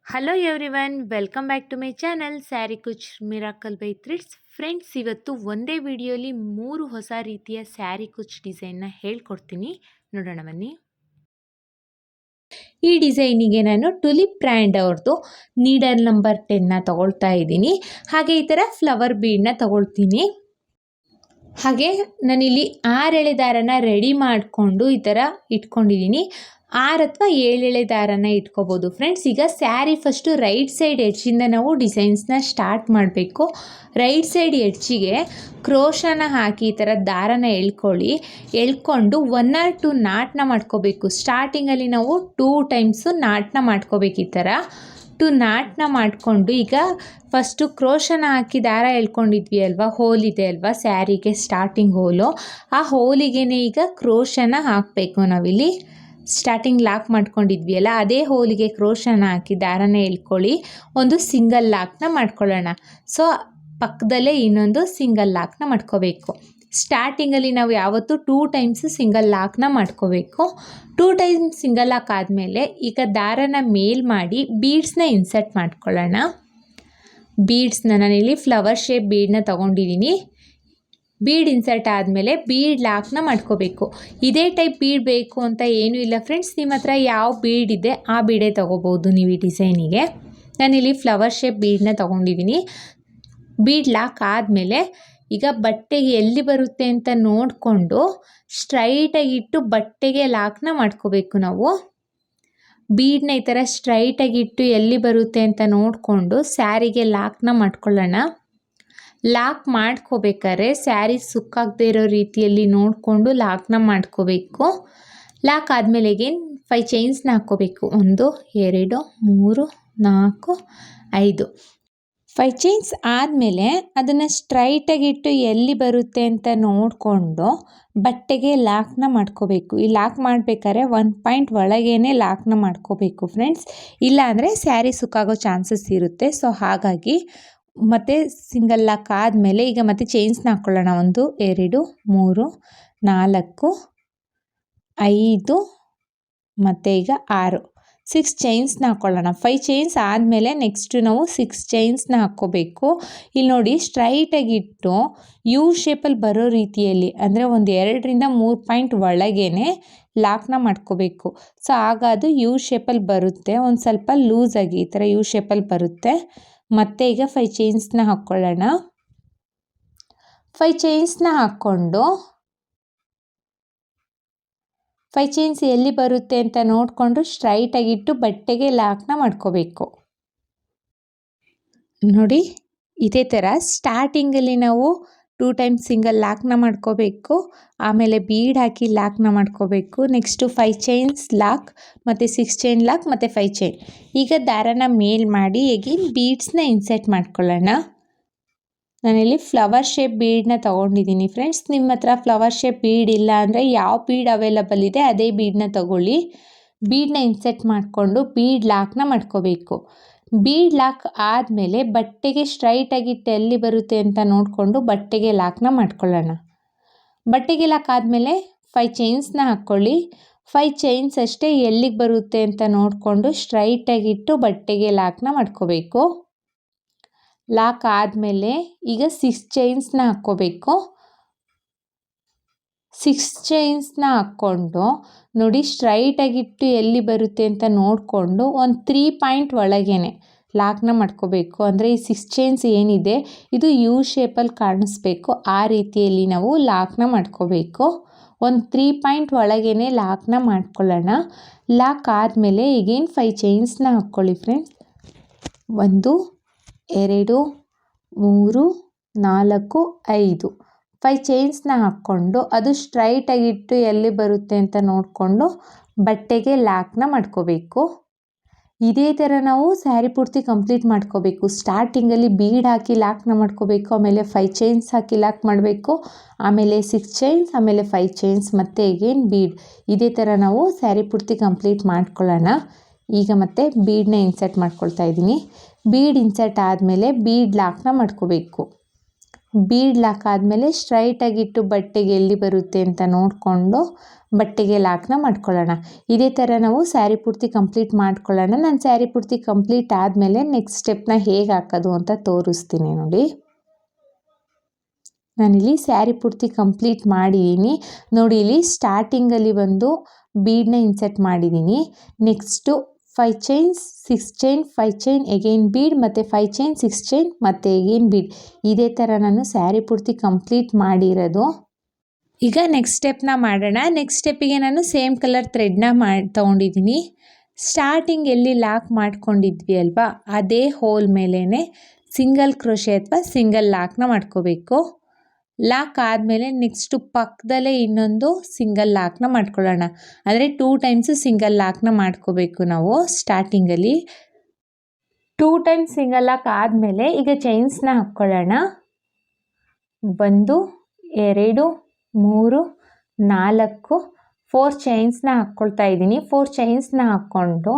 Hello everyone, welcome back to my channel sari Kuch miracle by threads. Friends, ಇವತ್ತು ಒಂದೇ ವಿಡಿಯೋಲಿ 3 ಹೊಸ ರೀತಿಯ ಸ್ಯಾರಿ ಕುಚ್ ಡಿಸೈನ್ನ ಹೇಳ್ಕೊಡ್ತೀನಿ. ನೋಡೋಣ ಬನ್ನಿ. ಈ ಡಿಸೈನಿಗೆ ನಾನು ಟುಲಿಪ್ ಬ್ರ್ಯಾಂಡ್ ಅವ್ರದ್ದು ನೀಡಲ್ ನಂಬರ್ 10ನ ತಗೊಳ್ತಾ ಇದ್ದೀನಿ. ಹಾಗೆ ಈ ಥರ ಫ್ಲವರ್ ಬೀಡನ್ನ ತಗೊಳ್ತೀನಿ. ಹಾಗೆ ನಾನಿಲ್ಲಿ 6 ಎಳೆ ದಾರನ ರೆಡಿ ಮಾಡಿಕೊಂಡು ಈ ಥರ ಇಟ್ಕೊಂಡಿದ್ದೀನಿ. 6 ಅಥವಾ 7 ಎಳೆ ದಾರನ ಇಟ್ಕೋಬೋದು ಫ್ರೆಂಡ್ಸ್. ಈಗ ಸ್ಯಾರಿ ಫಸ್ಟು ರೈಟ್ ಸೈಡ್ ಎಡ್ಜಿಂದ ನಾವು ಡಿಸೈನ್ಸ್ನ ಸ್ಟಾರ್ಟ್ ಮಾಡಬೇಕು. ರೈಟ್ ಸೈಡ್ ಎಡ್ಜಿಗೆ ಕ್ರೋಶನ ಹಾಕಿ ಈ ಥರ ದಾರನ ಎಳ್ಕೊಂಡು 1 or 2 ನಾಟ್ನ ಮಾಡ್ಕೋಬೇಕು. ಸ್ಟಾರ್ಟಿಂಗಲ್ಲಿ ನಾವು 2 ಟೈಮ್ಸು ನಾಟ್ನ ಮಾಡ್ಕೋಬೇಕು. ಈ ಥರ 2 ನಾಟ್ನ ಮಾಡಿಕೊಂಡು ಈಗ ಫಸ್ಟು ಕ್ರೋಶನ ಹಾಕಿ ದಾರ ಎಳ್ಕೊಂಡಿದ್ವಿ ಅಲ್ವಾ, ಹೋಲ್ ಇದೆ ಅಲ್ವಾ ಸ್ಯಾರಿಗೆ, ಸ್ಟಾರ್ಟಿಂಗ್ ಹೋಲು. ಆ ಹೋಲಿಗೆ ಈಗ ಕ್ರೋಶನ ಹಾಕಬೇಕು. ನಾವಿಲ್ಲಿ ಸ್ಟಾರ್ಟಿಂಗ್ ಲಾಕ್ ಮಾಡ್ಕೊಂಡಿದ್ವಿ ಅಲ್ಲ, ಅದೇ ಹೋಲಿಗೆ ಕ್ರೋಶನ ಹಾಕಿ ದಾರನ ಎಳ್ಕೊಳ್ಳಿ. ಒಂದು ಸಿಂಗಲ್ ಲಾಕ್ನ ಮಾಡ್ಕೊಳ್ಳೋಣ. ಸೊ ಪಕ್ಕದಲ್ಲೇ ಇನ್ನೊಂದು ಸಿಂಗಲ್ ಲಾಕ್ನ ಮಾಡ್ಕೋಬೇಕು. ಸ್ಟಾರ್ಟಿಂಗಲ್ಲಿ ನಾವು ಯಾವತ್ತೂ 2 ಟೈಮ್ಸ್ ಸಿಂಗಲ್ ಲಾಕ್ನ ಮಾಡ್ಕೋಬೇಕು. 2 ಟೈಮ್ಸ್ ಸಿಂಗಲ್ ಲಾಕ್ ಆದಮೇಲೆ ಈಗ ದಾರನ ಮೇಲ್ ಮಾಡಿ ಬೀಡ್ಸ್ನ ಇನ್ಸರ್ಟ್ ಮಾಡ್ಕೊಳ್ಳೋಣ. ಬೀಡ್ಸ್ನ ನಾನಿಲ್ಲಿ ಫ್ಲವರ್ ಶೇಪ್ ಬೀಡನ್ನ ತೊಗೊಂಡಿದ್ದೀನಿ. ಬೀಡ್ ಇನ್ಸರ್ಟ್ ಆದಮೇಲೆ ಬೀಡ್ ಲಾಕ್ನ ಮಾಡ್ಕೋಬೇಕು. ಇದೇ ಟೈಪ್ ಬೀಡ್ ಬೇಕು ಅಂತ ಏನೂ ಇಲ್ಲ ಫ್ರೆಂಡ್ಸ್. ನಿಮ್ಮ ಹತ್ರ ಯಾವ ಬೀಡ್ ಇದೆ ಆ ಬೀಡೇ ತೊಗೋಬೋದು ನೀವು ಈ ಡಿಸೈನಿಗೆ. ನಾನಿಲ್ಲಿ ಫ್ಲವರ್ ಶೇಪ್ ಬೀಡನ್ನ ತೊಗೊಂಡಿದ್ದೀನಿ. ಬೀಡ್ ಲಾಕ್ ಆದಮೇಲೆ ಈಗ ಬಟ್ಟೆಗೆ ಎಲ್ಲಿ ಬರುತ್ತೆ ಅಂತ ನೋಡಿಕೊಂಡು ಸ್ಟ್ರೈಟಾಗಿಟ್ಟು ಬಟ್ಟೆಗೆ ಲಾಕ್ನ ಮಾಡ್ಕೋಬೇಕು. ನಾವು ಬೀಡನ್ನ ಈ ಥರ ಸ್ಟ್ರೈಟಾಗಿಟ್ಟು ಎಲ್ಲಿ ಬರುತ್ತೆ ಅಂತ ನೋಡಿಕೊಂಡು ಸ್ಯಾರಿಗೆ ಲಾಕ್ನ ಮಾಡ್ಕೊಳ್ಳೋಣ. ಲಾಕ್ ಮಾಡ್ಕೋಬೇಕಾದ್ರೆ ಸ್ಯಾರಿ ಸುಕ್ಕಾಗದೇ ಇರೋ ರೀತಿಯಲ್ಲಿ ನೋಡಿಕೊಂಡು ಲಾಕ್ನ ಮಾಡ್ಕೋಬೇಕು. ಲಾಕ್ ಆದಮೇಲೆ ಏನು 5 ಚೈನ್ಸ್ನ ಹಾಕ್ಕೋಬೇಕು. 1 2 3 4 5 5 ಚೈನ್ಸ್ ಆದಮೇಲೆ ಅದನ್ನು ಸ್ಟ್ರೈಟಾಗಿಟ್ಟು ಎಲ್ಲಿ ಬರುತ್ತೆ ಅಂತ ನೋಡಿಕೊಂಡು ಬಟ್ಟೆಗೆ ಲಾಕ್ನ ಮಾಡ್ಕೋಬೇಕು. ಈ ಲಾಕ್ ಮಾಡಬೇಕಾದ್ರೆ 1 ಪಾಯಿಂಟ್ ಒಳಗೇ ಲಾಕ್ನ ಮಾಡ್ಕೋಬೇಕು ಫ್ರೆಂಡ್ಸ್. ಇಲ್ಲಾಂದರೆ ಸ್ಯಾರಿ ಸುಕ್ಕಾಗೋ ಚಾನ್ಸಸ್ ಇರುತ್ತೆ. ಸೊ ಹಾಗಾಗಿ ಮತ್ತು ಸಿಂಗಲ್ ಲಾಕ್ ಆದಮೇಲೆ ಈಗ ಮತ್ತೆ ಚೈನ್ಸ್ನ ಹಾಕ್ಕೊಳ್ಳೋಣ. 1 2 3 4 5 ಮತ್ತು ಈಗ 6 6 ಚೈನ್ಸ್ನ ಹಾಕ್ಕೊಳ್ಳೋಣ. 5 ಚೈನ್ಸ್ ಆದಮೇಲೆ ನೆಕ್ಸ್ಟು ನಾವು 6 ಚೈನ್ಸ್ನ ಹಾಕ್ಕೋಬೇಕು. ಇಲ್ಲಿ ನೋಡಿ, ಸ್ಟ್ರೈಟಾಗಿಟ್ಟು ಯು ಶೇಪಲ್ಲಿ ಬರೋ ರೀತಿಯಲ್ಲಿ, ಅಂದರೆ ಒಂದು 2 ರಿಂದ 3 ಪಾಯಿಂಟ್ ಒಳಗೇ ಲಾಕ್ನ ಮಾಡ್ಕೋಬೇಕು. ಸೊ ಆಗ ಅದು ಯು ಶೇಪಲ್ಲಿ ಬರುತ್ತೆ. ಒಂದು ಸ್ವಲ್ಪ ಲೂಸಾಗಿ ಈ ಥರ ಯು ಶೇಪಲ್ಲಿ ಬರುತ್ತೆ. ಮತ್ತು ಈಗ 5 ಚೈನ್ಸ್ನ ಹಾಕ್ಕೊಳ್ಳೋಣ. 5 ಚೈನ್ಸ್ನ ಹಾಕ್ಕೊಂಡು 5 ಚೈನ್ಸ್ ಎಲ್ಲಿ ಬರುತ್ತೆ ಅಂತ ನೋಡಿಕೊಂಡು ಸ್ಟ್ರೈಟಾಗಿಟ್ಟು ಬಟ್ಟೆಗೆ ಲಾಕ್ನ ಮಾಡ್ಕೋಬೇಕು. ನೋಡಿ, ಇದೇ ಥರ ಸ್ಟಾರ್ಟಿಂಗಲ್ಲಿ ನಾವು 2 ಟೈಮ್ಸ್ ಸಿಂಗಲ್ ಲಾಕ್ನ ಮಾಡ್ಕೋಬೇಕು. ಆಮೇಲೆ ಬೀಡ್ ಹಾಕಿ ಲಾಕ್ನ ಮಾಡ್ಕೋಬೇಕು. ನೆಕ್ಸ್ಟು 5 ಚೈನ್ಸ್ ಲಾಕ್ ಮತ್ತು 6 ಚೈನ್ ಲಾಕ್ ಮತ್ತು 5 ಚೈನ್. ಈಗ ದಾರನ ಮೇಲ್ ಮಾಡಿ ಎಗೇನ್ ಬೀಡ್ಸ್ನ ಇನ್ಸರ್ಟ್ ಮಾಡ್ಕೊಳ್ಳೋಣ. ನಾನಿಲ್ಲಿ ಫ್ಲವರ್ ಶೇಪ್ ಬೀಡನ್ನ ತೊಗೊಂಡಿದ್ದೀನಿ ಫ್ರೆಂಡ್ಸ್. ನಿಮ್ಮ ಹತ್ರ ಫ್ಲವರ್ ಶೇಪ್ ಬೀಡ್ ಇಲ್ಲ ಅಂದರೆ ಯಾವ ಬೀಡ್ ಅವೈಲಬಲ್ ಇದೆ ಅದೇ ಬೀಡನ್ನ ತೊಗೊಳ್ಳಿ. ಬೀಡನ್ನ ಇನ್ಸರ್ಟ್ ಮಾಡಿಕೊಂಡು ಬೀಡ್ ಲಾಕ್ನ ಮಾಡ್ಕೋಬೇಕು. ಬೀಡ್ ಲಾಕ್ ಆದಮೇಲೆ ಬಟ್ಟೆಗೆ ಸ್ಟ್ರೈಟಾಗಿಟ್ಟು ಎಲ್ಲಿ ಬರುತ್ತೆ ಅಂತ ನೋಡಿಕೊಂಡು ಬಟ್ಟೆಗೆ ಲಾಕ್ನ ಮಾಡ್ಕೊಳ್ಳೋಣ. ಬಟ್ಟೆಗೆ ಲಾಕ್ ಆದಮೇಲೆ 5 ಚೈನ್ಸ್ನ ಹಾಕ್ಕೊಳ್ಳಿ. 5 ಚೈನ್ಸ್ ಅಷ್ಟೇ ಎಲ್ಲಿಗೆ ಬರುತ್ತೆ ಅಂತ ನೋಡಿಕೊಂಡು ಸ್ಟ್ರೈಟಾಗಿಟ್ಟು ಬಟ್ಟೆಗೆ ಲಾಕ್ನ ಮಾಡ್ಕೋಬೇಕು. ಲಾಕ್ ಆದಮೇಲೆ ಈಗ 6 ಚೈನ್ಸ್ನ ಹಾಕ್ಕೋಬೇಕು. 6 ಚೈನ್ಸ್ನ ಹಾಕ್ಕೊಂಡು ನೋಡಿ, ಸ್ಟ್ರೈಟಾಗಿಟ್ಟು ಎಲ್ಲಿ ಬರುತ್ತೆ ಅಂತ ನೋಡಿಕೊಂಡು ಒಂದು 3 ಪಾಯಿಂಟ್ ಒಳಗೇ ಲಾಕ್ನ ಮಾಡ್ಕೋಬೇಕು. ಅಂದರೆ ಈ 6 ಚೈನ್ಸ್ ಏನಿದೆ ಇದು ಯು ಶೇಪಲ್ಲಿ ಕಾಣಿಸ್ಬೇಕು. ಆ ರೀತಿಯಲ್ಲಿ ನಾವು ಲಾಕ್ನ ಮಾಡ್ಕೋಬೇಕು. ಒಂದು 3 ಪಾಯಿಂಟ್ ಒಳಗೇ ಲಾಕ್ನ ಮಾಡ್ಕೊಳ್ಳೋಣ. ಲಾಕ್ ಆದಮೇಲೆ ಈಗೇನು 5 ಚೈನ್ಸ್ನ ಹಾಕ್ಕೊಳ್ಳಿ ಫ್ರೆಂಡ್ಸ್. 1 2 3 4 5 5 ಚೈನ್ಸ್ನ ಹಾಕ್ಕೊಂಡು ಅದು ಸ್ಟ್ರೈಟಾಗಿಟ್ಟು ಎಲ್ಲಿ ಬರುತ್ತೆ ಅಂತ ನೋಡಿಕೊಂಡು ಬಟ್ಟೆಗೆ ಲಾಕ್ನ ಮಾಡ್ಕೋಬೇಕು. ಇದೇ ಥರ ನಾವು ಸ್ಯಾರಿ ಪೂರ್ತಿ ಕಂಪ್ಲೀಟ್ ಮಾಡ್ಕೋಬೇಕು. ಸ್ಟಾರ್ಟಿಂಗಲ್ಲಿ ಬೀಡ್ ಹಾಕಿ ಲಾಕ್ನ ಮಾಡ್ಕೋಬೇಕು. ಆಮೇಲೆ 5 ಚೈನ್ಸ್ ಹಾಕಿ ಲಾಕ್ ಮಾಡಬೇಕು. ಆಮೇಲೆ 6 ಚೈನ್ಸ್, ಆಮೇಲೆ 5 ಚೈನ್ಸ್ ಮತ್ತು ಎಗೇನ್ ಬೀಡ್. ಇದೇ ಥರ ನಾವು ಸ್ಯಾರಿ ಪೂರ್ತಿ ಕಂಪ್ಲೀಟ್ ಮಾಡ್ಕೊಳ್ಳೋಣ. ಈಗ ಮತ್ತೆ ಬೀಡನ್ನ ಇನ್ಸರ್ಟ್ ಮಾಡ್ಕೊಳ್ತಾ ಇದ್ದೀನಿ. ಬೀಡ್ ಇನ್ಸರ್ಟ್ ಆದಮೇಲೆ ಬೀಡ್ ಲಾಕ್ನ ಮಾಡ್ಕೋಬೇಕು. ಬೀಡ್ ಲಾಕ್ ಆದಮೇಲೆ ಸ್ಟ್ರೈಟಾಗಿಟ್ಟು ಬಟ್ಟೆಗೆ ಎಲ್ಲಿ ಬರುತ್ತೆ ಅಂತ ನೋಡಿಕೊಂಡು ಬಟ್ಟೆಗೆ ಲಾಕ್ನ ಮಾಡ್ಕೊಳ್ಳೋಣ. ಇದೇ ಥರ ನಾವು ಸ್ಯಾರಿ ಪೂರ್ತಿ ಕಂಪ್ಲೀಟ್ ಮಾಡ್ಕೊಳ್ಳೋಣ. ನಾನು ಸ್ಯಾರಿ ಪೂರ್ತಿ ಕಂಪ್ಲೀಟ್ ಆದಮೇಲೆ ನೆಕ್ಸ್ಟ್ ಸ್ಟೆಪ್ನ ಹೇಗೆ ಹಾಕೋದು ಅಂತ ತೋರಿಸ್ತೀನಿ ನೋಡಿ. ನಾನಿಲ್ಲಿ ಸ್ಯಾರಿ ಪೂರ್ತಿ ಕಂಪ್ಲೀಟ್ ಮಾಡಿದ್ದೀನಿ ನೋಡಿ. ಇಲ್ಲಿ ಸ್ಟಾರ್ಟಿಂಗಲ್ಲಿ ಒಂದು ಬೀಡನ್ನ ಇನ್ಸರ್ಟ್ ಮಾಡಿದ್ದೀನಿ. Next 5 chains 6 chain 5 chain again bead ಮತ್ತು 5 ಚೈನ್ 6 ಚೈನ್ ಮತ್ತು ಎಗೈನ್ ಬೀಡ್. ಇದೇ ಥರ ನಾನು ಸ್ಯಾರಿ ಪೂರ್ತಿ ಕಂಪ್ಲೀಟ್ ಮಾಡಿರೋದು. ಈಗ ನೆಕ್ಸ್ಟ್ ಸ್ಟೆಪ್ನ ಮಾಡೋಣ. ನೆಕ್ಸ್ಟ್ ಸ್ಟೆಪ್ಪಿಗೆ ನಾನು ಸೇಮ್ ಕಲರ್ ಥ್ರೆಡ್ನ ತೊಗೊಂಡಿದ್ದೀನಿ. ಸ್ಟಾರ್ಟಿಂಗ್ ಎಲ್ಲಿ ಲಾಕ್ ಮಾಡ್ಕೊಂಡಿದ್ವಿ ಅಲ್ವಾ, ಅದೇ ಹೋಲ್ ಮೇಲೇ ಸಿಂಗಲ್ ಕ್ರೋಶೆ ಅಥವಾ ಸಿಂಗಲ್ ಲಾಕ್ನ ಮಾಡ್ಕೋಬೇಕು. ಲಾಕ್ ಆದಮೇಲೆ ನೆಕ್ಸ್ಟು ಪಕ್ಕದಲ್ಲೇ ಇನ್ನೊಂದು ಸಿಂಗಲ್ ಲಾಕ್ನ ಮಾಡ್ಕೊಳ್ಳೋಣ. ಅಂದರೆ 2 ಟೈಮ್ಸು ಸಿಂಗಲ್ ಲಾಕ್ನ ಮಾಡ್ಕೋಬೇಕು ನಾವು ಸ್ಟಾರ್ಟಿಂಗಲ್ಲಿ. 2 ಟೈಮ್ಸ್ ಸಿಂಗಲ್ ಲಾಕ್ ಆದಮೇಲೆ ಈಗ ಚೈನ್ಸ್ನ ಹಾಕ್ಕೊಳ್ಳೋಣ. 1 2 3 4 4 ಚೈನ್ಸ್ನ ಹಾಕ್ಕೊಳ್ತಾ ಇದ್ದೀನಿ. 4 ಚೈನ್ಸ್ನ ಹಾಕ್ಕೊಂಡು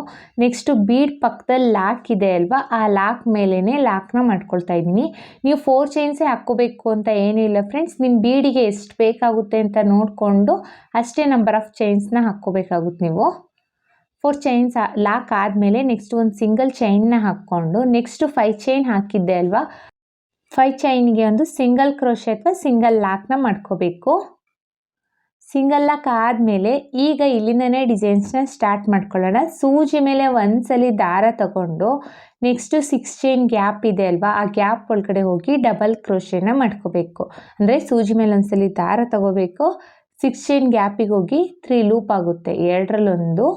ನೆಕ್ಸ್ಟು ಬೀಡ್ ಪಕ್ಕದಲ್ಲಿ ಲಾಕ್ ಇದೆ ಅಲ್ವಾ, ಆ ಲಾಕ್ ಮೇಲೇ ಲಾಕ್ನ ಮಾಡ್ಕೊಳ್ತಾ ಇದ್ದೀನಿ. ನೀವು 4 ಚೈನ್ಸೇ ಹಾಕ್ಕೋಬೇಕು ಅಂತ ಏನೂ ಇಲ್ಲ ಫ್ರೆಂಡ್ಸ್. ನಿಮ್ಮ ಬೀಡಿಗೆ ಎಷ್ಟು ಬೇಕಾಗುತ್ತೆ ಅಂತ ನೋಡಿಕೊಂಡು ಅಷ್ಟೇ ನಂಬರ್ ಆಫ್ ಚೈನ್ಸ್ನ ಹಾಕ್ಕೋಬೇಕಾಗುತ್ತೆ ನೀವು. 4 ಚೈನ್ಸ್ ಲಾಕ್ ಆದಮೇಲೆ ನೆಕ್ಸ್ಟ್ ಒಂದು ಸಿಂಗಲ್ ಚೈನ್ನ ಹಾಕ್ಕೊಂಡು ನೆಕ್ಸ್ಟು 5 ಚೈನ್ ಹಾಕಿದ್ದೆ ಅಲ್ವಾ, 5 ಚೈನಿಗೆ ಒಂದು ಸಿಂಗಲ್ ಕ್ರೋಶೆ ಅಥವಾ ಸಿಂಗಲ್ ಲಾಕ್ನ ಮಾಡ್ಕೋಬೇಕು. ಸಿಂಗಲ್ ಲಾಕ್ ಆದಮೇಲೆ ಈಗ ಇಲ್ಲಿಂದನೇ ಡಿಸೈನ್ಸ್ನ ಸ್ಟಾರ್ಟ್ ಮಾಡ್ಕೊಳ್ಳೋಣ. ಸೂಜಿ ಮೇಲೆ ಒಂದ್ಸಲಿ ದಾರ ತಗೊಂಡು ನೆಕ್ಸ್ಟು 6 ಚೈನ್ ಗ್ಯಾಪ್ ಇದೆ ಅಲ್ವಾ, ಆ ಗ್ಯಾಪ್ ಒಳಗಡೆ ಹೋಗಿ ಡಬಲ್ ಕ್ರೋಶೆನ ಮಾಡ್ಕೋಬೇಕು. ಅಂದರೆ ಸೂಜಿ ಮೇಲೆ ಒಂದ್ಸಲಿ ದಾರ ತಗೋಬೇಕು. 6 ಚೈನ್ ಗ್ಯಾಪಿಗೆ ಹೋಗಿ 3 ಲೂಪ್ ಆಗುತ್ತೆ. 2ರಲ್ಲೊಂದು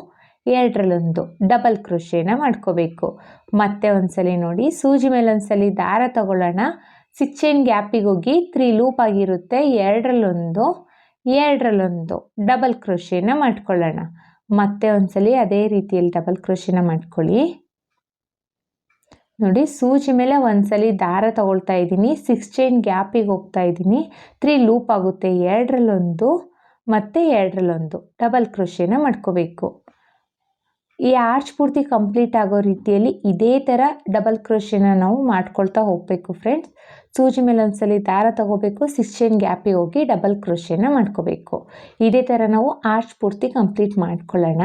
2ರಲ್ಲೊಂದು ಡಬಲ್ ಕ್ರೋಶೆನ ಮಾಡ್ಕೋಬೇಕು. ಮತ್ತೆ ಒಂದ್ಸಲಿ ನೋಡಿ, ಸೂಜಿ ಮೇಲೆ ಒಂದ್ಸಲಿ ದಾರ ತಗೊಳ್ಳೋಣ. 6 ಚೈನ್ ಗ್ಯಾಪಿಗೆ ಹೋಗಿ 3 ಲೂಪ್ ಆಗಿರುತ್ತೆ. 2ರಲ್ಲೊಂದು 2ರಲ್ಲೊಂದು ಡಬಲ್ ಕ್ರೋಶೆನ ಮಾಡ್ಕೊಳ್ಳೋಣ. ಮತ್ತೆ ಒಂದ್ಸಲಿ ಅದೇ ರೀತಿಯಲ್ಲಿ ಡಬಲ್ ಕ್ರೋಶೆನ ಮಾಡ್ಕೊಳ್ಳಿ ನೋಡಿ. ಸೂಜಿ ಮೇಲೆ ಒಂದ್ಸಲಿ ದಾರ ತಗೊಳ್ತಾ ಇದ್ದೀನಿ. 6 ಚೈನ್ ಗ್ಯಾಪಿಗೆ ಹೋಗ್ತಾ ಇದ್ದೀನಿ. 3 ಲೂಪ್ ಆಗುತ್ತೆ. 2ರಲ್ಲೊಂದು ಮತ್ತು 2ರಲ್ಲೊಂದು ಡಬಲ್ ಕ್ರೋಶೆನ ಮಾಡ್ಕೋಬೇಕು. ಈ ಆರ್ಚ್ ಪೂರ್ತಿ ಕಂಪ್ಲೀಟ್ ಆಗೋ ರೀತಿಯಲ್ಲಿ ಇದೇ ಥರ ಡಬಲ್ ಕ್ರೋಶೆನ ನಾವು ಮಾಡ್ಕೊಳ್ತಾ ಹೋಗಬೇಕು ಫ್ರೆಂಡ್ಸ್. ಸೂಜಿ ಮೇಲೆ ಒಂದ್ಸಲಿ ದಾರ ತಗೋಬೇಕು. 6 ಚೈನ್ ಗ್ಯಾಪಿಗೆ ಹೋಗಿ ಡಬಲ್ ಕ್ರೋಶೆನ ಮಾಡ್ಕೋಬೇಕು. ಇದೇ ಥರ ನಾವು ಆರ್ಚ್ ಪೂರ್ತಿ ಕಂಪ್ಲೀಟ್ ಮಾಡ್ಕೊಳ್ಳೋಣ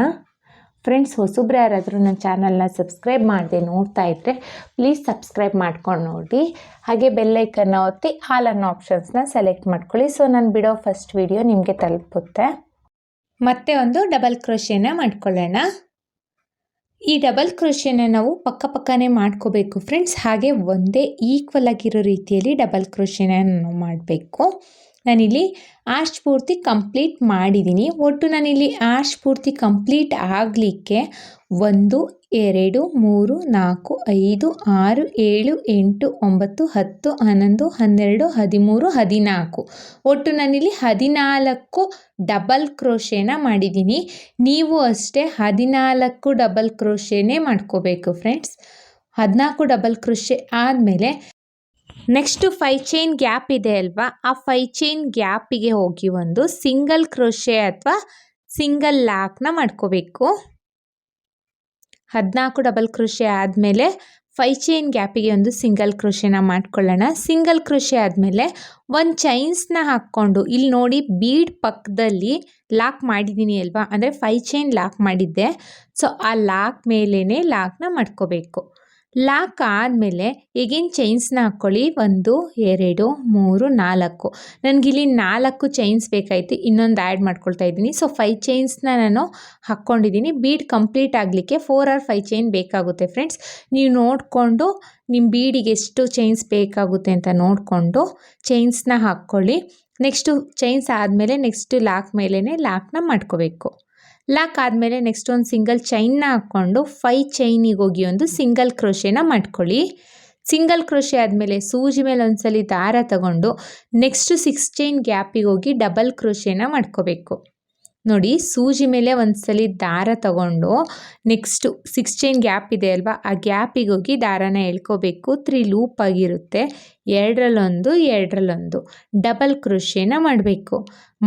ಫ್ರೆಂಡ್ಸ್. ಹೊಸಬ್ರು ಯಾರಾದರೂ ನನ್ನ ಚಾನಲ್ನ ಸಬ್ಸ್ಕ್ರೈಬ್ ಮಾಡದೆ ನೋಡ್ತಾ ಇದ್ದರೆ ಪ್ಲೀಸ್ ಸಬ್ಸ್ಕ್ರೈಬ್ ಮಾಡ್ಕೊಂಡು ನೋಡಿ. ಹಾಗೆ ಬೆಲ್ಲೈಕನ್ನ ಒತ್ತಿ ಆಲ್ ಅನ್ನೋ ಆಪ್ಷನ್ಸ್ನ ಸೆಲೆಕ್ಟ್ ಮಾಡ್ಕೊಳ್ಳಿ. ಸೊ ನಾನು ಬಿಡೋ ಫಸ್ಟ್ ವಿಡಿಯೋ ನಿಮಗೆ ತಲುಪುತ್ತೆ. ಮತ್ತೆ ಒಂದು ಡಬಲ್ ಕ್ರೋಶೆನ ಮಾಡ್ಕೊಳ್ಳೋಣ. ಈ ಡಬಲ್ ಕ್ರೋಶೆನ ನಾವು ಪಕ್ಕನೇ ಮಾಡ್ಕೋಬೇಕು ಫ್ರೆಂಡ್ಸ್. ಹಾಗೆ ಒಂದೇ ಈಕ್ವಲ್ ಆಗಿರೋ ರೀತಿಯಲ್ಲಿ ಡಬಲ್ ಕ್ರೋಶೆನ ನಾವು ಮಾಡಬೇಕು. ನಾನಿಲ್ಲಿ ಆರ್ಚ್ ಪೂರ್ತಿ ಕಂಪ್ಲೀಟ್ ಮಾಡಿದ್ದೀನಿ. ಒಟ್ಟು ನಾನಿಲ್ಲಿ ಆರ್ಚ್ ಪೂರ್ತಿ ಕಂಪ್ಲೀಟ್ ಆಗಲಿಕ್ಕೆ 1 2 3 4 5 6 7 8 9 10 11 12 13 14 ಒಟ್ಟು ನಾನಿಲ್ಲಿ 14 ಡಬಲ್ ಕ್ರೋಶೆನ ಮಾಡಿದ್ದೀನಿ. ನೀವು ಅಷ್ಟೇ 14 ಡಬಲ್ ಕ್ರೋಶೆನೇ ಮಾಡ್ಕೋಬೇಕು ಫ್ರೆಂಡ್ಸ್. 14 ಡಬಲ್ ಕ್ರೋಶೆ ಆದಮೇಲೆ ನೆಕ್ಸ್ಟು 5 ಚೈನ್ ಗ್ಯಾಪ್ ಇದೆ ಅಲ್ವಾ, ಆ 5 ಚೈನ್ ಗ್ಯಾಪಿಗೆ ಹೋಗಿ ಒಂದು ಸಿಂಗಲ್ ಕ್ರೋಶೆ ಅಥವಾ ಸಿಂಗಲ್ ಲಾಕ್ನ ಮಾಡ್ಕೋಬೇಕು. 14 ಡಬಲ್ ಕ್ರೋಶೆ ಆದಮೇಲೆ 5 ಚೈನ್ ಗ್ಯಾಪಿಗೆ ಒಂದು ಸಿಂಗಲ್ ಕ್ರೋಶೆನ ಮಾಡ್ಕೊಳ್ಳೋಣ. ಸಿಂಗಲ್ ಕ್ರೋಶೆ ಆದಮೇಲೆ ಒಂದು ಚೈನ್ಸ್ನ ಹಾಕ್ಕೊಂಡು ಇಲ್ಲಿ ನೋಡಿ ಬೀಡ್ ಪಕ್ಕದಲ್ಲಿ ಲಾಕ್ ಮಾಡಿದ್ದೀನಿ ಅಲ್ವಾ, ಅಂದರೆ 5 ಚೈನ್ ಲಾಕ್ ಮಾಡಿದ್ದೆ. ಸೊ ಆ ಲಾಕ್ ಮೇಲೇ ಲಾಕ್ನ ಮಾಡ್ಕೋಬೇಕು. ಲಾಕ್ ಆದಮೇಲೆ ಈಗಿನ ಚೈನ್ಸ್ನ ಹಾಕ್ಕೊಳ್ಳಿ. 1 2 3 4 ನನಗಿಲ್ಲಿ 4 ಚೈನ್ಸ್ ಬೇಕಾಯಿತು, ಇನ್ನೊಂದು ಆ್ಯಡ್ ಮಾಡ್ಕೊಳ್ತಾ ಇದ್ದೀನಿ. ಸೊ 5 ಚೈನ್ಸ್ನ ನಾನು ಹಾಕ್ಕೊಂಡಿದ್ದೀನಿ. ಬೀಡ್ ಕಂಪ್ಲೀಟ್ ಆಗಲಿಕ್ಕೆ 4 or 5 ಚೈನ್ ಬೇಕಾಗುತ್ತೆ ಫ್ರೆಂಡ್ಸ್. ನೀವು ನೋಡಿಕೊಂಡು ನಿಮ್ಮ ಬೀಡಿಗೆ ಎಷ್ಟು ಚೈನ್ಸ್ ಬೇಕಾಗುತ್ತೆ ಅಂತ ನೋಡಿಕೊಂಡು ಚೈನ್ಸ್ನ ಹಾಕ್ಕೊಳ್ಳಿ. ನೆಕ್ಸ್ಟು ಚೈನ್ಸ್ ಆದಮೇಲೆ ನೆಕ್ಸ್ಟ್ ಲಾಕ್ ಮೇಲೇ ಲಾಕ್ನ ಮಾಡ್ಕೋಬೇಕು. ಲಾಕ್ ಆದಮೇಲೆ ನೆಕ್ಸ್ಟ್ ಒಂದು ಸಿಂಗಲ್ ಚೈನ್ನ ಹಾಕ್ಕೊಂಡು 5 ಚೈನಿಗೆ ಹೋಗಿ ಒಂದು ಸಿಂಗಲ್ ಕ್ರೋಶೆನ ಮಾಡ್ಕೊಳ್ಳಿ. ಸಿಂಗಲ್ ಕ್ರೋಶೆ ಆದಮೇಲೆ ಸೂಜಿ ಮೇಲೆ ಒಂದ್ಸಲಿ ದಾರ ತಗೊಂಡು ನೆಕ್ಸ್ಟು 6 ಚೈನ್ ಗ್ಯಾಪಿಗೆ ಹೋಗಿ ಡಬಲ್ ಕ್ರೋಶೆನ ಮಾಡ್ಕೋಬೇಕು. ನೋಡಿ, ಸೂಜಿ ಮೇಲೆ ಒಂದ್ಸಲಿ ದಾರ ತಗೊಂಡು ನೆಕ್ಸ್ಟು 6 ಚೈನ್ ಗ್ಯಾಪ್ ಇದೆ ಅಲ್ವಾ, ಆ ಗ್ಯಾಪಿಗೆ ಹೋಗಿ ದಾರನ ಎಳ್ಕೋಬೇಕು. 3 ಲೂಪ್ ಆಗಿರುತ್ತೆ. 2ರಲ್ಲೊಂದು 2ರಲ್ಲೊಂದು ಡಬಲ್ ಕ್ರೋಶೆನ ಮಾಡಬೇಕು.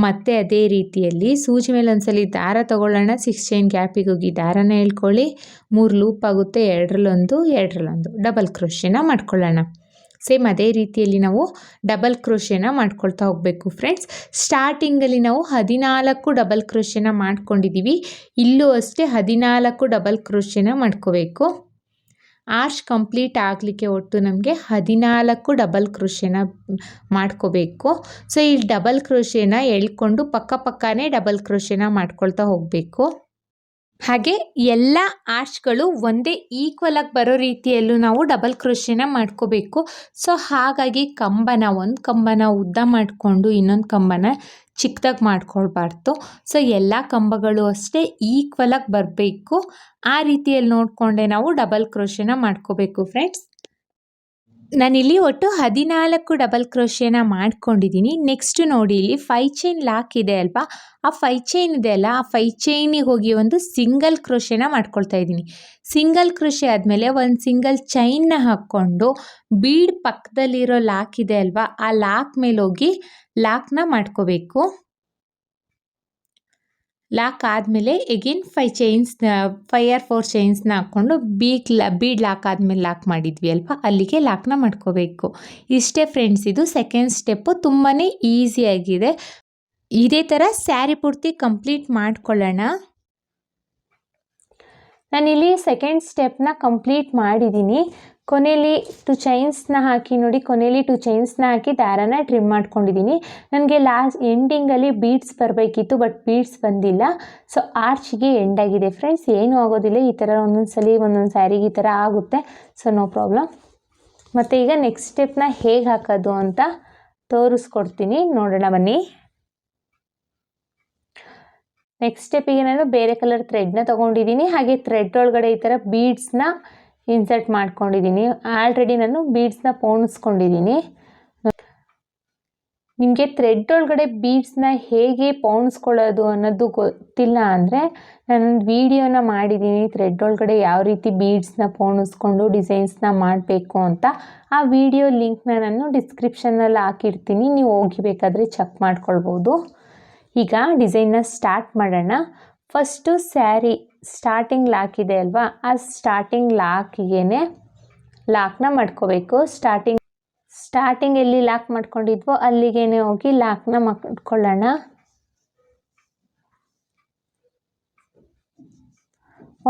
ಮತ್ತು ಅದೇ ರೀತಿಯಲ್ಲಿ ಸೂಜಿ ಮೇಲೆ ಒಂದ್ಸಲಿ ದಾರ ತಗೊಳ್ಳೋಣ. 6 ಚೈನ್ ಗ್ಯಾಪಿಗೆ ಹೋಗಿ ದಾರನ ಎಳ್ಕೊಳ್ಳಿ. 3 ಲೂಪ್ ಆಗುತ್ತೆ. 2ರಲ್ಲೊಂದು 2ರಲ್ಲೊಂದು ಡಬಲ್ ಕ್ರೋಶೆನ ಮಾಡ್ಕೊಳ್ಳೋಣ. ಸೇಮ್ ಅದೇ ರೀತಿಯಲ್ಲಿ ನಾವು ಡಬಲ್ ಕ್ರೋಶೆನ ಮಾಡ್ಕೊಳ್ತಾ ಹೋಗಬೇಕು ಫ್ರೆಂಡ್ಸ್. ಸ್ಟಾರ್ಟಿಂಗಲ್ಲಿ ನಾವು 14 ಡಬಲ್ ಕ್ರೋಶೆನ ಮಾಡ್ಕೊಂಡಿದ್ದೀವಿ. ಇಲ್ಲೂ ಅಷ್ಟೇ 14 ಡಬಲ್ ಕ್ರೋಶೆನ ಮಾಡ್ಕೋಬೇಕು. ಆರ್ಚ್ ಕಂಪ್ಲೀಟ್ ಆಗಲಿಕ್ಕೆ ಒಟ್ಟು ನಮಗೆ 14 ಡಬಲ್ ಕ್ರೋಶೆನ ಮಾಡ್ಕೋಬೇಕು. ಸೊ ಈ ಡಬಲ್ ಕ್ರೋಶೆನ ಎಳ್ಕೊಂಡು ಪಕ್ಕನೇ ಡಬಲ್ ಕ್ರೋಶೆನ ಮಾಡ್ಕೊಳ್ತಾ ಹೋಗಬೇಕು. ಹಾಗೆ ಎಲ್ಲ ಆರ್ಚ್ಗಳು ಒಂದೇ ಈಕ್ವಲ್ ಆಗಿ ಬರೋ ರೀತಿಯಲ್ಲೂ ನಾವು ಡಬಲ್ ಕ್ರೋಶೆನ ಮಾಡ್ಕೋಬೇಕು. ಸೊ ಹಾಗಾಗಿ ಒಂದು ಕಂಬನ ಉದ್ದ ಮಾಡಿಕೊಂಡು ಇನ್ನೊಂದು ಕಂಬನ ಚಿಕ್ಕದಾಗಿ ಮಾಡ್ಕೊಳ್ಬಾರ್ದು. ಸೊ ಎಲ್ಲ ಕಂಬಗಳು ಅಷ್ಟೇ ಈಕ್ವಲ್ ಆಗಿ ಬರಬೇಕು. ಆ ರೀತಿಯಲ್ಲಿ ನೋಡಿಕೊಂಡೆ ನಾವು ಡಬಲ್ ಕ್ರೋಶೆನ ಮಾಡ್ಕೋಬೇಕು ಫ್ರೆಂಡ್ಸ್. ನಾನಿಲ್ಲಿ ಒಟ್ಟು 14 ಡಬಲ್ ಕ್ರೋಶೆನ ಮಾಡ್ಕೊಂಡಿದ್ದೀನಿ. ನೆಕ್ಸ್ಟ್ ನೋಡಿ, ಇಲ್ಲಿ 5 ಚೈನ್ ಲಾಕ್ ಇದೆ ಅಲ್ವಾ, ಆ 5 ಚೈನ್ ಇದೆ ಅಲ್ಲ, ಆ 5 ಚೈನಿಗೆ ಹೋಗಿ ಒಂದು ಸಿಂಗಲ್ ಕ್ರೋಶೆನ ಮಾಡ್ಕೊಳ್ತಾ ಇದ್ದೀನಿ. ಸಿಂಗಲ್ ಕ್ರೋಶೆ ಆದಮೇಲೆ ಒಂದು ಸಿಂಗಲ್ ಚೈನ್ನ ಹಾಕ್ಕೊಂಡು ಬೀಡ್ ಪಕ್ಕದಲ್ಲಿರೋ ಲಾಕ್ ಇದೆ ಅಲ್ವಾ, ಆ ಲಾಕ್ ಮೇಲೆ ಹೋಗಿ ಲಾಕ್ನ ಮಾಡ್ಕೋಬೇಕು. ಲಾಕ್ ಆದಮೇಲೆ ಎಗೇನ್ 5 or 4 ಚೈನ್ಸ್ನ ಹಾಕ್ಕೊಂಡು ಬೀಡ್ ಲಾಕ್ ಆದಮೇಲೆ ಲಾಕ್ ಮಾಡಿದ್ವಿ ಅಲ್ವಾ, ಅಲ್ಲಿಗೆ ಲಾಕ್ನ ಮಾಡ್ಕೋಬೇಕು. ಇಷ್ಟೇ ಫ್ರೆಂಡ್ಸ್, ಇದು ಸೆಕೆಂಡ್ ಸ್ಟೆಪ್ಪು. ತುಂಬಾ ಈಸಿಯಾಗಿದೆ. ಇದೇ ಥರ ಸ್ಯಾರಿ ಪೂರ್ತಿ ಕಂಪ್ಲೀಟ್ ಮಾಡ್ಕೊಳ್ಳೋಣ. ನಾನಿಲ್ಲಿ ಸೆಕೆಂಡ್ ಸ್ಟೆಪ್ನ ಕಂಪ್ಲೀಟ್ ಮಾಡಿದ್ದೀನಿ. ಕೊನೆಯಲ್ಲಿ 2 ಚೈನ್ಸ್ನ ಹಾಕಿ ನೋಡಿ, ಕೊನೆಯಲ್ಲಿ 2 ಚೈನ್ಸ್ನ ಹಾಕಿ ದಾರನ ಟ್ರಿಮ್ ಮಾಡ್ಕೊಂಡಿದ್ದೀನಿ. ನನಗೆ ಎಂಡಿಂಗಲ್ಲಿ ಬೀಡ್ಸ್ ಬರಬೇಕಿತ್ತು, ಬಟ್ ಬೀಡ್ಸ್ ಬಂದಿಲ್ಲ. ಸೊ ಆರ್ಚಿಗೆ ಎಂಡ್ ಆಗಿದೆ ಫ್ರೆಂಡ್ಸ್. ಏನೂ ಆಗೋದಿಲ್ಲ, ಈ ಥರ ಒಂದೊಂದು ಸ್ಯಾರಿಗೆ ಈ ಥರ ಆಗುತ್ತೆ. So no problem. ಮತ್ತು ಈಗ ನೆಕ್ಸ್ಟ್ ಸ್ಟೆಪ್ನ ಹೇಗೆ ಹಾಕೋದು ಅಂತ ತೋರಿಸ್ಕೊಡ್ತೀನಿ, ನೋಡೋಣ ಬನ್ನಿ. ನೆಕ್ಸ್ಟ್ ಸ್ಟೆಪ್ಪಿಗೆ ನಾನು ಬೇರೆ ಕಲರ್ ಥ್ರೆಡ್ನ ತೊಗೊಂಡಿದ್ದೀನಿ. ಹಾಗೆ ಥ್ರೆಡ್ ಒಳಗಡೆ ಈ ಥರ ಬೀಡ್ಸ್ನ ಇನ್ಸರ್ಟ್ ಮಾಡ್ಕೊಂಡಿದ್ದೀನಿ. ಆಲ್ರೆಡಿ ನಾನು ಬೀಡ್ಸ್ನ ಪೋಣಿಸ್ಕೊಂಡಿದ್ದೀನಿ. ನಿಮಗೆ ಥ್ರೆಡ್ ಒಳಗಡೆ ಬೀಡ್ಸ್ನ ಹೇಗೆ ಪೋಣಿಸ್ಕೊಳ್ಳೋದು ಅನ್ನೋದು ಗೊತ್ತಿಲ್ಲ ಅಂದರೆ ನಾನೊಂದು ವಿಡಿಯೋನ ಮಾಡಿದ್ದೀನಿ, ಥ್ರೆಡ್ ಒಳಗಡೆ ಯಾವ ರೀತಿ ಬೀಡ್ಸ್ನ ಪೋಣಿಸ್ಕೊಂಡು ಡಿಸೈನ್ಸ್ನ ಮಾಡಬೇಕು ಅಂತ. ಆ ವಿಡಿಯೋ ಲಿಂಕ್ನ ನಾನು ಡಿಸ್ಕ್ರಿಪ್ಷನಲ್ಲಿ ಹಾಕಿರ್ತೀನಿ, ನೀವು ಹೋಗಿ ಬೇಕಾದರೆ ಚೆಕ್ ಮಾಡ್ಕೊಳ್ಬೋದು. ಈಗ ಡಿಸೈನ್ನ ಸ್ಟಾರ್ಟ್ ಮಾಡೋಣ. ಫಸ್ಟು ಸ್ಯಾರಿ ಸ್ಟಾರ್ಟಿಂಗ್ ಲಾಕ್ ಇದೆ ಅಲ್ವಾ, ಆ ಸ್ಟಾರ್ಟಿಂಗ್ ಲಾಕಿಗೆ ಲಾಕ್ನ ಮಾಡ್ಕೋಬೇಕು. ಸ್ಟಾರ್ಟಿಂಗ್ ಎಲ್ಲಿ ಲಾಕ್ ಮಾಡ್ಕೊಂಡಿದ್ವೋ ಅಲ್ಲಿಗೆ ಹೋಗಿ ಲಾಕ್ನ ಮಾಡ್ಕೊಳ್ಳೋಣ.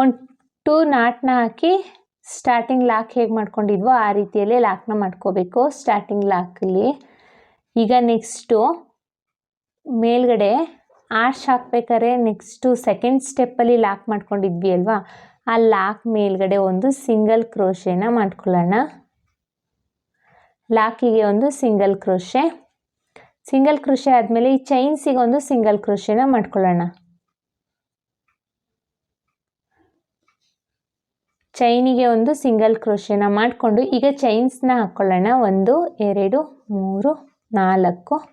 ಒಂದು 2 ನಾಟ್ನ ಹಾಕಿ ಸ್ಟಾರ್ಟಿಂಗ್ ಲಾಕ್ ಹೇಗೆ ಮಾಡ್ಕೊಂಡಿದ್ವೋ ಆ ರೀತಿಯಲ್ಲೇ ಲಾಕ್ನ ಮಾಡ್ಕೋಬೇಕು ಸ್ಟಾರ್ಟಿಂಗ್ ಲಾಕಲ್ಲಿ. ಈಗ ನೆಕ್ಸ್ಟು ಮೇಲ್ಗಡೆ ಆರ್ಚ್ ಹಾಕ್ಬೇಕಾದ್ರೆ ನೆಕ್ಸ್ಟು ಸೆಕೆಂಡ್ ಸ್ಟೆಪ್ಪಲ್ಲಿ ಲಾಕ್ ಮಾಡ್ಕೊಂಡಿದ್ವಿ ಅಲ್ವಾ, ಆ ಲಾಕ್ ಮೇಲ್ಗಡೆ ಒಂದು ಸಿಂಗಲ್ ಕ್ರೋಶೆನ ಮಾಡ್ಕೊಳ್ಳೋಣ. ಲಾಕಿಗೆ ಒಂದು ಸಿಂಗಲ್ ಕ್ರೋಶೆ ಆದಮೇಲೆ ಈ ಚೈನ್ಸಿಗೆ ಒಂದು ಸಿಂಗಲ್ ಕ್ರೋಶೆನ ಮಾಡ್ಕೊಳ್ಳೋಣ. ಚೈನಿಗೆ ಒಂದು ಸಿಂಗಲ್ ಕ್ರೋಶೆನ ಮಾಡಿಕೊಂಡು ಈಗ ಚೈನ್ಸ್ನ ಹಾಕ್ಕೊಳ್ಳೋಣ. 1 2 3 4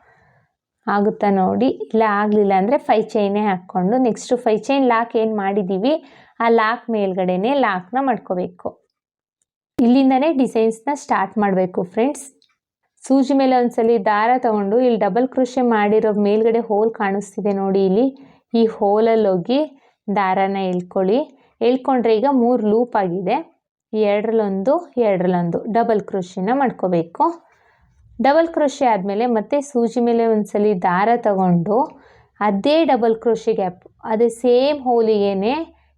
ಆಗುತ್ತಾ ನೋಡಿ. ಇಲ್ಲ ಆಗಲಿಲ್ಲ ಅಂದರೆ 5 ಚೈನೇ ಹಾಕ್ಕೊಂಡು ನೆಕ್ಸ್ಟು 5 ಚೈನ್ ಲಾಕ್ ಏನು ಮಾಡಿದ್ದೀವಿ ಆ ಲಾಕ್ ಮೇಲ್ಗಡೆನೇ ಲಾಕ್ನ ಮಾಡ್ಕೋಬೇಕು. ಇಲ್ಲಿಂದನೇ ಡಿಸೈನ್ಸ್ನ ಸ್ಟಾರ್ಟ್ ಮಾಡಬೇಕು ಫ್ರೆಂಡ್ಸ್. ಸೂಜಿ ಮೇಲೆ ಒಂದ್ಸಲಿ ದಾರ ತಗೊಂಡು ಇಲ್ಲಿ ಡಬಲ್ ಕ್ರೋಶೆ ಮಾಡಿರೋ ಮೇಲ್ಗಡೆ ಹೋಲ್ ಕಾಣಿಸ್ತಿದೆ ನೋಡಿ, ಇಲ್ಲಿ ಈ ಹೋಲಲ್ಲಿ ಹೋಗಿ ದಾರನ ಎಳ್ಕೊಂಡ್ರೆ ಈಗ 3 ಲೂಪ್ ಆಗಿದೆ. 2 ಡಬಲ್ ಕ್ರೋಶೆನ ಮಾಡ್ಕೋಬೇಕು. ಡಬಲ್ ಕ್ರೋಶೆ ಆದಮೇಲೆ ಮತ್ತೆ ಸೂಜಿ ಮೇಲೆ ಒಂದ್ಸಲಿ ದಾರ ತಗೊಂಡು ಅದೇ ಡಬಲ್ ಕ್ರೋಶೆ ಗ್ಯಾಪ್, ಅದೇ ಸೇಮ್ ಹೋಲಿಗೆ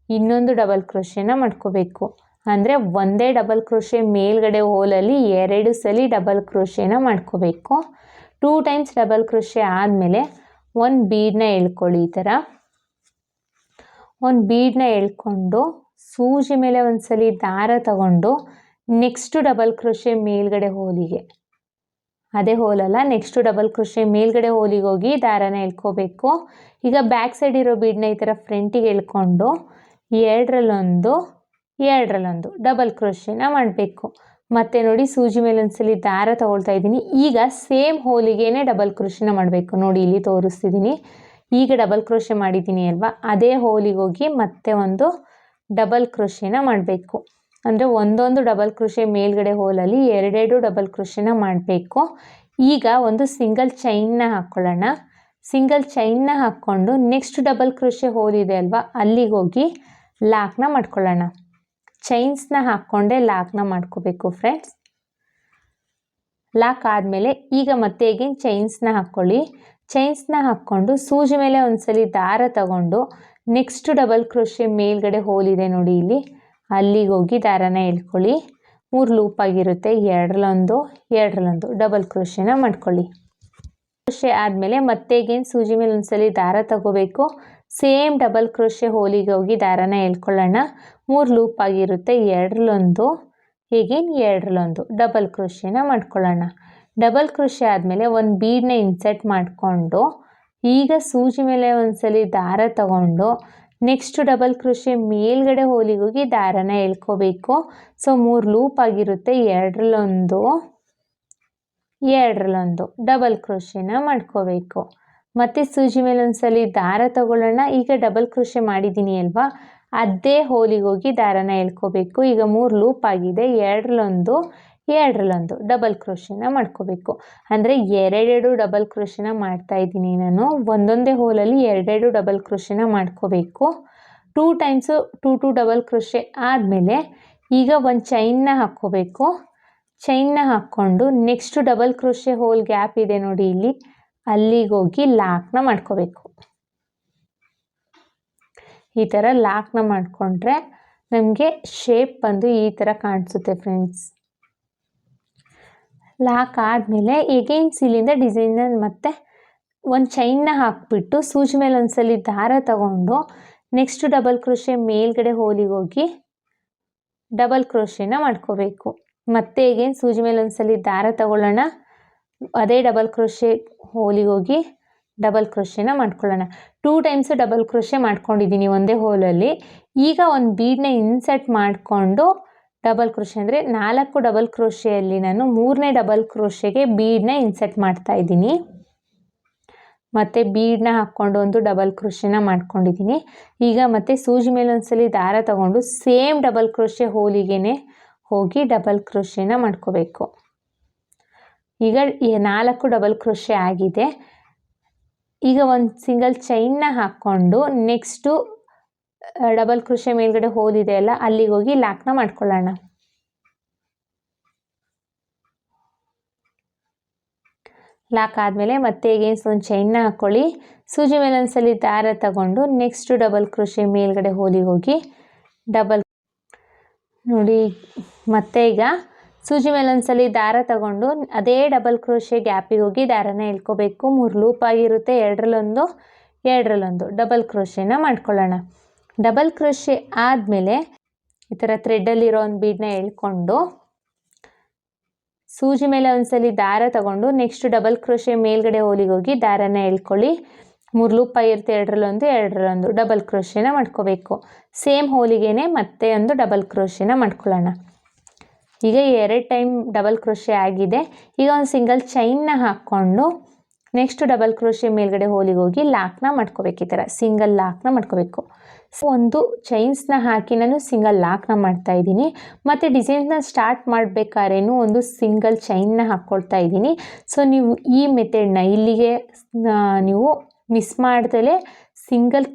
ಇನ್ನೊಂದು ಡಬಲ್ ಕ್ರೋಶೆನ ಮಾಡ್ಕೋಬೇಕು. ಅಂದರೆ ಒಂದೇ ಡಬಲ್ ಕ್ರೋಶೆ ಮೇಲ್ಗಡೆ ಹೋಲಲ್ಲಿ 2 ಸಲ ಡಬಲ್ ಕ್ರೋಶೆನ ಮಾಡ್ಕೋಬೇಕು. 2 ಟೈಮ್ಸ್ ಡಬಲ್ ಕ್ರೋಶೆ ಆದಮೇಲೆ ಒಂದು ಬೀಡನ್ನ ಎಳ್ಕೊಳ್ಳಿ. ಈ ಥರ ಒಂದು ಬೀಡನ್ನ ಎಳ್ಕೊಂಡು ಸೂಜಿ ಮೇಲೆ ಒಂದ್ಸಲಿ ದಾರ ತಗೊಂಡು ನೆಕ್ಸ್ಟು ಡಬಲ್ ಕ್ರೋಶೆ ಮೇಲ್ಗಡೆ ಹೋಲಿಗೆ, ಅದೇ ಹೋಲಲ್ಲ ನೆಕ್ಸ್ಟು ಡಬಲ್ ಕ್ರೋಶೆ ಮೇಲ್ಗಡೆ ಹೋಲಿಗೆ ಹೋಗಿ ದಾರನ ಎಳ್ಕೋಬೇಕು. ಈಗ ಬ್ಯಾಕ್ ಸೈಡ್ ಇರೋ ಬೀಡನ್ನ ಈ ಥರ ಫ್ರಂಟಿಗೆ ಎಳ್ಕೊಂಡು 2 ಡಬಲ್ ಕ್ರೋಶೆನ ಮಾಡಬೇಕು. ಮತ್ತೆ ನೋಡಿ ಸೂಜಿ ಮೇಲೆ ಒಂದ್ಸಲಿ ದಾರ ತಗೊಳ್ತಾ ಇದ್ದೀನಿ. ಈಗ ಸೇಮ್ ಹೋಲಿಗೆನೇ ಡಬಲ್ ಕ್ರೋಶೆನ ಮಾಡಬೇಕು. ನೋಡಿ ಇಲ್ಲಿ ತೋರಿಸ್ತಿದ್ದೀನಿ. ಈಗ ಡಬಲ್ ಕ್ರೋಶೆ ಮಾಡಿದ್ದೀನಿ ಅಲ್ವಾ, ಅದೇ ಹೋಲಿಗೆ ಹೋಗಿ ಮತ್ತೆ ಒಂದು ಡಬಲ್ ಕ್ರೋಶೆನ ಮಾಡಬೇಕು. ಅಂದರೆ ಒಂದೊಂದು ಡಬಲ್ ಕ್ರೋಶೆ ಮೇಲ್ಗಡೆ ಹೋಲಲ್ಲಿ 2 ಡಬಲ್ ಕ್ರೋಶೆನ ಮಾಡಬೇಕು. ಈಗ ಒಂದು ಸಿಂಗಲ್ ಚೈನ್ನ ಹಾಕ್ಕೊಳ್ಳೋಣ. ಸಿಂಗಲ್ ಚೈನ್ನ ಹಾಕ್ಕೊಂಡು ನೆಕ್ಸ್ಟ್ ಡಬಲ್ ಕ್ರೋಶೆ ಹೋಲ್ ಇದೆ ಅಲ್ವಾ, ಅಲ್ಲಿಗೆ ಹೋಗಿ ಲಾಕ್ನ ಮಾಡ್ಕೊಳ್ಳೋಣ. ಚೈನ್ಸ್ನ ಹಾಕ್ಕೊಂಡೆ ಲಾಕ್ನ ಮಾಡ್ಕೋಬೇಕು ಫ್ರೆಂಡ್ಸ್. ಲಾಕ್ ಆದಮೇಲೆ ಈಗ ಮತ್ತೆ ಅಗೇನ್ ಚೈನ್ಸ್ನ ಹಾಕ್ಕೊಳ್ಳಿ. ಚೈನ್ಸ್ನ ಹಾಕ್ಕೊಂಡು ಸೂಜಿ ಮೇಲೆ ಒಂದ್ಸಲಿ ದಾರ ತಗೊಂಡು ನೆಕ್ಸ್ಟ್ ಡಬಲ್ ಕ್ರೋಶೆ ಮೇಲ್ಗಡೆ ಹೋಲಿದೆ ನೋಡಿ ಇಲ್ಲಿ, ಅಲ್ಲಿಗೆ ಹೋಗಿ ದಾರನ ಎಳ್ಕೊಳ್ಳಿ. 3 ಲೂಪ್ ಆಗಿರುತ್ತೆ, ಎರಡರಲ್ಲೊಂದು ಎರಡರಲ್ಲೊಂದು ಡಬಲ್ ಕ್ರೋಶೆನ ಮಾಡ್ಕೊಳ್ಳಿ. ಕ್ರೋಶೆ ಆದಮೇಲೆ ಮತ್ತೆ ಅಗೇನ್ ಸೂಜಿ ಮೇಲೆ ಒಂದ್ಸಲಿ ದಾರ ತಗೋಬೇಕು. ಸೇಮ್ ಡಬಲ್ ಕ್ರೋಶೆ ಹೋಲಿಗೆ ಹೋಗಿ ದಾರನ ಎಳ್ಕೊಳ್ಳೋಣ. 3 ಲೂಪ್ ಆಗಿರುತ್ತೆ, ಎರಡರಲ್ಲೊಂದು ಹೇಗೇನು ಎರಡರಲ್ಲೊಂದು ಡಬಲ್ ಕ್ರೋಶೆನ ಮಾಡ್ಕೊಳ್ಳೋಣ. ಡಬಲ್ ಕ್ರೋಶೆ ಆದಮೇಲೆ ಒಂದು ಬೀಡನ್ನ ಇನ್ಸರ್ಟ್ ಮಾಡಿಕೊಂಡು ಈಗ ಸೂಜಿ ಮೇಲೆ ಒಂದ್ಸಲಿ ದಾರ ತಗೊಂಡು ನೆಕ್ಸ್ಟ್ ಡಬಲ್ ಕ್ರೋಶೆ ಮೇಲ್ಗಡೆ ಹೋಲಿಗೆ ಹೋಗಿ ದಾರನ ಎಳ್ಕೋಬೇಕು. ಸೊ 3 ಲೂಪ್ ಆಗಿರುತ್ತೆ, ಎರಡರಲ್ಲೊಂದು ಎರಡರಲ್ಲೊಂದು ಡಬಲ್ ಕ್ರೋಶೆನ ಮಾಡ್ಕೋಬೇಕು. ಮತ್ತು ಸೂಜಿ ಮೇಲೆ ಒಂದ್ಸಲಿ ದಾರ ತಗೊಳ್ಳೋಣ. ಈಗ ಡಬಲ್ ಕ್ರೋಶೆ ಮಾಡಿದ್ದೀನಿ ಅಲ್ವಾ, ಅದೇ ಹೋಲಿಗೆ ಹೋಗಿ ದಾರನ ಎಳ್ಕೋಬೇಕು. ಈಗ 3 ಲೂಪ್ ಆಗಿದೆ, ಎರಡರಲ್ಲೊಂದು ಎರಡರಲ್ಲೊಂದು ಡಬಲ್ ಕ್ರೋಶೆನ ಮಾಡ್ಕೋಬೇಕು. ಅಂದರೆ ಎರಡೆರಡು ಡಬಲ್ ಕ್ರೋಶೆನ ಮಾಡ್ತಾ ಇದ್ದೀನಿ ನಾನು. ಒಂದೊಂದೇ ಹೋಲಲ್ಲಿ ಎರಡೆರಡು ಡಬಲ್ ಕ್ರೋಶೆನ ಮಾಡ್ಕೋಬೇಕು. 2 ಟೈಮ್ಸು 2 ಡಬಲ್ ಕ್ರೋಶೆ ಆದಮೇಲೆ ಈಗ ಒಂದು ಚೈನ್ನ ಹಾಕ್ಕೋಬೇಕು. ಚೈನ್ನ ಹಾಕ್ಕೊಂಡು next double crochet hole gap ಇದೆ ನೋಡಿ ಇಲ್ಲಿ, ಅಲ್ಲಿಗೆ ಹೋಗಿ ಲಾಕ್ನ ಮಾಡ್ಕೋಬೇಕು. ಈ ಥರ ಲಾಕ್ನ ಮಾಡಿಕೊಂಡ್ರೆ ನಮಗೆ ಶೇಪ್ ಬಂದು ಈ ಥರ ಕಾಣಿಸುತ್ತೆ ಫ್ರೆಂಡ್ಸ್. ಲಾಕ್ ಆದಮೇಲೆ ಎಗೈನ್ಸ್ ಇಲ್ಲಿಂದ ಡಿಸೈನ್ನ ಮತ್ತೆ ಒಂದು ಚೈನ್ನ ಹಾಕ್ಬಿಟ್ಟು ಸೂಜಿ ಮೇಲೆ ಒಂದ್ಸಲಿ ದಾರ ತಗೊಂಡು ನೆಕ್ಸ್ಟ್ ಡಬಲ್ ಕ್ರೋಶೆ ಮೇಲ್ಗಡೆ ಹೋಲಿಗೆ ಹೋಗಿ ಡಬಲ್ ಕ್ರೋಶೆನ ಮಾಡ್ಕೋಬೇಕು. ಮತ್ತೆ ಎಗೈನ್ ಸೂಜಿ ಮೇಲೆ ಒಂದ್ಸಲಿ ದಾರ ತಗೊಳ್ಳೋಣ, ಅದೇ ಡಬಲ್ ಕ್ರೋಶೆ ಹೋಲಿಗೆ ಹೋಗಿ ಡಬಲ್ ಕ್ರೋಶೆನ ಮಾಡ್ಕೊಳ್ಳೋಣ. 2 ಟೈಮ್ಸು ಡಬಲ್ ಕ್ರೋಶೆ ಮಾಡ್ಕೊಂಡಿದ್ದೀನಿ ಒಂದೇ ಹೋಲಲ್ಲಿ. ಈಗ ಒಂದು ಬೀಡನ್ನ ಇನ್ಸರ್ಟ್ ಮಾಡಿಕೊಂಡು ಡಬಲ್ ಕ್ರೋಶೆ ಅಂದರೆ 4 ಡಬಲ್ ಕ್ರೋಶೆಯಲ್ಲಿ ನಾನು 3ನೇ ಡಬಲ್ ಕ್ರೋಶೆಗೆ ಬೀಡನ್ನ ಇನ್ಸರ್ಟ್ ಮಾಡ್ತಾ ಇದ್ದೀನಿ. ಮತ್ತು ಬೀಡನ್ನ ಹಾಕ್ಕೊಂಡು ಒಂದು ಡಬಲ್ ಕ್ರೋಶೆನ ಮಾಡ್ಕೊಂಡಿದ್ದೀನಿ. ಈಗ ಮತ್ತೆ ಸೂಜಿ ಮೇಲೆ ಒಂದ್ಸಲಿ ದಾರ ತಗೊಂಡು ಸೇಮ್ ಡಬಲ್ ಕ್ರೋಶೆ ಹೋಲಿಗೆನೆ ಹೋಗಿ ಡಬಲ್ ಕ್ರೋಶೆನ ಮಾಡ್ಕೋಬೇಕು. ಈಗ 4 ಡಬಲ್ ಕ್ರೋಶೆ ಆಗಿದೆ. ಈಗ ಒಂದು ಸಿಂಗಲ್ ಚೈನ್ನ ಹಾಕ್ಕೊಂಡು ನೆಕ್ಸ್ಟು ಡಬಲ್ ಕ್ರೋಶೆ ಮೇಲ್ಗಡೆ ಹೋಲಿದೆ ಅಲ್ಲ, ಅಲ್ಲಿಗೆ ಹೋಗಿ ಲಾಕ್ನ ಮಾಡ್ಕೊಳ್ಳೋಣ. ಲಾಕ್ ಆದಮೇಲೆ ಮತ್ತೆ ಎಗೇನ್ಸ್ ಒಂದು ಚೈನ್ನ ಹಾಕ್ಕೊಳ್ಳಿ. ಸೂಜಿ ಮೇಲೆ ಒಂದ್ಸಲಿ ದಾರ ತಗೊಂಡು ನೆಕ್ಸ್ಟ್ ಡಬಲ್ ಕ್ರೋಶೆ ಮೇಲ್ಗಡೆ ಹೋಲಿಗೆ ಹೋಗಿ ಡಬಲ್ ನೋಡಿ. ಮತ್ತೆ ಈಗ ಸೂಜಿ ಮೇಲೆ ಒಂದ್ಸಲಿ ದಾರ ತಗೊಂಡು ಅದೇ ಡಬಲ್ ಕ್ರೋಶೆ ಗ್ಯಾಪಿಗೆ ಹೋಗಿ ದಾರನ ಎಳ್ಕೋಬೇಕು. 3 ಲೂಪ್ ಆಗಿರುತ್ತೆ, ಎರಡರಲ್ಲೊಂದು ಎರಡರಲ್ಲೊಂದು ಡಬಲ್ ಕ್ರೋಶೆನ ಮಾಡ್ಕೊಳ್ಳೋಣ. ಡಬಲ್ ಕ್ರೋಶೆ ಆದಮೇಲೆ ಈ ಥರ ಥ್ರೆಡ್ಡಲ್ಲಿರೋ ಒಂದು ಬೀಡನ್ನ ಎಳ್ಕೊಂಡು ಸೂಜಿ ಮೇಲೆ ಒಂದ್ಸಲಿ ದಾರ ತಗೊಂಡು ನೆಕ್ಸ್ಟ್ ಡಬಲ್ ಕ್ರೋಶೆ ಮೇಲ್ಗಡೆ ಹೋಲಿಗೆ ಹೋಗಿ ದಾರನ ಎಳ್ಕೊಳ್ಳಿ. 3 ಲೂಪ್ ಆಗಿರುತ್ತೆ, ಎರಡರಲ್ಲೊಂದು ಎರಡರಲ್ಲೊಂದು ಡಬಲ್ ಕ್ರೋಶೆನ ಮಾಡ್ಕೋಬೇಕು. ಸೇಮ್ ಹೋಲಿಗೆನೆ ಮತ್ತೆ ಒಂದು ಡಬಲ್ ಕ್ರೋಶೆನ ಮಾಡ್ಕೊಳ್ಳೋಣ. ಈಗ 2 ಟೈಮ್ ಡಬಲ್ ಕ್ರೋಶೆ ಆಗಿದೆ. ಈಗ ಒಂದು ಸಿಂಗಲ್ ಚೈನ್ನ ಹಾಕ್ಕೊಂಡು ನೆಕ್ಸ್ಟ್ ಡಬಲ್ ಕ್ರೋಶೆ ಮೇಲ್ಗಡೆ ಹೋಲಿಗೆ ಹೋಗಿ ಲಾಕ್ನ ಮಾಡ್ಕೋಬೇಕು. ಈ ಥರ ಸಿಂಗಲ್ ಲಾಕ್ನ ಮಾಡ್ಕೋಬೇಕು. ಸೊ ಒಂದು ಚೈನ್ಸ್ನ ಹಾಕಿ ನಾನು ಸಿಂಗಲ್ ಲಾಕ್ನ ಮಾಡ್ತಾ ಇದ್ದೀನಿ. ಮತ್ತು ಡಿಸೈನ್ನ ಸ್ಟಾರ್ಟ್ ಮಾಡಬೇಕಾದ್ರೇನು ಒಂದು ಸಿಂಗಲ್ ಚೈನ್ನ ಹಾಕ್ಕೊಳ್ತಾ ಇದ್ದೀನಿ. ಸೊ ನೀವು ಈ ಮೆಥಡ್ನ ಇಲ್ಲಿಗೆ ನೀವು ಮಿಸ್ ಮಾಡ್ದಲೇ ಸಿಂಗಲ್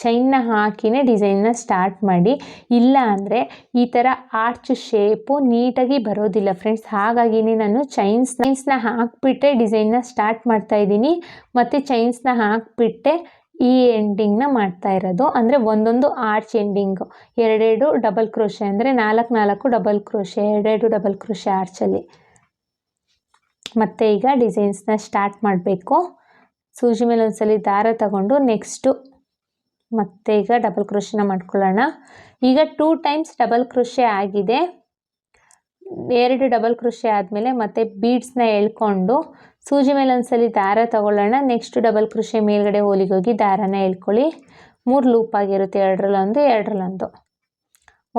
ಚೈನ್ನ ಹಾಕಿನೇ ಡಿಸೈನ್ನ ಸ್ಟಾರ್ಟ್ ಮಾಡಿ. ಇಲ್ಲ ಅಂದರೆ ಈ ಥರ ಆರ್ಚ್ ಶೇಪು ನೀಟಾಗಿ ಬರೋದಿಲ್ಲ ಫ್ರೆಂಡ್ಸ್. ಹಾಗಾಗಿನೇ ನಾನು ಚೈನ್ಸ್ನ ಹಾಕಿಬಿಟ್ಟೆ ಡಿಸೈನ್ನ ಸ್ಟಾರ್ಟ್ ಮಾಡ್ತಾಯಿದ್ದೀನಿ. ಮತ್ತು ಚೈನ್ಸ್ನ ಹಾಕಿಬಿಟ್ಟೆ ಈ ಎಂಡಿಂಗ್ನ ಮಾಡ್ತಾ ಇರೋದು. ಅಂದರೆ ಒಂದೊಂದು ಆರ್ಚ್ ಎಂಡಿಂಗು ಎರಡೆರಡು ಡಬಲ್ ಕ್ರೋಶೆ ಅಂದರೆ 4 ಡಬಲ್ ಕ್ರೋಶೆ, ಎರಡೆರಡು ಡಬಲ್ ಕ್ರೋಶೆ ಆರ್ಚಲ್ಲಿ. ಮತ್ತು ಈಗ ಡಿಸೈನ್ಸ್ನ ಸ್ಟಾರ್ಟ್ ಮಾಡಬೇಕು. ಸೂಜಿ ಮೇಲೆ ಒಂದ್ಸಲಿ ದಾರ ತಗೊಂಡು ನೆಕ್ಸ್ಟು ಮತ್ತೆ ಈಗ ಡಬಲ್ ಕ್ರೋಶೆನ ಮಾಡ್ಕೊಳ್ಳೋಣ. ಈಗ 2 ಟೈಮ್ಸ್ ಡಬಲ್ ಕ್ರೋಶೆ ಆಗಿದೆ. 2 ಡಬಲ್ ಕ್ರೋಶೆ ಆದಮೇಲೆ ಮತ್ತೆ ಬೀಡ್ಸ್ನ ಎಳ್ಕೊಂಡು ಸೂಜಿ ಮೇಲೆ ಒಂದ್ಸಲಿ ದಾರ ತಗೊಳ್ಳೋಣ. ನೆಕ್ಸ್ಟ್ ಡಬಲ್ ಕ್ರೋಶೆ ಮೇಲ್ಗಡೆ ಹೋಲಿಗೆ ಹೋಗಿ ದಾರನ ಎಳ್ಕೊಳ್ಳಿ. 3 ಲೂಪ್ ಆಗಿರುತ್ತೆ, ಎರಡರಲ್ಲೊಂದು ಎರಡರಲ್ಲೊಂದು.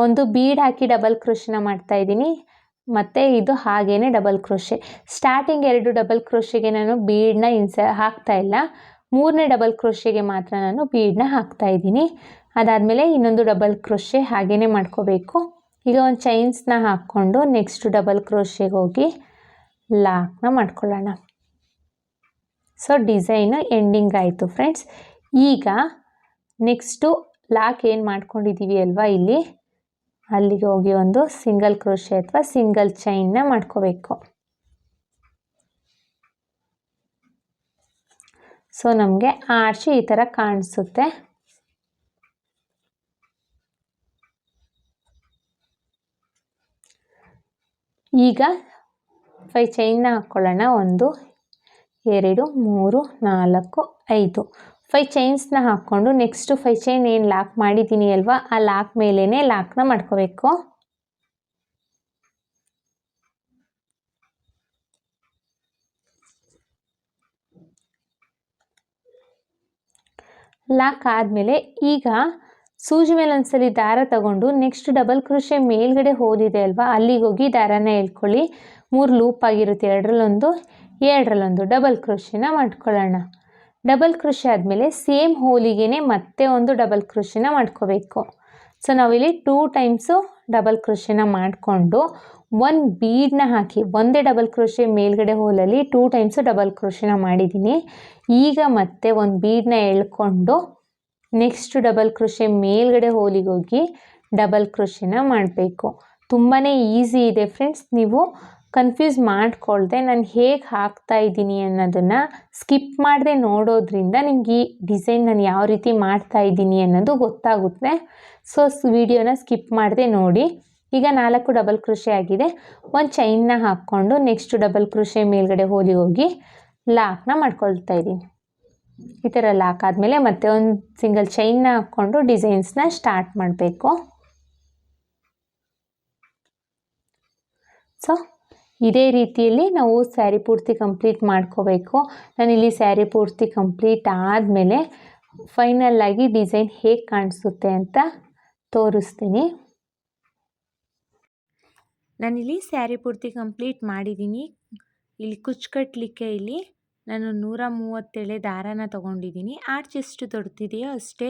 ಒಂದು ಬೀಡ್ ಹಾಕಿ ಡಬಲ್ ಕ್ರೋಶೆನ ಮಾಡ್ತಾ ಇದ್ದೀನಿ. ಮತ್ತು ಇದು ಹಾಗೇನೆ ಡಬಲ್ ಕ್ರೋಶೆ. ಸ್ಟಾರ್ಟಿಂಗ್ 2 ಡಬಲ್ ಕ್ರೋಶೆಗೆ ನಾನು ಬೀಡನ್ನ ಹಾಕ್ತಾ ಇಲ್ಲ, 3ನೇ ಡಬಲ್ ಕ್ರೋಶೆಗೆ ಮಾತ್ರ ನಾನು ಬೀಡನ್ನ ಹಾಕ್ತಾ ಇದ್ದೀನಿ. ಅದಾದಮೇಲೆ ಇನ್ನೊಂದು ಡಬಲ್ ಕ್ರೋಶೆ ಹಾಗೇ ಮಾಡ್ಕೋಬೇಕು. ಈಗ ಒಂದು ಚೈನ್ಸ್ನ ಹಾಕ್ಕೊಂಡು ನೆಕ್ಸ್ಟ್ ಡಬಲ್ ಕ್ರೋಶೆಗೆ ಹೋಗಿ ಲಾಕ್ನ ಮಾಡ್ಕೊಳ್ಳೋಣ. ಸೊ ಡಿಸೈನು ಎಂಡಿಂಗ್ ಆಯಿತು ಫ್ರೆಂಡ್ಸ್. ಈಗ ನೆಕ್ಸ್ಟು ಲಾಕ್ ಏನು ಮಾಡ್ಕೊಂಡಿದ್ದೀವಿ ಅಲ್ವಾ ಇಲ್ಲಿ, ಅಲ್ಲಿಗೆ ಹೋಗಿ ಒಂದು ಸಿಂಗಲ್ ಕ್ರೋಶೆ ಅಥವಾ ಸಿಂಗಲ್ ಚೈನ್ನ ಮಾಡ್ಕೋಬೇಕು. ಸೊ ನಮಗೆ ಆರ್ಚ್ ಈ ಥರ ಕಾಣಿಸುತ್ತೆ. ಈಗ 5 ಚೈನ್ನ ಹಾಕ್ಕೊಳ್ಳೋಣ. 1 2 3 4 5 5 ಚೈನ್ಸ್ನ ಹಾಕ್ಕೊಂಡು ನೆಕ್ಸ್ಟ್ 5 ಚೈನ್ ಏನು ಲಾಕ್ ಮಾಡಿದ್ದೀನಿ ಅಲ್ವಾ, ಆ ಲಾಕ್ ಮೇಲೇ ಲಾಕ್ನ ಮಾಡ್ಕೋಬೇಕು. ಲಾಕ್ ಆದಮೇಲೆ ಈಗ ಸೂಜಿ ಮೇಲೆ ಒಂದ್ಸಲಿ ದಾರ ತಗೊಂಡು ನೆಕ್ಸ್ಟ್ ಡಬಲ್ ಕ್ರೋಶೆ ಮೇಲ್ಗಡೆ ಹೋಲಿದೆ ಅಲ್ವಾ, ಅಲ್ಲಿಗೆ ಹೋಗಿ ದಾರನ ಎಳ್ಕೊಳ್ಳಿ. 3 ಲೂಪ್ ಆಗಿರುತ್ತೆ, 2ರಲ್ಲೊಂದು 2ರಲ್ಲೊಂದು ಡಬಲ್ ಕ್ರೋಶೆನ ಮಾಡ್ಕೊಳ್ಳೋಣ. ಡಬಲ್ ಕ್ರೋಶೆ ಆದಮೇಲೆ ಸೇಮ್ ಹೋಲಿಗೆ ಮತ್ತೆ ಒಂದು ಡಬಲ್ ಕ್ರೋಶೆನ ಮಾಡ್ಕೋಬೇಕು. ಸೊ ನಾವಿಲ್ಲಿ 2 ಟೈಮ್ಸು ಡಬಲ್ ಕ್ರೋಶೆನ ಮಾಡಿಕೊಂಡು 1 ಬೀಡನ್ನ ಹಾಕಿ, ಒಂದೇ ಡಬಲ್ ಕ್ರೋಶೆ ಮೇಲ್ಗಡೆ ಹೋಲಲ್ಲಿ 2 ಟೈಮ್ಸು ಡಬಲ್ ಕ್ರೋಶೆನ ಮಾಡಿದ್ದೀನಿ. ಈಗ ಮತ್ತೆ 1 ಬೀಡನ್ನ ಎಳ್ಕೊಂಡು ನೆಕ್ಸ್ಟ್ ಡಬಲ್ ಕ್ರೋಶೆ ಮೇಲ್ಗಡೆ ಹೋಲಿಗೆ ಹೋಗಿ ಡಬಲ್ ಕ್ರೋಶೆನ ಮಾಡಬೇಕು. ತುಂಬಾ ಈಸಿ ಇದೆ ಫ್ರೆಂಡ್ಸ್. ನೀವು ಕನ್ಫ್ಯೂಸ್ ಮಾಡ್ಕೊಳ್ದೆ ನಾನು ಹೇಗೆ ಹಾಕ್ತಾ ಇದ್ದೀನಿ ಅನ್ನೋದನ್ನು ಸ್ಕಿಪ್ ಮಾಡದೆ ನೋಡೋದ್ರಿಂದ ನಿಮ್ಗೆ ಈ ಡಿಸೈನ್ ನಾನು ಯಾವ ರೀತಿ ಮಾಡ್ತಾ ಇದ್ದೀನಿ ಅನ್ನೋದು ಗೊತ್ತಾಗುತ್ತೆ. ಸೊ ವಿಡಿಯೋನ ಸ್ಕಿಪ್ ಮಾಡದೆ ನೋಡಿ. ಈಗ 4 ಡಬಲ್ ಕ್ರೋಶೆ ಆಗಿದೆ. 1 ಚೈನ್ನ ಹಾಕ್ಕೊಂಡು ನೆಕ್ಸ್ಟ್ ಡಬಲ್ ಕ್ರೋಶೆ ಮೇಲ್ಗಡೆ ಹೋಗಿ ಲಾಕ್ನ ಮಾಡ್ಕೊಳ್ತಾ ಇದ್ದೀನಿ. ಈ ಥರ ಲಾಕ್ ಆದಮೇಲೆ ಮತ್ತೆ ಒಂದು ಸಿಂಗಲ್ ಚೈನ್ನ ಹಾಕ್ಕೊಂಡು ಡಿಸೈನ್ಸ್ನ ಸ್ಟಾರ್ಟ್ ಮಾಡಬೇಕು. ಸೊ ಇದೇ ರೀತಿಯಲ್ಲಿ ನಾವು ಸ್ಯಾರಿ ಪೂರ್ತಿ ಕಂಪ್ಲೀಟ್ ಮಾಡ್ಕೋಬೇಕು. ನಾನಿಲ್ಲಿ ಸ್ಯಾರಿ ಪೂರ್ತಿ ಕಂಪ್ಲೀಟ್ ಆದಮೇಲೆ ಫೈನಲ್ಲಾಗಿ ಡಿಸೈನ್ ಹೇಗೆ ಕಾಣಿಸುತ್ತೆ ಅಂತ ತೋರಿಸ್ತೀನಿ. ನಾನಿಲ್ಲಿ ಸ್ಯಾರಿ ಪೂರ್ತಿ ಕಂಪ್ಲೀಟ್ ಮಾಡಿದ್ದೀನಿ. ಇಲ್ಲಿ ಕುಚ್ಚು ಕಟ್ಟಲಿಕ್ಕೆ ಇಲ್ಲಿ ನಾನು 137 ದಾರನ ತೊಗೊಂಡಿದ್ದೀನಿ. ಆರ್ಚ್ ಎಷ್ಟು ದೊಡ್ಡದಿದೆಯೋ ಅಷ್ಟೇ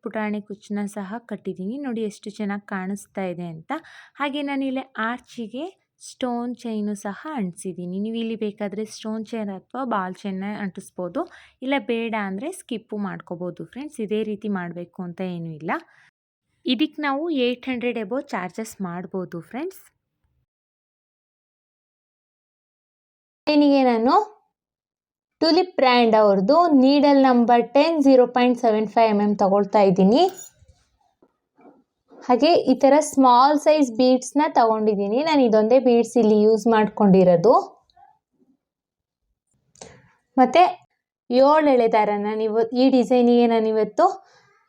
ಪುಟಾಣಿ ಕುಚ್ಚನ್ನ ಸಹ ಕಟ್ಟಿದ್ದೀನಿ. ನೋಡಿ ಎಷ್ಟು ಚೆನ್ನಾಗಿ ಕಾಣಿಸ್ತಾ ಇದೆ ಅಂತ. ಹಾಗೆ ನಾನಿಲ್ಲಿ ಆರ್ಚಿಗೆ ಸ್ಟೋನ್ ಚೈನು ಸಹ ಅಂಟಿಸಿದ್ದೀನಿ. ನೀವು ಇಲ್ಲಿ ಬೇಕಾದರೆ ಸ್ಟೋನ್ ಚೈನ್ ಅಥವಾ ಬಾಲ್ ಚೈನ್ನ ಅಂಟಿಸ್ಬೋದು, ಇಲ್ಲ ಬೇಡ ಅಂದರೆ ಸ್ಕಿಪ್ಪು ಮಾಡ್ಕೋಬೋದು ಫ್ರೆಂಡ್ಸ್. ಇದೇ ರೀತಿ ಮಾಡಬೇಕು ಅಂತ ಏನೂ ಇಲ್ಲ. ಇದಕ್ಕೆ ನಾವು 800 ಎಬೋ ಚಾರ್ಜಸ್ ಮಾಡ್ಬೋದು ಫ್ರೆಂಡ್ಸ್. ಏನಿಗೆ ನಾನು ಟುಲಿಪ್ ಬ್ರ್ಯಾಂಡ್ ಅವ್ರದ್ದು ನೀಡಲ್ ನಂಬರ್ 10 0.75 mm ತಗೊಳ್ತಾ ಇದ್ದೀನಿ. ಹಾಗೆ ಈ ಥರ ಸ್ಮಾಲ್ ಸೈಜ್ ಬೀಡ್ಸ್ನ ತಗೊಂಡಿದ್ದೀನಿ. ನಾನು ಇದೊಂದೇ ಬೀಡ್ಸ್ ಇಲ್ಲಿ ಯೂಸ್ ಮಾಡ್ಕೊಂಡಿರೋದು. ಮತ್ತು 7 ಎಳೆ ದಾರನ ಈ ಡಿಸೈನಿಗೆ ನಾನಿವತ್ತು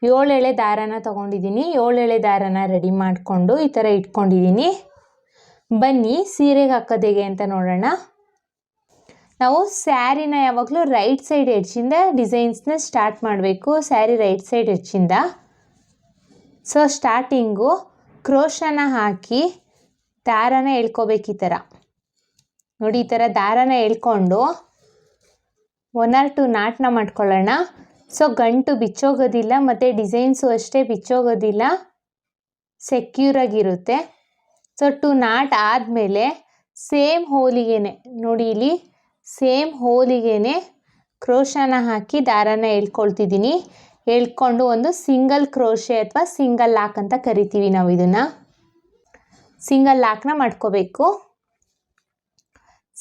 7 ಎಳೆ ದಾರನ ತಗೊಂಡಿದ್ದೀನಿ. 7 ಎಳೆ ದಾರನ ರೆಡಿ ಮಾಡಿಕೊಂಡು ಈ ಥರ ಇಟ್ಕೊಂಡಿದ್ದೀನಿ. ಬನ್ನಿ ಸೀರೆಗೆ ಹಾಕೋದು ಹೇಗೆ ಅಂತ ನೋಡೋಣ. ನಾವು ಸ್ಯಾರಿನ ಯಾವಾಗಲೂ ರೈಟ್ ಸೈಡ್ ಎಡ್ಜಿಂದ ಡಿಸೈನ್ಸ್ನ ಸ್ಟಾರ್ಟ್ ಮಾಡಬೇಕು. ಸ್ಯಾರಿ ರೈಟ್ ಸೈಡ್ ಎಡ್ಜಿಂದ. ಸೊ ಸ್ಟಾರ್ಟಿಂಗು ಕ್ರೋಶನ ಹಾಕಿ ದಾರನ ಎಳ್ಕೋಬೇಕು. ಈ ಥರ ನೋಡಿ, ಈ ಥರ ದಾರನ ಎಳ್ಕೊಂಡು 1 or 2 ನಾಟ್ನ ಮಾಡ್ಕೊಳ್ಳೋಣ. ಸೊ ಗಂಟು ಬಿಚ್ಚೋಗೋದಿಲ್ಲ ಮತ್ತು ಡಿಸೈನ್ಸು ಅಷ್ಟೇ ಬಿಚ್ಚೋಗೋದಿಲ್ಲ, ಸೆಕ್ಯೂರಾಗಿರುತ್ತೆ. ಸೊ 2 ನಾಟ್ ಆದಮೇಲೆ ಸೇಮ್ ಹೋಲಿಗೆನೆ ನೋಡಿ, ಇಲ್ಲಿ ಸೇಮ್ ಹೋಲಿಗೆನೆ ಕ್ರೋಶನ ಹಾಕಿ ದಾರನ ಎಳ್ಕೊಳ್ತಿದ್ದೀನಿ. ಎಳ್ಕೊಂಡು ಒಂದು ಸಿಂಗಲ್ ಕ್ರೋಶೆ ಅಥವಾ ಸಿಂಗಲ್ ಲಾಕ್ ಅಂತ ಕರಿತೀವಿ ನಾವು ಇದನ್ನು. ಸಿಂಗಲ್ ಲಾಕ್ನ ಮಾಡ್ಕೋಬೇಕು.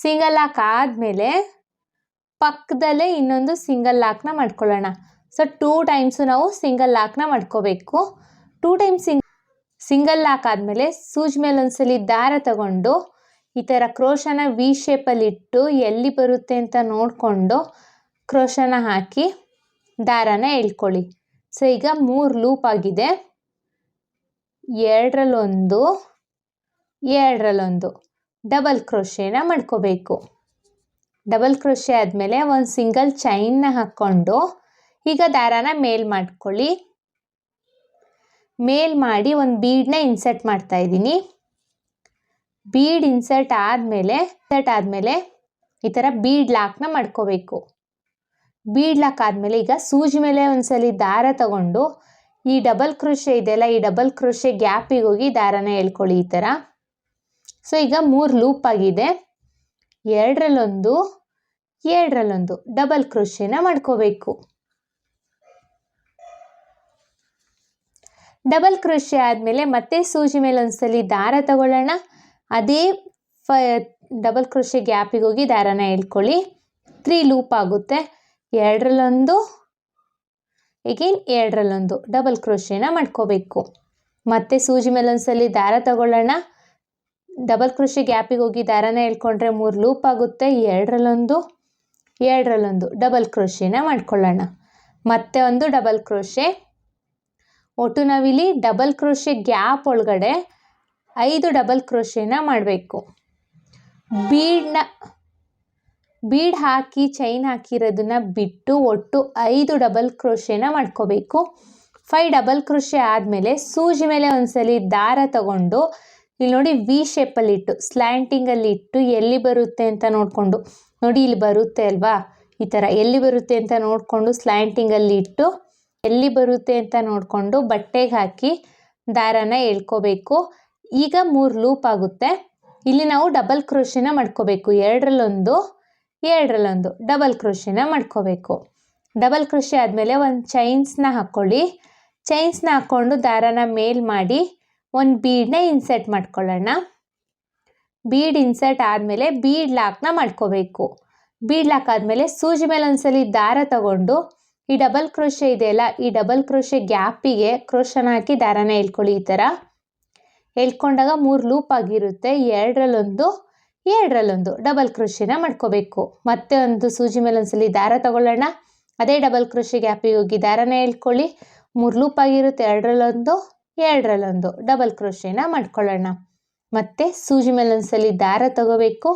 ಸಿಂಗಲ್ ಲಾಕ್ ಆದಮೇಲೆ ಪಕ್ಕದಲ್ಲೇ ಇನ್ನೊಂದು ಸಿಂಗಲ್ ಲಾಕ್ನ ಮಾಡ್ಕೊಳ್ಳೋಣ. ಸೊ 2 ಟೈಮ್ಸು ನಾವು ಸಿಂಗಲ್ ಲಾಕ್ನ ಮಾಡ್ಕೋಬೇಕು. 2 ಟೈಮ್ಸ್ ಸಿಂಗಲ್ ಲಾಕ್ ಆದಮೇಲೆ ಸೂಜಿ ಮೇಲೆ ಒಂದ್ಸಲಿ ದಾರ ತಗೊಂಡು ಈ ಥರ ಕ್ರೋಶನ ವಿ ಶೇಪಲ್ಲಿ ಇಟ್ಟು ಎಲ್ಲಿ ಬರುತ್ತೆ ಅಂತ ನೋಡಿಕೊಂಡು ಕ್ರೋಶನ ಹಾಕಿ ದಾರನ ಎಳ್ಕೊಳ್ಳಿ. ಸೊ ಈಗ 3 ಲೂಪ್ ಆಗಿದೆ. 2ರಲ್ಲೊಂದು 2ರಲ್ಲೊಂದು ಡಬಲ್ ಕ್ರೋಶೆನ ಮಾಡ್ಕೋಬೇಕು. ಡಬಲ್ ಕ್ರೋಶೆ ಆದಮೇಲೆ ಒಂದು ಸಿಂಗಲ್ ಚೈನ್ನ ಹಾಕ್ಕೊಂಡು ಈಗ ದಾರನ ಮೇಲ್ ಮಾಡ್ಕೊಳ್ಳಿ. ಮೇಲ್ ಮಾಡಿ ಒಂದು ಬೀಡನ್ನ ಇನ್ಸರ್ಟ್ ಮಾಡ್ತಾ ಇದ್ದೀನಿ. ಬೀಡ್ ಇನ್ಸರ್ಟ್ ಆದಮೇಲೆ ಈ ಥರ ಬೀಡ್ ಲಾಕ್ನ ಮಾಡ್ಕೋಬೇಕು. ಬೀಡ್ ಲಾಕ್ ಆದಮೇಲೆ ಈಗ ಸೂಜಿ ಮೇಲೆ ಒಂದ್ಸಲಿ ದಾರ ತಗೊಂಡು ಈ ಡಬಲ್ ಕ್ರೋಶೆ ಇದೆಯಲ್ಲ, ಈ ಡಬಲ್ ಕ್ರೋಶೆ ಗ್ಯಾಪಿಗೆ ಹೋಗಿ ದಾರನ ಎಳ್ಕೊಳ್ಳಿ ಈ ಥರ. ಸೊ ಈಗ 3 ಲೂಪ್ ಆಗಿದೆ. 2ರಲ್ಲೊಂದು 2ರಲ್ಲೊಂದು ಡಬಲ್ ಕ್ರೋಶೆನ ಮಾಡ್ಕೋಬೇಕು. ಡಬಲ್ ಕ್ರೋಶೆ ಆದಮೇಲೆ ಮತ್ತೆ ಸೂಜಿ ಮೇಲೆ ಒಂದ್ಸಲಿ ದಾರ ತಗೊಳ್ಳೋಣ. ಅದೇ ಡಬಲ್ ಕ್ರೋಶೆ ಗ್ಯಾಪಿಗೆ ಹೋಗಿ ದಾರನ ಎಳ್ಕೊಳ್ಳಿ. 3 ಲೂಪ್ ಆಗುತ್ತೆ. ಎರಡರಲ್ಲೊಂದು, ಎಗೇನ್ ಎರಡರಲ್ಲೊಂದು ಡಬಲ್ ಕ್ರೋಶೇನ ಮಾಡ್ಕೋಬೇಕು. ಮತ್ತೆ ಸೂಜಿ ಮೇಲೆ ಒಂದ್ಸಲಿ ದಾರ ತಗೊಳ್ಳೋಣ. ಡಬಲ್ ಕ್ರೋಶೆ ಗ್ಯಾಪಿಗೆ ಹೋಗಿ ದಾರನ ಎಳ್ಕೊಂಡ್ರೆ 3 ಲೂಪ್ ಆಗುತ್ತೆ. ಎರಡರಲ್ಲೊಂದು, ಎರಡರಲ್ಲೊಂದು ಡಬಲ್ ಕ್ರೋಶೇನ ಮಾಡ್ಕೊಳ್ಳೋಣ. ಮತ್ತೆ ಒಂದು ಡಬಲ್ ಕ್ರೋಶೆ. ಒಟ್ಟು ನಾವಿಲ್ಲಿ ಡಬಲ್ ಕ್ರೋಶೆ ಗ್ಯಾಪ್ ಒಳಗಡೆ 5 ಡಬಲ್ ಕ್ರೋಶೇನ ಮಾಡಬೇಕು. ಬೀಡ್ ಹಾಕಿ ಚೈನ್ ಹಾಕಿರೋದನ್ನ ಬಿಟ್ಟು ಒಟ್ಟು 5 ಡಬಲ್ ಕ್ರೋಶೇನ ಮಾಡ್ಕೋಬೇಕು. 5 ಡಬಲ್ ಕ್ರೋಶೆ ಆದಮೇಲೆ ಸೂಜಿ ಮೇಲೆ ಒಂದ್ಸಲಿ ದಾರ ತಗೊಂಡು ಇಲ್ಲಿ ನೋಡಿ ವಿ ಶೇಪಲ್ಲಿ ಇಟ್ಟು ಸ್ಲ್ಯಾಂಟಿಂಗಲ್ಲಿ ಇಟ್ಟು ಎಲ್ಲಿ ಬರುತ್ತೆ ಅಂತ ನೋಡಿಕೊಂಡು, ನೋಡಿ ಇಲ್ಲಿ ಬರುತ್ತೆ ಅಲ್ವಾ, ಈ ಥರ ಎಲ್ಲಿ ಬರುತ್ತೆ ಅಂತ ನೋಡಿಕೊಂಡು ಸ್ಲ್ಯಾಂಟಿಂಗಲ್ಲಿ ಇಟ್ಟು ಎಲ್ಲಿ ಬರುತ್ತೆ ಅಂತ ನೋಡಿಕೊಂಡು ಬಟ್ಟೆಗೆ ಹಾಕಿ ದಾರನ ಎಳ್ಕೋಬೇಕು. ಈಗ 3 ಲೂಪ್ ಆಗುತ್ತೆ. ಇಲ್ಲಿ ನಾವು ಡಬಲ್ ಕ್ರೋಶೇನ ಮಾಡ್ಕೋಬೇಕು. ಎರಡರಲ್ಲೊಂದು, ಎರಡರಲ್ಲೊಂದು ಡಬಲ್ ಕ್ರೋಶೇನ ಮಾಡ್ಕೋಬೇಕು. ಡಬಲ್ ಕ್ರೋಶೆ ಆದಮೇಲೆ ಒಂದು ಚೈನ್ಸ್ನ ಹಾಕ್ಕೊಳ್ಳಿ. ಚೈನ್ಸ್ನ ಹಾಕ್ಕೊಂಡು ದಾರನ ಮೇಲ್ ಮಾಡಿ ಒಂದು ಬೀಡನ್ನ ಇನ್ಸರ್ಟ್ ಮಾಡ್ಕೊಳ್ಳೋಣ. ಬೀಡ್ ಇನ್ಸರ್ಟ್ ಆದಮೇಲೆ ಬೀಡ್ ಲಾಕ್ನ ಮಾಡ್ಕೋಬೇಕು. ಬೀಡ್ ಲಾಕ್ ಆದಮೇಲೆ ಸೂಜಿ ಮೇಲೆ ಒಂದ್ಸಲಿ ದಾರ ತಗೊಂಡು ಈ ಡಬಲ್ ಕ್ರೋಶೆ ಇದೆಯಲ್ಲ, ಈ ಡಬಲ್ ಕ್ರೋಶೆ ಗ್ಯಾಪಿಗೆ ಕ್ರೋಶನ ಹಾಕಿ ದಾರನ ಎಳ್ಕೊಳ್ಳಿ. ಈ ಥರ ಎಳ್ಕೊಂಡಾಗ 3 ಲೂಪ್ ಆಗಿರುತ್ತೆ. ಎರಡರಲ್ಲೊಂದು, ಎರಡರಲ್ಲೊಂದು ಡಬಲ್ ಕ್ರೋಶೇನ ಮಾಡ್ಕೋಬೇಕು. ಮತ್ತೆ ಒಂದು ಸೂಜಿ ಮೇಲೆ ಒಂದ್ಸಲಿ ದಾರ ತಗೊಳ್ಳೋಣ. ಅದೇ ಡಬಲ್ ಕ್ರೋಶೆ ಗ್ಯಾಪಿಗೆ ಹೋಗಿ ದಾರನ ಎಳ್ಕೊಳ್ಳಿ. 3 ಲೂಪ್ ಆಗಿರುತ್ತೆ. ಎರಡರಲ್ಲೊಂದು, ಎರಡರಲ್ಲೊಂದು ಡಬಲ್ ಕ್ರೋಶೇನ ಮಾಡ್ಕೊಳ್ಳೋಣ. ಮತ್ತೆ ಸೂಜಿ ಮೇಲೆ ಒಂದ್ಸಲಿ ದಾರ ತಗೋಬೇಕು.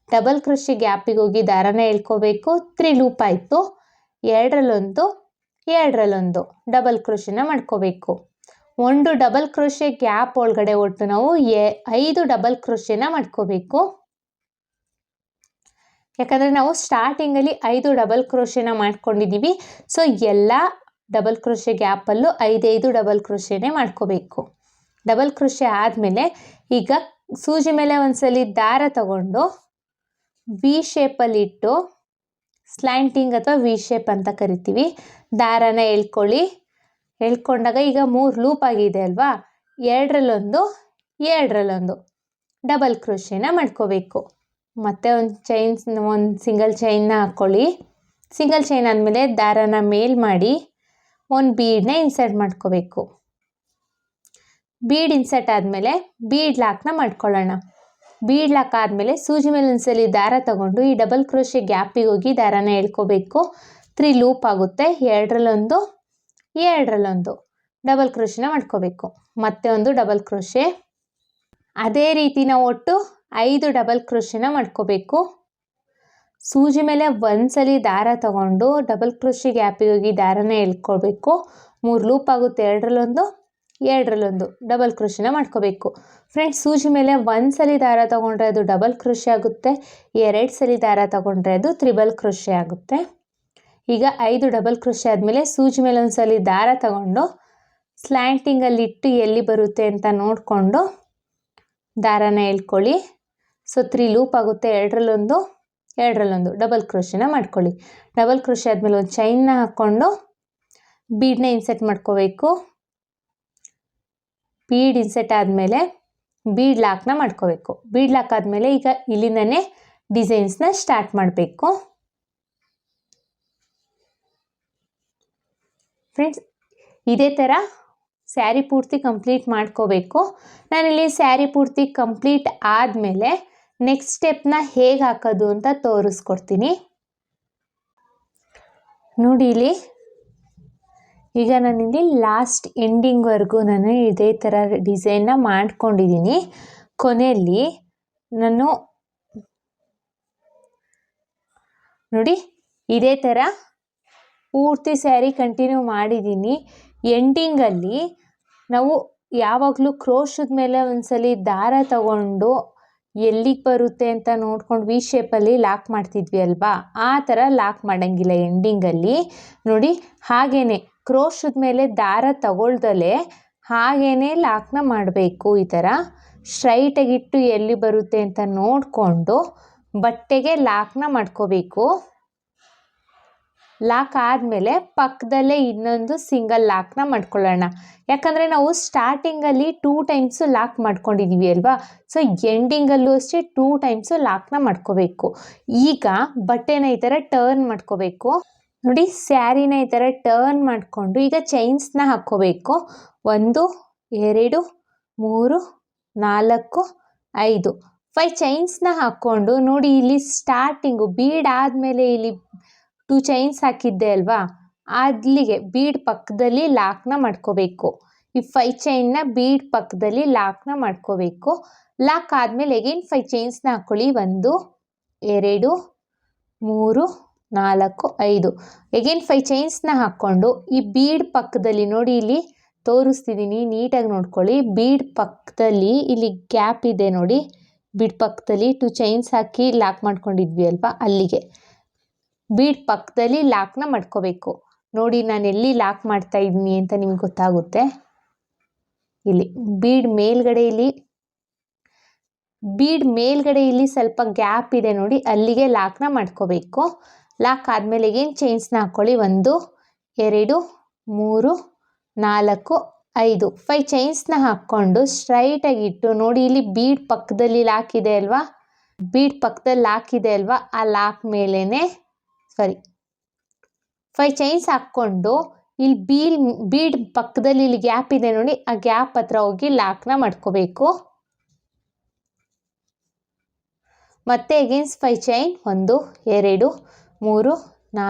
ಡಬಲ್ ಕ್ರೋಶೆ ಗ್ಯಾಪಿಗೆ ಹೋಗಿ ದಾರನ ಎಳ್ಕೋಬೇಕು. 3 ಲೂಪ್ ಆಯಿತು. ಎರಡರಲ್ಲೊಂದು, ಎರಡರಲ್ಲೊಂದು ಡಬಲ್ ಕ್ರೋಶೇನ ಮಾಡ್ಕೋಬೇಕು. ಒಂದು ಡಬಲ್ ಕ್ರೋಶೆ ಗ್ಯಾಪ್ ಒಳಗಡೆ ಒಟ್ಟು ನಾವು 5 ಡಬಲ್ ಕ್ರೋಶೇನ ಮಾಡ್ಕೋಬೇಕು. ಯಾಕಂದರೆ ನಾವು ಸ್ಟಾರ್ಟಿಂಗಲ್ಲಿ 5 ಡಬಲ್ ಕ್ರೋಶೇನ ಮಾಡ್ಕೊಂಡಿದ್ದೀವಿ. ಸೊ ಎಲ್ಲ ಡಬಲ್ ಕ್ರೋಶೆ ಗ್ಯಾಪಲ್ಲೂ 5 ಡಬಲ್ ಕ್ರೋಶೇನೇ ಮಾಡ್ಕೋಬೇಕು. ಡಬಲ್ ಕ್ರೋಶೆ ಆದಮೇಲೆ ಈಗ ಸೂಜಿ ಮೇಲೆ ಒಂದ್ಸಲಿ ದಾರ ತಗೊಂಡು ವಿ ಶೇಪಲ್ಲಿ ಇಟ್ಟು ಸ್ಲ್ಯಾಂಟಿಂಗ್ ಅಥವಾ ವಿ ಶೇಪ್ ಅಂತ ಕರಿತೀವಿ, ದಾರನ ಎಳ್ಕೊಳ್ಳಿ. ಎಳ್ಕೊಂಡಾಗ ಈಗ 3 ಲೂಪ್ ಆಗಿದೆ ಅಲ್ವಾ, ಎರಡರಲ್ಲೊಂದು, ಎರಡರಲ್ಲೊಂದು ಡಬಲ್ ಕ್ರೋಶೇನ ಮಾಡ್ಕೋಬೇಕು. ಮತ್ತೆ ಒಂದು ಸಿಂಗಲ್ ಚೈನ್ನ ಹಾಕ್ಕೊಳ್ಳಿ. ಸಿಂಗಲ್ ಚೈನ್ ಆದಮೇಲೆ ದಾರನ ಮೇಲ್ ಮಾಡಿ ಒಂದು ಬೀಡನ್ನ ಇನ್ಸರ್ಟ್ ಮಾಡ್ಕೋಬೇಕು. ಬೀಡ್ ಇನ್ಸರ್ಟ್ ಆದಮೇಲೆ ಬೀಡ್ ಲಾಕ್ನ ಮಾಡ್ಕೊಳ್ಳೋಣ. ಬೀಡ್ ಲಾಕ್ ಆದಮೇಲೆ ಸೂಜಿ ಮೇಲೆ ಒಂದ್ಸಲಿ ದಾರ ತಗೊಂಡು ಈ ಡಬಲ್ ಕ್ರೋಶೆ ಗ್ಯಾಪಿಗೆ ಹೋಗಿ ದಾರನ ಎಳ್ಕೋಬೇಕು. 3 ಲೂಪ್ ಆಗುತ್ತೆ. ಎರಡರಲ್ಲೊಂದು, ಎರಡರಲ್ಲೊಂದು ಡಬಲ್ ಕ್ರೋಶೇನ ಮಾಡ್ಕೋಬೇಕು. ಮತ್ತೆ ಒಂದು ಡಬಲ್ ಕ್ರೋಶೆ. ಅದೇ ರೀತಿ ನಾವು ಒಟ್ಟು 5 ಡಬಲ್ ಕ್ರೋಶೇನ ಮಾಡ್ಕೋಬೇಕು. ಸೂಜಿ ಮೇಲೆ ಒಂದ್ಸಲಿ ದಾರ ತಗೊಂಡು ಡಬಲ್ ಕ್ರೋಶೆ ಗ್ಯಾಪಿಗೆ ಹೋಗಿ ದಾರನ ಎಳ್ಕೊಳ್ಬೇಕು. 3 ಲೂಪ್ ಆಗುತ್ತೆ. ಎರಡರಲ್ಲೊಂದು, ಎರಡರಲ್ಲೊಂದು ಡಬಲ್ ಕ್ರೋಶೇನ ಮಾಡ್ಕೋಬೇಕು. ಫ್ರೆಂಡ್ಸ್, ಸೂಜಿ ಮೇಲೆ ಒಂದ್ಸಲಿ ದಾರ ತಗೊಂಡ್ರೆ ಅದು ಡಬಲ್ ಕ್ರೋಶೆ ಆಗುತ್ತೆ. 2 ಸಲ ದಾರ ತಗೊಂಡ್ರೆ ಅದು ತ್ರಿಬಲ್ ಕ್ರೋಶೆ ಆಗುತ್ತೆ. ಈಗ 5 ಡಬಲ್ ಕ್ರೋಶೆ ಆದಮೇಲೆ ಸೂಜಿ ಮೇಲೆ ಒಂದ್ಸಲಿ ದಾರ ತಗೊಂಡು ಸ್ಲ್ಯಾಂಟಿಂಗಲ್ಲಿ ಇಟ್ಟು ಎಲ್ಲಿ ಬರುತ್ತೆ ಅಂತ ನೋಡಿಕೊಂಡು ದಾರನ ಎಳ್ಕೊಳ್ಳಿ. ಸೊ 3 ಲೂಪ್ ಆಗುತ್ತೆ. ಎರಡರಲ್ಲೊಂದು, ಎರಡರಲ್ಲೊಂದು ಡಬಲ್ ಕ್ರೋಶೇನ ಮಾಡ್ಕೊಳ್ಳಿ. ಡಬಲ್ ಕ್ರೋಶೆ ಆದಮೇಲೆ ಒಂದು ಚೈನ್ನ ಹಾಕ್ಕೊಂಡು ಬೀಡನ್ನ ಇನ್ಸರ್ಟ್ ಮಾಡ್ಕೋಬೇಕು. ಬೀಡ್ ಇನ್ಸರ್ಟ್ ಆದಮೇಲೆ ಬೀಡ್ ಲಾಕ್ನ ಮಾಡ್ಕೋಬೇಕು. ಬೀಡ್ ಲಾಕ್ ಆದಮೇಲೆ ಈಗ ಇಲ್ಲಿಂದನೇ ಡಿಸೈನ್ಸ್ನ ಸ್ಟಾರ್ಟ್ ಮಾಡಬೇಕು. ಫ್ರೆಂಡ್ಸ್, ಇದೇ ಥರ ಸ್ಯಾರಿ ಪೂರ್ತಿ ಕಂಪ್ಲೀಟ್ ಮಾಡ್ಕೋಬೇಕು. ನಾನಿಲ್ಲಿ ಸ್ಯಾರಿ ಪೂರ್ತಿ ಕಂಪ್ಲೀಟ್ ಆದಮೇಲೆ ನೆಕ್ಸ್ಟ್ ಸ್ಟೆಪ್ನ ಹೇಗೆ ಹಾಕೋದು ಅಂತ ತೋರಿಸ್ಕೊಡ್ತೀನಿ. ನೋಡಿ ಇಲ್ಲಿ, ಈಗ ನಾನಿಲ್ಲಿ ಲಾಸ್ಟ್ ಎಂಡಿಂಗ್ವರೆಗೂ ನಾನು ಇದೇ ಥರ ಡಿಸೈನ್ನ ಮಾಡ್ಕೊಂಡಿದ್ದೀನಿ. ಕೊನೆಯಲ್ಲಿ ನಾನು ನೋಡಿ ಇದೇ ಥರ ಪೂರ್ತಿ ಸ್ಯಾರಿ ಕಂಟಿನ್ಯೂ ಮಾಡಿದ್ದೀನಿ. ಎಂಡಿಂಗಲ್ಲಿ ನಾವು ಯಾವಾಗಲೂ ಕ್ರೋಶದ ಮೇಲೆ ಒಂದ್ಸಲಿ ದಾರ ತಗೊಂಡು ಎಲ್ಲಿಗೆ ಬರುತ್ತೆ ಅಂತ ನೋಡ್ಕೊಂಡು ವಿ ಶೇಪಲ್ಲಿ ಲಾಕ್ ಮಾಡ್ತಿದ್ವಿ ಅಲ್ವಾ, ಆ ಥರ ಲಾಕ್ ಮಾಡೋಂಗಿಲ್ಲ ಎಂಡಿಂಗಲ್ಲಿ. ನೋಡಿ ಹಾಗೇ ಕ್ರೋಶದ ಮೇಲೆ ದಾರ ತಗೊಳ್ದಲೇ ಹಾಗೇ ಲಾಕ್ನ ಮಾಡಬೇಕು. ಈ ಥರ ಸ್ಟ್ರೈಟಾಗಿಟ್ಟು ಎಲ್ಲಿ ಬರುತ್ತೆ ಅಂತ ನೋಡಿಕೊಂಡು ಬಟ್ಟೆಗೆ ಲಾಕ್ನ ಮಾಡ್ಕೋಬೇಕು. ಲಾಕ್ ಆದಮೇಲೆ ಪಕ್ಕದಲ್ಲೇ ಇನ್ನೊಂದು ಸಿಂಗಲ್ ಲಾಕ್ನ ಮಾಡ್ಕೊಳ್ಳೋಣ. ಯಾಕಂದರೆ ನಾವು ಸ್ಟಾರ್ಟಿಂಗಲ್ಲಿ 2 ಟೈಮ್ಸು ಲಾಕ್ ಮಾಡ್ಕೊಂಡಿದ್ದೀವಿ ಅಲ್ವಾ, ಸೊ ಎಂಡಿಂಗಲ್ಲೂ ಅಷ್ಟೇ 2 ಟೈಮ್ಸು ಲಾಕ್ನ ಮಾಡ್ಕೋಬೇಕು. ಈಗ ಬಟ್ಟೆನ ಈ ಥರ ಟರ್ನ್ ಮಾಡ್ಕೋಬೇಕು. ನೋಡಿ ಸ್ಯಾರಿನ ಈ ಥರ ಟರ್ನ್ ಮಾಡಿಕೊಂಡು ಈಗ ಚೈನ್ಸ್ನ ಹಾಕ್ಕೋಬೇಕು. 1 2 3 4 5 5 ಚೈನ್ಸ್ನ ಹಾಕ್ಕೊಂಡು ನೋಡಿ ಇಲ್ಲಿ ಸ್ಟಾರ್ಟಿಂಗು ಬೀಡ್ ಆದಮೇಲೆ ಇಲ್ಲಿ 2 ಚೈನ್ಸ್ ಹಾಕಿದ್ದೆ ಅಲ್ವಾ, ಅಲ್ಲಿಗೆ ಬೀಡ್ ಪಕ್ಕದಲ್ಲಿ ಲಾಕ್ನ ಮಾಡ್ಕೋಬೇಕು. ಈ 5 ಚೈನ್ನ ಬೀಡ್ ಪಕ್ಕದಲ್ಲಿ ಲಾಕ್ನ ಮಾಡ್ಕೋಬೇಕು. ಲಾಕ್ ಆದಮೇಲೆ ಎಗೇನ್ 5 ಚೈನ್ಸ್ನ ಹಾಕ್ಕೊಳ್ಳಿ. 1 2 3 4 5 ಎಗೇನ್ 5 ಚೈನ್ಸ್ನ ಹಾಕ್ಕೊಂಡು ಈ ಬೀಡ್ ಪಕ್ಕದಲ್ಲಿ ನೋಡಿ ಇಲ್ಲಿ ತೋರಿಸ್ತಿದ್ದೀನಿ, ನೀಟಾಗಿ ನೋಡ್ಕೊಳ್ಳಿ. ಬೀಡ್ ಪಕ್ಕದಲ್ಲಿ ಇಲ್ಲಿ ಗ್ಯಾಪ್ ಇದೆ ನೋಡಿ, ಬೀಡ್ ಪಕ್ಕದಲ್ಲಿ 2 ಚೈನ್ಸ್ ಹಾಕಿ ಲಾಕ್ ಮಾಡ್ಕೊಂಡಿದ್ವಿ ಅಲ್ವಾ, ಅಲ್ಲಿಗೆ ಬೀಡ್ ಪಕ್ಕದಲ್ಲಿ ಲಾಕ್ನ ಮಾಡ್ಕೋಬೇಕು. ನೋಡಿ ನಾನು ಎಲ್ಲಿ ಲಾಕ್ ಮಾಡ್ತಾ ಇದ್ದೀನಿ ಅಂತ ನಿಮ್ಗೆ ಗೊತ್ತಾಗುತ್ತೆ. ಇಲ್ಲಿ ಬೀಡ್ ಮೇಲ್ಗಡೆ ಇಲ್ಲಿ ಸ್ವಲ್ಪ ಗ್ಯಾಪ್ ಇದೆ ನೋಡಿ, ಅಲ್ಲಿಗೆ ಲಾಕ್ನ ಮಾಡ್ಕೋಬೇಕು. ಲಾಕ್ ಆದಮೇಲೆ ಏನು ಚೈನ್ಸ್ನ ಹಾಕ್ಕೊಳ್ಳಿ. 1 2 3 4 5 5 ಚೈನ್ಸ್ನ ಹಾಕ್ಕೊಂಡು ಸ್ಟ್ರೈಟಾಗಿ ಇಟ್ಟು ನೋಡಿ ಇಲ್ಲಿ ಬೀಡ್ ಪಕ್ಕದಲ್ಲಿ ಲಾಕ್ ಇದೆ ಅಲ್ವಾ, ಬೀಡ್ ಪಕ್ಕದಲ್ಲಿ ಲಾಕ್ ಇದೆ ಅಲ್ವಾ, ಆ ಲಾಕ್ ಮೇಲೇ 5 ಚೈನ್ಸ್ ಹಾಕ್ಕೊಂಡು ಇಲ್ಲಿ ಬೀಡ್ ಪಕ್ಕದಲ್ಲಿ ಇಲ್ಲಿ ಗ್ಯಾಪ್ ಇದೆ ನೋಡಿ, ಆ ಗ್ಯಾಪ್ ಹತ್ರ ಹೋಗಿ ಲಾಕ್ನ ಮಾಡ್ಕೋಬೇಕು. ಮತ್ತೆ ಅಗೇನ್ಸ್ಟ್ 5 ಚೈನ್ 1 2 3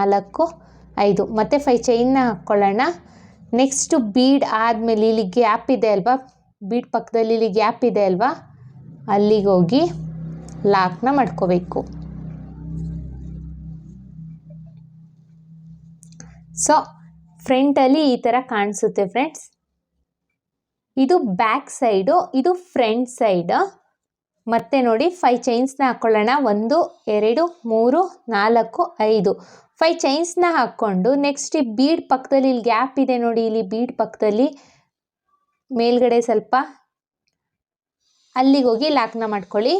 4 5 ಮತ್ತೆ 5 ಚೈನ್ನ ಹಾಕ್ಕೊಳ್ಳೋಣ. ನೆಕ್ಸ್ಟು ಬೀಡ್ ಆದಮೇಲೆ ಇಲ್ಲಿ ಗ್ಯಾಪ್ ಇದೆ ಅಲ್ವಾ, ಬೀಡ್ ಪಕ್ಕದಲ್ಲಿ ಇಲ್ಲಿ ಗ್ಯಾಪ್ ಇದೆ ಅಲ್ವಾ, ಅಲ್ಲಿಗೆ ಹೋಗಿ ಲಾಕ್ನ ಮಾಡ್ಕೋಬೇಕು. ಸೊ ಫ್ರಂಟಲ್ಲಿ ಈ ಥರ ಕಾಣಿಸುತ್ತೆ ಫ್ರೆಂಡ್ಸ್. ಇದು ಬ್ಯಾಕ್ ಸೈಡು, ಇದು ಫ್ರಂಟ್ ಸೈಡ್. ಮತ್ತೆ ನೋಡಿ 5 ಚೈನ್ಸ್ನ ಹಾಕ್ಕೊಳ್ಳೋಣ. 1 2 3 4 5 5 ಚೈನ್ಸ್ನ ಹಾಕ್ಕೊಂಡು ನೆಕ್ಸ್ಟ್ ಈ ಬೀಡ್ ಪಕ್ಕದಲ್ಲಿ ಇಲ್ಲಿ ಗ್ಯಾಪ್ ಇದೆ ನೋಡಿ, ಇಲ್ಲಿ ಬೀಡ್ ಪಕ್ಕದಲ್ಲಿ ಮೇಲ್ಗಡೆ ಸ್ವಲ್ಪ ಅಲ್ಲಿಗೆ ಹೋಗಿ ಲಾಕ್ನ ಮಾಡ್ಕೊಳ್ಳಿ.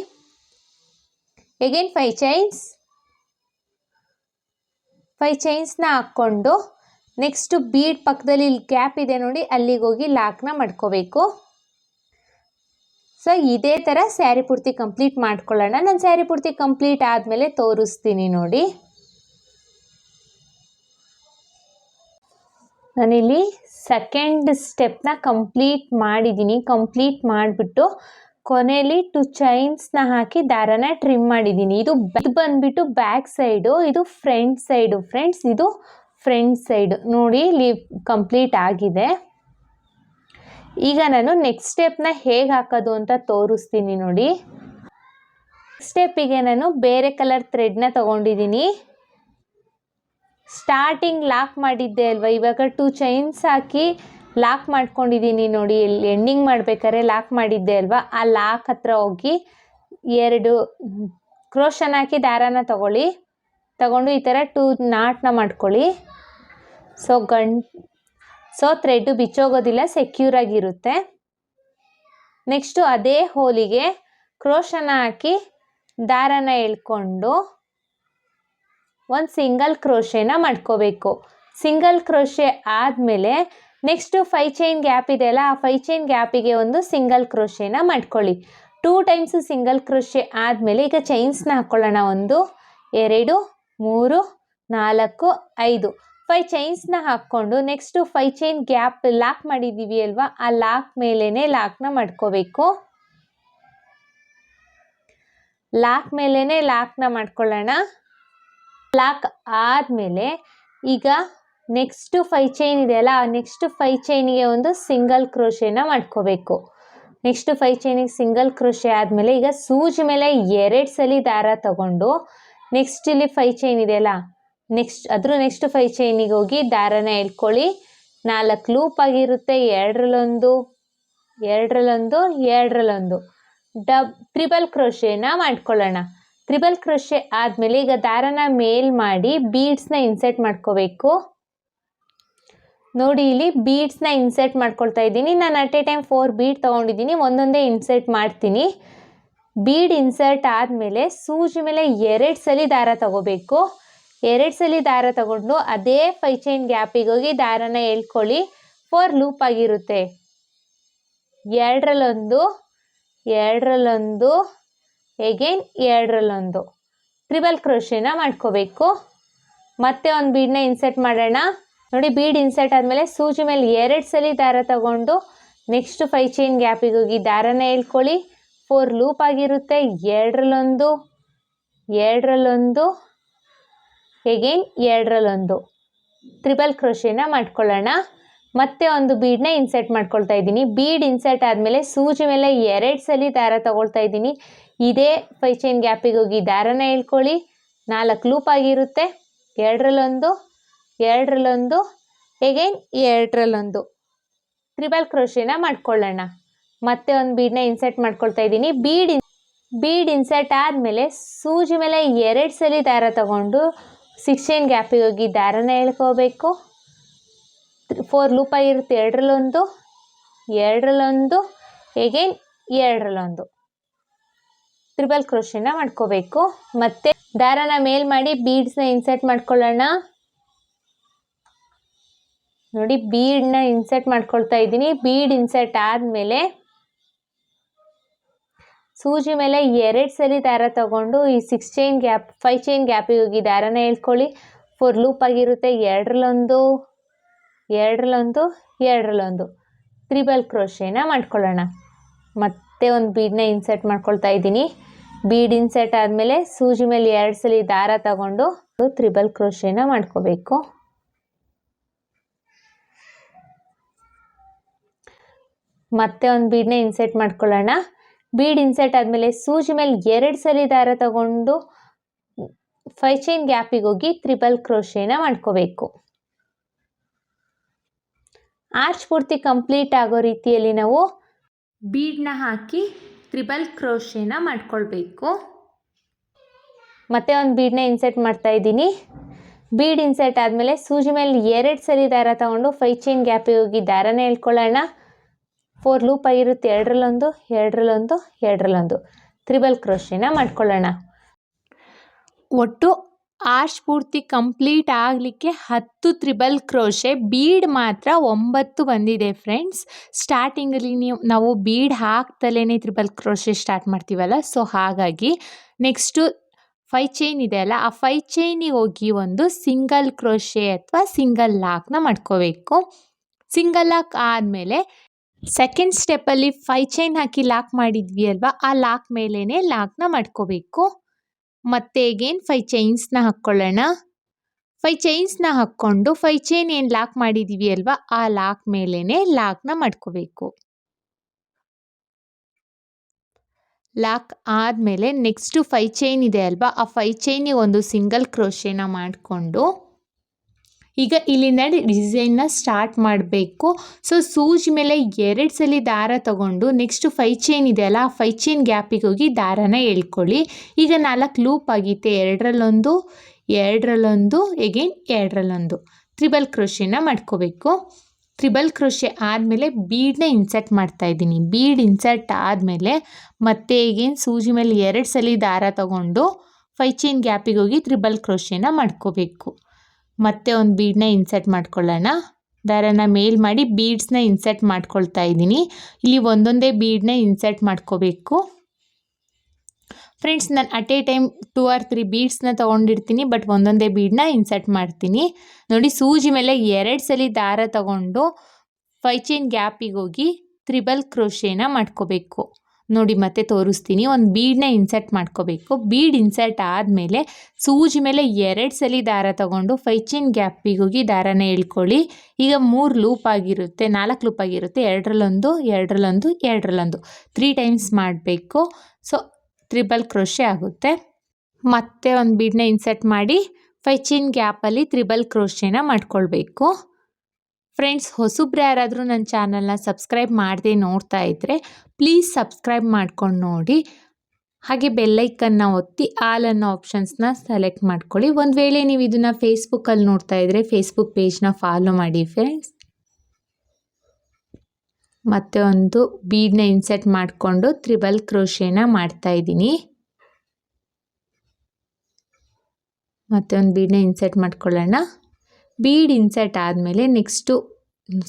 ಎಗೇನ್ 5 ಚೈನ್ಸ್ನ ಹಾಕ್ಕೊಂಡು ನೆಕ್ಸ್ಟು ಬೀಡ್ ಪಕ್ಕದಲ್ಲಿ ಇಲ್ಲಿ ಗ್ಯಾಪ್ ಇದೆ ನೋಡಿ, ಅಲ್ಲಿಗೆ ಹೋಗಿ ಲಾಕ್ನ ಮಾಡ್ಕೋಬೇಕು. ಸೊ ಇದೇ ಥರ ಸ್ಯಾರಿ ಪೂರ್ತಿ ಕಂಪ್ಲೀಟ್ ಮಾಡ್ಕೊಳ್ಳೋಣ. ನಾನು ಸ್ಯಾರಿ ಪೂರ್ತಿ ಕಂಪ್ಲೀಟ್ ಆದಮೇಲೆ ತೋರಿಸ್ತೀನಿ ನೋಡಿ. ನಾನಿಲ್ಲಿ ಸೆಕೆಂಡ್ ಸ್ಟೆಪ್ನ ಕಂಪ್ಲೀಟ್ ಮಾಡಿದ್ದೀನಿ. ಕಂಪ್ಲೀಟ್ ಮಾಡಿಬಿಟ್ಟು ಕೊನೆಯಲ್ಲಿ 2 ಚೈನ್ಸ್ನ ಹಾಕಿ ದಾರನ ಟ್ರಿಮ್ ಮಾಡಿದ್ದೀನಿ. ಇದು ಬಂದ್ಬಿಟ್ಟು ಬ್ಯಾಕ್ ಸೈಡು, ಇದು ಫ್ರಂಟ್ ಸೈಡು ಫ್ರೆಂಡ್ಸ್. ಇದು ಫ್ರಂಟ್ ಸೈಡ್ ನೋಡಿ ಇಲ್ಲಿ ಕಂಪ್ಲೀಟ್ ಆಗಿದೆ. ಈಗ ನಾನು ನೆಕ್ಸ್ಟ್ ಸ್ಟೆಪ್ನ ಹೇಗೆ ಹಾಕೋದು ಅಂತ ತೋರಿಸ್ತೀನಿ ನೋಡಿ. ಸ್ಟೆಪ್ಪಿಗೆ ನಾನು ಬೇರೆ ಕಲರ್ ಥ್ರೆಡ್ನ ತೊಗೊಂಡಿದ್ದೀನಿ. ಸ್ಟಾರ್ಟಿಂಗ್ ಲಾಕ್ ಮಾಡಿದ್ದೆ ಅಲ್ವಾ, ಇವಾಗ 2 ಚೈನ್ಸ್ ಹಾಕಿ ಲಾಕ್ ಮಾಡ್ಕೊಂಡಿದ್ದೀನಿ ನೋಡಿ. ಇಲ್ಲಿ ಎಂಡಿಂಗ್ ಮಾಡ್ಬೇಕಾದ್ರೆ ಲಾಕ್ ಮಾಡಿದ್ದೆ ಅಲ್ವಾ, ಆ ಲಾಕ್ ಹತ್ರ ಹೋಗಿ 2 ಕ್ರೋಶನ ಹಾಕಿ ದಾರಾನ ತಗೊಂಡು ಈ ಥರ 2 ನಾಟ್ನ ಮಾಡ್ಕೊಳ್ಳಿ. ಸೊ ಥ್ರೆಡ್ಡು ಬಿಚ್ಚೋಗೋದಿಲ್ಲ, ಸೆಕ್ಯೂರ್ ಆಗಿರುತ್ತೆ. ನೆಕ್ಸ್ಟು ಅದೇ ಹೋಲಿಗೆ ಕ್ರೋಶನ ಹಾಕಿ ದಾರಾನ ಎಳ್ಕೊಂಡು ಒಂದು ಸಿಂಗಲ್ ಕ್ರೋಶೆನ ಮಾಡ್ಕೋಬೇಕು. ಸಿಂಗಲ್ ಕ್ರೋಶೆ ಆದಮೇಲೆ ನೆಕ್ಸ್ಟು 5 ಚೈನ್ ಗ್ಯಾಪ್ ಇದೆಯಲ್ಲ, ಆ 5 ಚೈನ್ ಗ್ಯಾಪಿಗೆ ಒಂದು ಸಿಂಗಲ್ ಕ್ರೋಶೆನ ಮಾಡ್ಕೊಳ್ಳಿ. 2 ಟೈಮ್ಸು ಸಿಂಗಲ್ ಕ್ರೋಶೆ ಆದಮೇಲೆ ಈಗ ಚೈನ್ಸ್ನ ಹಾಕ್ಕೊಳ್ಳೋಣ. 1 2 3 4 5 5 ಚೈನ್ಸ್ನ ಹಾಕ್ಕೊಂಡು ನೆಕ್ಸ್ಟು 5 ಚೈನ್ ಗ್ಯಾಪ್ ಲಾಕ್ ಮಾಡಿದ್ದೀವಿ ಅಲ್ವಾ, ಆ ಲಾಕ್ ಮೇಲೇ ಲಾಕ್ನ ಮಾಡ್ಕೋಬೇಕು. ಲಾಕ್ ಮೇಲೇ ಲಾಕ್ನ ಮಾಡ್ಕೊಳ್ಳೋಣ. ಲಾಕ್ ಆದಮೇಲೆ ಈಗ ನೆಕ್ಸ್ಟು 5 ಚೈನ್ ಇದೆಯಲ್ಲ, ನೆಕ್ಸ್ಟ್ 5 ಚೈನಿಗೆ ಒಂದು ಸಿಂಗಲ್ ಕ್ರೋಶೆನ ಮಾಡ್ಕೋಬೇಕು. ನೆಕ್ಸ್ಟ್ 5 ಚೈನಿಗೆ ಸಿಂಗಲ್ ಕ್ರೋಶೆ ಆದಮೇಲೆ ಈಗ ಸೂಜಿ ಮೇಲೆ 2 ಸಲ ದಾರ ತಗೊಂಡು ನೆಕ್ಸ್ಟ್ ಇಲ್ಲಿ 5 ಚೈನ್ ಇದೆಯಲ್ಲ, ನೆಕ್ಸ್ಟ್ 5 ಚೈನಿಗೆ ಹೋಗಿ ದಾರನ ಎಳ್ಕೊಳ್ಳಿ. 4 ಲೂಪ್ ಆಗಿರುತ್ತೆ. 2ರಲ್ಲಿ 2 ಟ್ರಿಬಲ್ ಕ್ರೋಶೆನ ಮಾಡ್ಕೊಳ್ಳೋಣ. ಟ್ರಿಬಲ್ ಕ್ರೋಶೆ ಆದಮೇಲೆ ಈಗ ದಾರನ ಮೇಲ್ ಮಾಡಿ ಬೀಡ್ಸ್ನ ಇನ್ಸರ್ಟ್ ಮಾಡ್ಕೋಬೇಕು. ನೋಡಿ ಇಲ್ಲಿ ಬೀಡ್ಸ್ನ ಇನ್ಸರ್ಟ್ ಮಾಡ್ಕೊಳ್ತಾ ಇದ್ದೀನಿ. ನಾನು ಅಟ್ ಎ ಟೈಮ್ 4 ಬೀಡ್ ತೊಗೊಂಡಿದ್ದೀನಿ, ಒಂದೊಂದೇ ಇನ್ಸರ್ಟ್ ಮಾಡ್ತೀನಿ. ಬೀಡ್ ಇನ್ಸರ್ಟ್ ಆದಮೇಲೆ ಸೂಜಿ ಮೇಲೆ 2 ಸಲ ದಾರ ತಗೋಬೇಕು. 2 ಸಲ ದಾರ ತಗೊಂಡು ಅದೇ 5 ಚೈನ್ ಗ್ಯಾಪಿಗೆ ಹೋಗಿ ದಾರನ ಎಳ್ಕೊಳ್ಳಿ. 4 ಲೂಪ್ ಆಗಿರುತ್ತೆ. 2ರಲ್ಲಿ 2 ಎಗೇನ್ 2ರಲ್ಲಿ ಟ್ರಿಬಲ್ ಕ್ರೋಶೆನ ಮಾಡ್ಕೋಬೇಕು. ಮತ್ತೆ ಒಂದು ಬೀಡನ್ನ ಇನ್ಸರ್ಟ್ ಮಾಡೋಣ. ನೋಡಿ ಬೀಡ್ ಇನ್ಸರ್ಟ್ ಆದಮೇಲೆ ಸೂಜಿ ಮೇಲೆ 2 ಸಲ ದಾರ ತಗೊಂಡು ನೆಕ್ಸ್ಟ್ 5 ಚೈನ್ ಗ್ಯಾಪಿಗೆ ಹೋಗಿ ದಾರನ ಎಳ್ಕೊಳ್ಳಿ. 4 ಲೂಪ್ ಆಗಿರುತ್ತೆ. 2ರಲ್ಲೊಂದು, 2ರಲ್ಲೊಂದು, ಎಗೇನ್ 2ರಲ್ಲೊಂದು ಟ್ರಿಬಲ್ ಕ್ರೋಶೆನ ಮಾಡ್ಕೊಳ್ಳೋಣ. ಮತ್ತೆ ಒಂದು ಬೀಡನ್ನ ಇನ್ಸರ್ಟ್ ಮಾಡ್ಕೊಳ್ತಾ ಇದ್ದೀನಿ. ಬೀಡ್ ಇನ್ಸರ್ಟ್ ಆದಮೇಲೆ ಸೂಜಿ ಮೇಲೆ 2 ಸಲ ದಾರ ತಗೊಳ್ತಾ ಇದ್ದೀನಿ. ಇದೇ 5 ಚೈನ್ ಗ್ಯಾಪಿಗೆ ಹೋಗಿ ದಾರನ ಎಳ್ಕೊಳ್ಳಿ. 4 ಲೂಪ್ ಆಗಿರುತ್ತೆ. 2ರಲ್ಲೊಂದು, 2ರಲ್ಲೊಂದು, ಎಗೇನ್ 2ರಲ್ಲೊಂದು ಟ್ರಿಬಲ್ ಕ್ರೋಶೆನ ಮಾಡ್ಕೊಳ್ಳೋಣ. ಮತ್ತೆ ಒಂದು ಬೀಡನ್ನ ಇನ್ಸರ್ಟ್ ಮಾಡ್ಕೊಳ್ತಾ ಇದ್ದೀನಿ. ಬೀಡ್ ಇನ್ಸರ್ಟ್ ಆದಮೇಲೆ ಸೂಜಿ ಮೇಲೆ 2 ಸಲ ದಾರ ತಗೊಂಡು 6 ಚೈನ್ ಗ್ಯಾಪಿಗೆ ಹೋಗಿ ದಾರನ ಎಳ್ಕೋಬೇಕು. 4 ಲೂಪ್ ಆಗಿರುತ್ತೆ. 2ರಲ್ಲೊಂದು, 2ರಲ್ಲೊಂದು, ಎಗೇನ್ 2ರಲ್ಲೊಂದು ಟ್ರಿಬಲ್ ಕ್ರೋಶೆನ ಮಾಡ್ಕೋಬೇಕು. ಮತ್ತೆ ದಾರನ ಮೇಲ್ ಮಾಡಿ ಬೀಡ್ಸ್ನ ಇನ್ಸರ್ಟ್ ಮಾಡ್ಕೊಳ್ಳೋಣ. ನೋಡಿ ಬೀಡ್ನ ಇನ್ಸರ್ಟ್ ಮಾಡ್ಕೊಳ್ತಾ ಇದ್ದೀನಿ. ಬೀಡ್ ಇನ್ಸರ್ಟ್ ಆದಮೇಲೆ ಸೂಜಿ ಮೇಲೆ 2 ಸಲ ದಾರ ತಗೊಂಡು ಈ 5 ಚೈನ್ ಗ್ಯಾಪಿಗೆ ಹೋಗಿ ದಾರನ ಎಳ್ಕೊಳ್ಳಿ. 4 ಲೂಪ್ ಆಗಿರುತ್ತೆ. 2ರಲ್ಲೊಂದು, 2ರಲ್ಲೊಂದು, 2ರಲ್ಲೊಂದು ಟ್ರಿಬಲ್ ಕ್ರೋಶೆನ ಮಾಡ್ಕೊಳ್ಳೋಣ. ಮತ್ತೆ ಒಂದು ಬೀಡನ್ನ ಇನ್ಸರ್ಟ್ ಮಾಡ್ಕೊಳ್ತಾ ಇದ್ದೀನಿ. ಬೀಡ್ ಇನ್ಸರ್ಟ್ ಆದಮೇಲೆ ಸೂಜಿ ಮೇಲೆ 2 ಸಲ ದಾರ ತಗೊಂಡು ಟ್ರಿಬಲ್ ಕ್ರೋಶೆನ ಮಾಡ್ಕೋಬೇಕು. ಮತ್ತೆ ಒಂದು ಬೀಡನ್ನ ಇನ್ಸರ್ಟ್ ಮಾಡ್ಕೊಳ್ಳೋಣ. ಬೀಡ್ ಇನ್ಸರ್ಟ್ ಆದಮೇಲೆ ಸೂಜಿ ಮೇಲೆ 2 ಸಲ ದಾರ ತಗೊಂಡು 5 ಚೈನ್ ಗ್ಯಾಪಿಗೆ ಹೋಗಿ ಟ್ರಿಬಲ್ ಕ್ರೋಶೆನ ಮಾಡ್ಕೋಬೇಕು. ಆರ್ಚ್ ಪೂರ್ತಿ ಕಂಪ್ಲೀಟ್ ಆಗೋ ರೀತಿಯಲ್ಲಿ ನಾವು ಬೀಡ್ನ ಹಾಕಿ ಟ್ರಿಬಲ್ ಕ್ರೋಶೆನ ಮಾಡ್ಕೊಳ್ಬೇಕು. ಮತ್ತೆ ಒಂದು ಬೀಡನ್ನ ಇನ್ಸರ್ಟ್ ಮಾಡ್ತಾ ಇದ್ದೀನಿ. ಬೀಡ್ ಇನ್ಸರ್ಟ್ ಆದಮೇಲೆ ಸೂಜಿ ಮೇಲೆ 2 ಸಲ ದಾರ ತಗೊಂಡು 5 ಚೈನ್ ಗ್ಯಾಪಿಗೆ ಹೋಗಿ ದಾರನ ಎಳ್ಕೊಳ್ಳೋಣ. 4 ಲೂಪ್ ಆಗಿರುತ್ತೆ. 2ರಲ್ಲೊಂದು, 2ರಲ್ಲೊಂದು, 2ರಲ್ಲೊಂದು ಟ್ರಿಬಲ್ ಕ್ರೋಶೆನ ಮಾಡ್ಕೊಳ್ಳೋಣ. ಒಟ್ಟು ಆರ್ಚ್ ಪೂರ್ತಿ ಕಂಪ್ಲೀಟ್ ಆಗಲಿಕ್ಕೆ 10 ಟ್ರಿಬಲ್ ಕ್ರೋಶೆ. ಬೀಡ್ ಮಾತ್ರ 9 ಬಂದಿದೆ ಫ್ರೆಂಡ್ಸ್. ಸ್ಟಾರ್ಟಿಂಗಲ್ಲಿ ನಾವು ಬೀಡ್ ಹಾಕ್ತಲೇ ಟ್ರಿಬಲ್ ಕ್ರೋಶೆ ಸ್ಟಾರ್ಟ್ ಮಾಡ್ತೀವಲ್ಲ, ಸೊ ಹಾಗಾಗಿ ನೆಕ್ಸ್ಟು 5 ಚೈನ್ ಇದೆ ಅಲ್ಲ, ಆ 5 ಚೈನಿಗೆ ಹೋಗಿ ಒಂದು ಸಿಂಗಲ್ ಕ್ರೋಶೆ ಅಥವಾ ಸಿಂಗಲ್ ಲಾಕ್ನ ಮಾಡ್ಕೋಬೇಕು. ಸಿಂಗಲ್ ಲಾಕ್ ಆದಮೇಲೆ ಸೆಕೆಂಡ್ ಸ್ಟೆಪ್ಪಲ್ಲಿ 5 ಚೈನ್ ಹಾಕಿ ಲಾಕ್ ಮಾಡಿದ್ವಿ ಅಲ್ವಾ, ಆ ಲಾಕ್ ಮೇಲೇ ಲಾಕ್ನ ಮಾಡ್ಕೋಬೇಕು. ಮತ್ತೆ ಅಗೇನ್ 5 ಚೈನ್ಸ್ನ ಹಾಕ್ಕೊಳ್ಳೋಣ. 5 ಚೈನ್ಸ್ನ ಹಾಕ್ಕೊಂಡು 5 ಚೈನ್ ಏನು ಲಾಕ್ ಮಾಡಿದ್ದೀವಿ ಅಲ್ವಾ, ಆ ಲಾಕ್ ಮೇಲೇ ಲಾಕ್ನ ಮಾಡ್ಕೋಬೇಕು. ಲಾಕ್ ಆದಮೇಲೆ ನೆಕ್ಸ್ಟು 5 ಚೈನ್ ಇದೆ ಅಲ್ವಾ, ಆ 5 ಚೈನಿಗೆ ಒಂದು ಸಿಂಗಲ್ ಕ್ರೋಶೆನ ಮಾಡಿಕೊಂಡು ಈಗ ಇಲ್ಲಿಂದ ಡಿಸೈನ್ನ ಸ್ಟಾರ್ಟ್ ಮಾಡಬೇಕು. ಸೊ ಸೂಜಿ ಮೇಲೆ 2 ಸಲ ದಾರ ತಗೊಂಡು ನೆಕ್ಸ್ಟು 5 ಚೈನ್ ಇದೆ ಅಲ್ಲ, ಆ 5 ಚೈನ್ ಗ್ಯಾಪಿಗೆ ಹೋಗಿ ದಾರನ ಎಳ್ಕೊಳ್ಳಿ. ಈಗ 4 ಲೂಪ್ ಆಗಿತ್ತೆ. 2ರಲ್ಲೊಂದು, 2ರಲ್ಲೊಂದು, ಎಗೇನ್ 2ರಲ್ಲೊಂದು ಟ್ರಿಬಲ್ ಕ್ರೋಶೆನ ಮಾಡ್ಕೋಬೇಕು. ಟ್ರಿಬಲ್ ಕ್ರೋಶೆ ಆದಮೇಲೆ ಬೀಡನ್ನ ಇನ್ಸರ್ಟ್ ಮಾಡ್ತಾ ಇದ್ದೀನಿ. ಬೀಡ್ ಇನ್ಸರ್ಟ್ ಆದಮೇಲೆ ಮತ್ತೆ ಈಗೇನು ಸೂಜಿ ಮೇಲೆ 2 ಸಲ ದಾರ ತಗೊಂಡು 5 ಚೈನ್ ಗ್ಯಾಪಿಗೆ ಹೋಗಿ ಟ್ರಿಬಲ್ ಕ್ರೋಶೆನ ಮಾಡ್ಕೋಬೇಕು. ಮತ್ತೆ ಒಂದು ಬೀಡನ್ನ ಇನ್ಸರ್ಟ್ ಮಾಡ್ಕೊಳ್ಳೋಣ. ದಾರನ ಮೇಲ್ ಮಾಡಿ ಬೀಡ್ಸ್ನ ಇನ್ಸರ್ಟ್ ಮಾಡ್ಕೊಳ್ತಾ ಇದ್ದೀನಿ. ಇಲ್ಲಿ ಒಂದೊಂದೇ ಬೀಡನ್ನ ಇನ್ಸರ್ಟ್ ಮಾಡ್ಕೋಬೇಕು. ಫ್ರೆಂಡ್ಸ್, ನಾನು ಅಟ್ ಎ ಟೈಮ್ 2 or 3 ಬೀಡ್ಸ್ನ ತೊಗೊಂಡಿರ್ತೀನಿ, ಬಟ್ ಒಂದೊಂದೇ ಬೀಡನ್ನ ಇನ್ಸರ್ಟ್ ಮಾಡ್ತೀನಿ. ನೋಡಿ ಸೂಜಿ ಮೇಲೆ 2 ಸಲ ದಾರ ತಗೊಂಡು 5 ಚೈನ್ ಗ್ಯಾಪಿಗೆ ಹೋಗಿ ಟ್ರಿಬಲ್ ಕ್ರೋಶೆನ ಮಾಡ್ಕೋಬೇಕು. ನೋಡಿ ಮತ್ತೆ ತೋರಿಸ್ತೀನಿ. ಒಂದು ಬೀಡನ್ನ ಇನ್ಸರ್ಟ್ ಮಾಡ್ಕೋಬೇಕು. ಬೀಡ್ ಇನ್ಸರ್ಟ್ ಆದಮೇಲೆ ಸೂಜಿ ಮೇಲೆ 2 ಸಲ ದಾರ ತಗೊಂಡು 5 ಚೈನ್ ಗ್ಯಾಪಿಗೆ ಹೋಗಿ ದಾರನ ಎಳ್ಕೊಳ್ಳಿ. ಈಗ 3 ಲೂಪ್ ಆಗಿರುತ್ತೆ, 4 ಲೂಪ್ ಆಗಿರುತ್ತೆ. 2ರಲ್ಲೊಂದು, 2ರಲ್ಲೊಂದು, 2ರಲ್ಲೊಂದು 3 ಟೈಮ್ಸ್ ಮಾಡಬೇಕು. ಸೊ ಟ್ರಿಬಲ್ ಕ್ರೋಶೆ ಆಗುತ್ತೆ. ಮತ್ತೆ ಒಂದು ಬೀಡನ್ನ ಇನ್ಸರ್ಟ್ ಮಾಡಿ 5 ಚೈನ್ ಗ್ಯಾಪಲ್ಲಿ ಟ್ರಿಬಲ್ ಕ್ರೋಶೆನ ಮಾಡ್ಕೊಳ್ಬೇಕು. ಫ್ರೆಂಡ್ಸ್, ಹೊಸಬ್ರು ಯಾರಾದರೂ ನನ್ನ ಚಾನಲ್ನ ಸಬ್ಸ್ಕ್ರೈಬ್ ಮಾಡದೆ ನೋಡ್ತಾ ಇದ್ದರೆ ಪ್ಲೀಸ್ ಸಬ್ಸ್ಕ್ರೈಬ್ ಮಾಡ್ಕೊಂಡು ನೋಡಿ. ಹಾಗೆ ಬೆಲ್ಲೈಕನ್ನ ಒತ್ತಿ ಆಲ್ ಅನ್ನೋ ಆಪ್ಷನ್ಸ್ನ ಸೆಲೆಕ್ಟ್ ಮಾಡ್ಕೊಳ್ಳಿ. ಒಂದು ವೇಳೆ ನೀವು ಇದನ್ನು ಫೇಸ್ಬುಕ್ಕಲ್ಲಿ ನೋಡ್ತಾ ಇದ್ದರೆ ಫೇಸ್ಬುಕ್ ಪೇಜ್ನ ಫಾಲೋ ಮಾಡಿ ಫ್ರೆಂಡ್ಸ್. ಮತ್ತೆ ಒಂದು ಬೀಡನ್ನ ಇನ್ಸರ್ಟ್ ಮಾಡಿಕೊಂಡು ಟ್ರಿಬಲ್ ಕ್ರೋಶೆನ ಮಾಡ್ತಾಯಿದ್ದೀನಿ. ಮತ್ತೆ ಒಂದು ಬೀಡನ್ನ ಇನ್ಸರ್ಟ್ ಮಾಡ್ಕೊಳ್ಳೋಣ. ಬೀಡ್ ಇನ್ಸರ್ಟ್ ಆದಮೇಲೆ ನೆಕ್ಸ್ಟು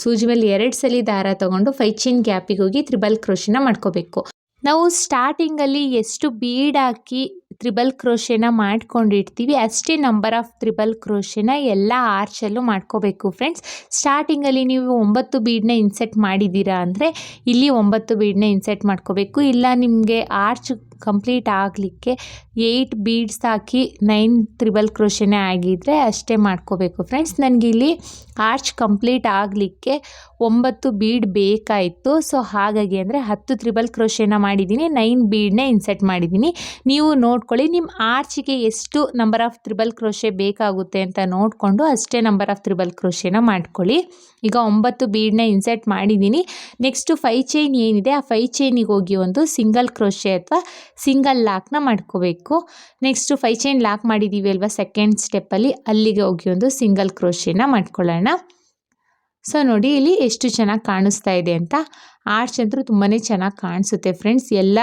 ಸೂಜಿ ಮೇಲೆ 2 ಸಲ ದಾರ ತೊಗೊಂಡು 5 ಚೈನ್ ಗ್ಯಾಪಿಗೆ ಹೋಗಿ ಟ್ರಿಬಲ್ ಕ್ರೋಶೆನ ಮಾಡ್ಕೋಬೇಕು. ನಾವು ಸ್ಟಾರ್ಟಿಂಗಲ್ಲಿ ಎಷ್ಟು ಬೀಡ್ ಹಾಕಿ ತ್ರಿಬಲ್ ಕ್ರೋಶೆನ ಮಾಡ್ಕೊಂಡಿರ್ತೀವಿ ಅಷ್ಟೇ ನಂಬರ್ ಆಫ್ ತ್ರಿಬಲ್ ಕ್ರೋಶೆನ ಎಲ್ಲ ಆರ್ಚಲ್ಲೂ ಮಾಡ್ಕೋಬೇಕು ಫ್ರೆಂಡ್ಸ್. ಸ್ಟಾರ್ಟಿಂಗಲ್ಲಿ ನೀವು 9 ಬೀಡನ್ನ ಇನ್ಸೆಟ್ ಮಾಡಿದ್ದೀರಾ ಅಂದರೆ ಇಲ್ಲಿ 9 ಬೀಡನ್ನ ಇನ್ಸೆಟ್ ಮಾಡ್ಕೋಬೇಕು. ಇಲ್ಲ ನಿಮಗೆ ಆರ್ಚ್ ಕಂಪ್ಲೀಟ್ ಆಗಲಿಕ್ಕೆ 8 ಬೀಡ್ಸ್ ಹಾಕಿ 9 ತ್ರಿಬಲ್ ಕ್ರೋಶೆನೇ ಆಗಿದ್ದರೆ ಅಷ್ಟೇ ಮಾಡ್ಕೋಬೇಕು ಫ್ರೆಂಡ್ಸ್. ನನಗೆ ಇಲ್ಲಿ ಆರ್ಚ್ ಕಂಪ್ಲೀಟ್ ಆಗಲಿಕ್ಕೆ 9 ಬೀಡ್ ಬೇಕಾಯಿತು. ಸೊ ಹಾಗಾಗಿ ಅಂದರೆ 10 ತ್ರಿಬಲ್ ಕ್ರೋಶೆನ ಮಾಡಿದ್ದೀನಿ, 9 ಬೀಡನ್ನೇ ಇನ್ಸೆಟ್ ಮಾಡಿದ್ದೀನಿ. ನೀವು ನೋಡ್ಕೊಳ್ಳಿ ನಿಮ್ಮ ಆರ್ಚಿಗೆ ಎಷ್ಟು ನಂಬರ್ ಆಫ್ ತ್ರಿಬಲ್ ಕ್ರೋಶೆ ಬೇಕಾಗುತ್ತೆ ಅಂತ ನೋಡಿಕೊಂಡು ಅಷ್ಟೇ ನಂಬರ್ ಆಫ್ ತ್ರಿಬಲ್ ಕ್ರೋಶೆನ ಮಾಡ್ಕೊಳ್ಳಿ. ಈಗ 9 ಬೀಡನ್ನ ಇನ್ಸೆಟ್ ಮಾಡಿದ್ದೀನಿ. ನೆಕ್ಸ್ಟು 5 ಚೈನ್ ಏನಿದೆ ಆ 5 ಚೈನಿಗೆ ಹೋಗಿ ಒಂದು ಸಿಂಗಲ್ ಕ್ರೋಶೆ ಅಥವಾ ಸಿಂಗಲ್ ಲಾಕ್ನ ಮಾಡ್ಕೋಬೇಕು. ನೆಕ್ಸ್ಟು 5 ಚೈನ್ ಲಾಕ್ ಮಾಡಿದ್ದೀವಿ ಅಲ್ವಾ ಸೆಕೆಂಡ್ ಸ್ಟೆಪ್ಪಲ್ಲಿ, ಅಲ್ಲಿಗೆ ಹೋಗಿ ಒಂದು ಸಿಂಗಲ್ ಕ್ರೋಶೆನ ಮಾಡ್ಕೊಳ್ಳೋಣ. ಸೊ ನೋಡಿ ಇಲ್ಲಿ ಎಷ್ಟು ಚೆನ್ನಾಗಿ ಕಾಣಿಸ್ತಾ ಇದೆ ಅಂತ. ಆರ್ಚ್ ಅಂತೂ ತುಂಬಾ ಚೆನ್ನಾಗಿ ಕಾಣಿಸುತ್ತೆ ಫ್ರೆಂಡ್ಸ್. ಎಲ್ಲ